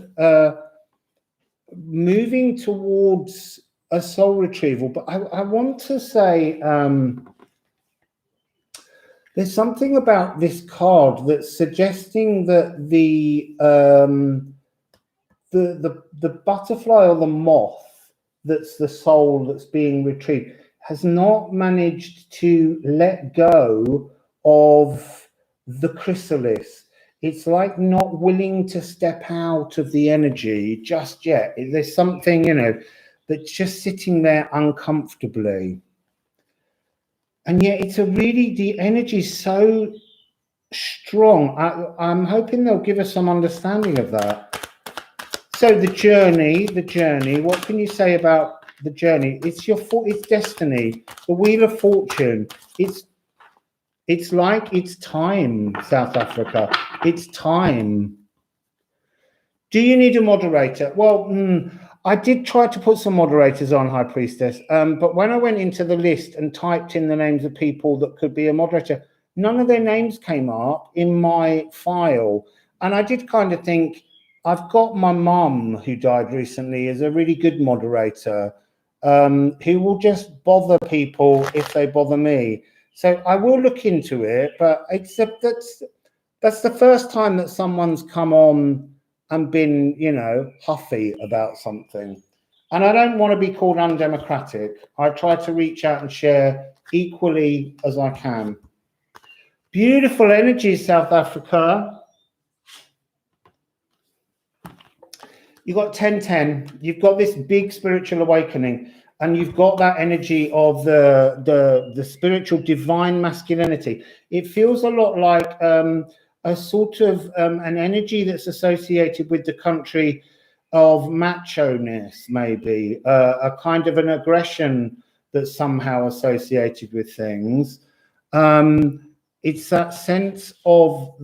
moving towards a soul retrieval. But I want to say there's something about this card that's suggesting that the butterfly or the moth, that's the soul that's being retrieved, has not managed to let go of the chrysalis. It's like not willing to step out of the energy just yet. There's something, you know, that's just sitting there uncomfortably. And yet it's a really, the energy is so strong. I'm hoping they'll give us some understanding of that. So the journey, what can you say about the journey? It's it's destiny, the wheel of fortune. It's like it's time, South Africa. It's time. Do you need a moderator? Well, I did try to put some moderators on, High Priestess, but when I went into the list and typed in the names of people that could be a moderator, none of their names came up in my file. And I did kind of think, I've got my mum, who died recently, as a really good moderator, who will just bother people if they bother me. So I will look into it, but that's the first time that someone's come on and been, you know, huffy about something. And I don't want to be called undemocratic. I try to reach out and share equally as I can. Beautiful energy, South Africa. You've got 1010. You've got this big spiritual awakening, and you've got that energy of the spiritual divine masculinity. It feels a lot like a sort of an energy that's associated with the country of macho-ness, maybe a kind of an aggression that's somehow associated with things. It's that sense of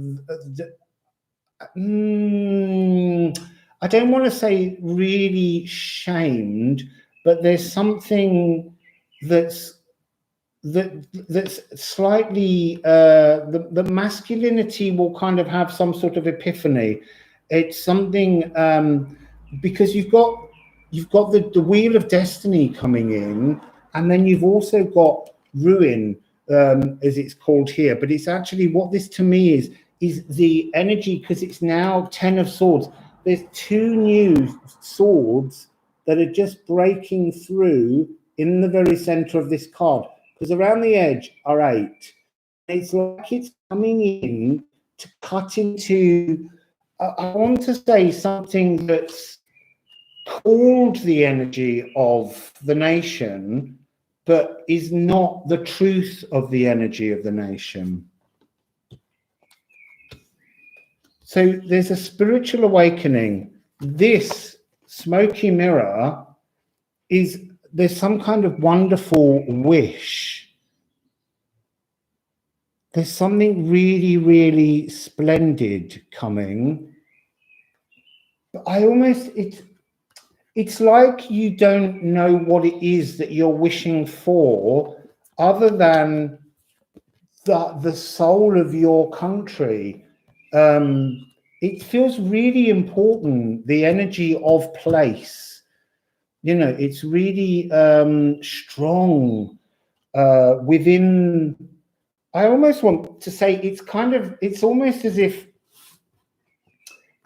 I don't want to say really shamed, but there's something that's slightly the masculinity will kind of have some sort of epiphany. It's something because you've got the wheel of destiny coming in, and then you've also got ruin, as it's called here, but it's actually what this to me is the energy, because it's now 10 of swords. There's 2 new swords that are just breaking through in the very center of this card, because around the edge are 8. It's like it's coming in to cut into, I want to say, something that's called the energy of the nation, but is not the truth of the energy of the nation. So there's a spiritual awakening. This smoky mirror there's some kind of wonderful wish. There's something really, really splendid coming. But it's like you don't know what it is that you're wishing for, other than the soul of your country. It feels really important, the energy of place. You know, it's really strong within. I almost want to say it's almost as if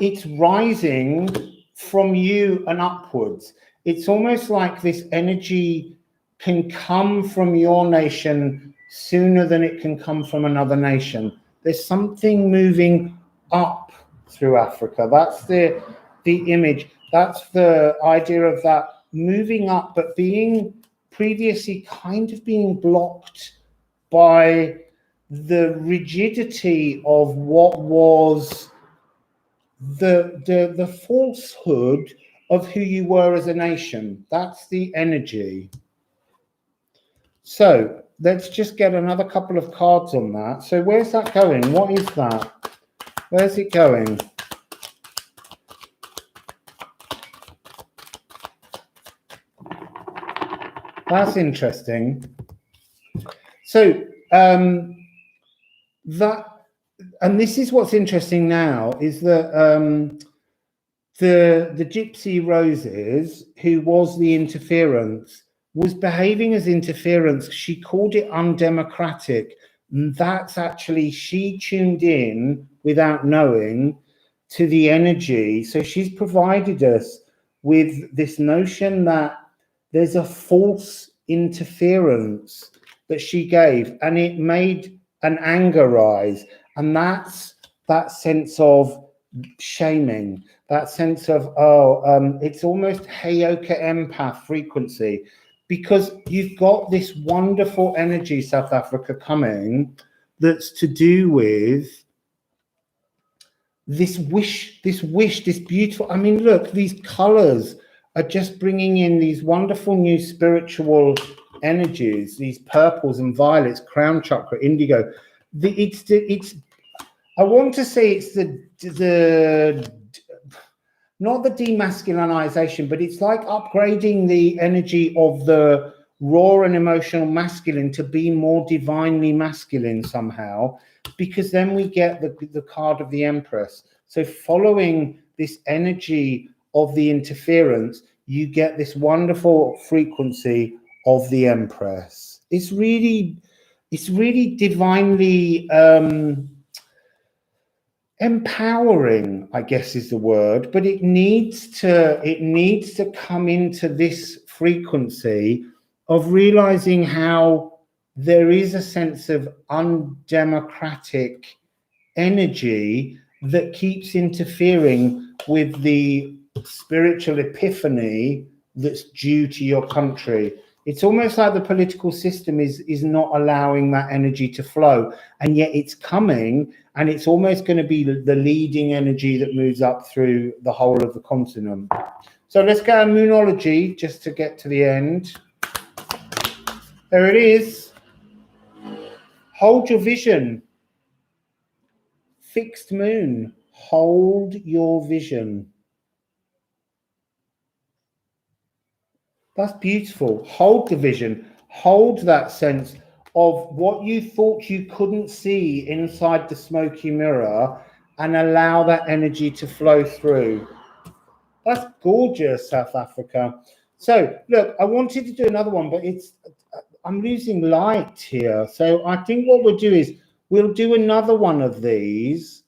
it's rising from you and upwards. It's almost like this energy can come from your nation sooner than it can come from another nation. There's something moving up through Africa. That's the image. That's the idea of that moving up, but being previously kind of being blocked by the rigidity of what was the falsehood of who you were as a nation. That's the energy. So let's just get another couple of cards on that. So where's that going? What is that? Where's it going? That's interesting. So and this is what's interesting now, is that the Gypsy Roses, who was the interference, was behaving as interference. She called it undemocratic. And that's actually, she tuned in without knowing to the energy. So she's provided us with this notion that there's a false interference that she gave, and it made an anger rise. And that's that sense of shaming, that sense of, it's almost Heyoka Empath frequency, because you've got this wonderful energy, South Africa, coming, that's to do with this beautiful, I mean, look, these colors are just bringing in these wonderful new spiritual energies, these purples and violets, crown chakra, indigo. I want to say it's the not the demasculinization, but it's like upgrading the energy of the raw and emotional masculine to be more divinely masculine somehow, because then we get the card of the Empress. So following this energy of the interference, you get this wonderful frequency of the Empress. It's really divinely empowering, I guess is the word, but it needs to come into this frequency of realizing how there is a sense of undemocratic energy that keeps interfering with the spiritual epiphany that's due to your country. It's almost like the political system is not allowing that energy to flow, and yet it's coming, and it's almost going to be the leading energy that moves up through the whole of the continent. So let's go on Moonology just to get to the end. There it is. Hold your vision. Fixed moon. Hold your vision. That's beautiful. Hold the vision. Hold that sense of what you thought you couldn't see inside the smoky mirror, and allow that energy to flow through. That's gorgeous, South Africa. So look, I wanted to do another one, but I'm losing light here. So I think what we'll do is we'll do another one of these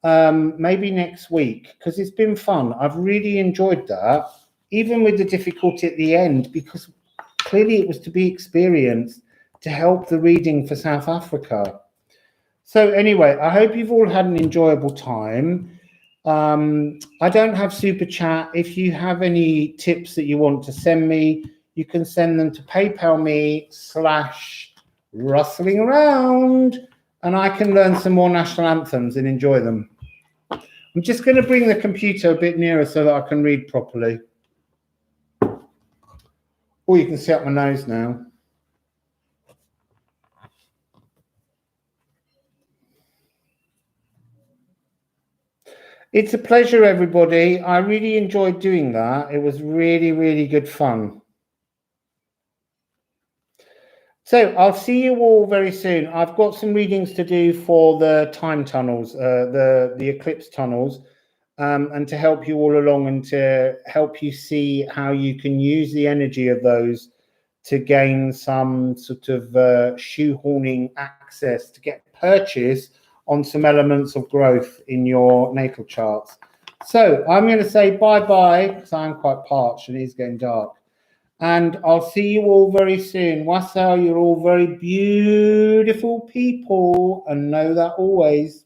maybe next week, because it's been fun. I've really enjoyed that, even with the difficulty at the end, because clearly it was to be experienced to help the reading for South Africa. So anyway, I hope you've all had an enjoyable time. I don't have super chat. If you have any tips that you want to send me, you can send them to PayPal me /rustling around, and I can learn some more national anthems and enjoy them. I'm just going to bring the computer a bit nearer so that I can read properly. Oh, you can see up my nose now. It's a pleasure, everybody. I really enjoyed doing that. It was really, really good fun. So I'll see you all very soon. I've got some readings to do for the time tunnels, the eclipse tunnels, and to help you all along and to help you see how you can use the energy of those to gain some sort of shoehorning access to get purchase on some elements of growth in your natal charts. So I'm going to say bye-bye, because I'm quite parched and it's getting dark. And I'll see you all very soon. Wassail, you're all very beautiful people, and know that always.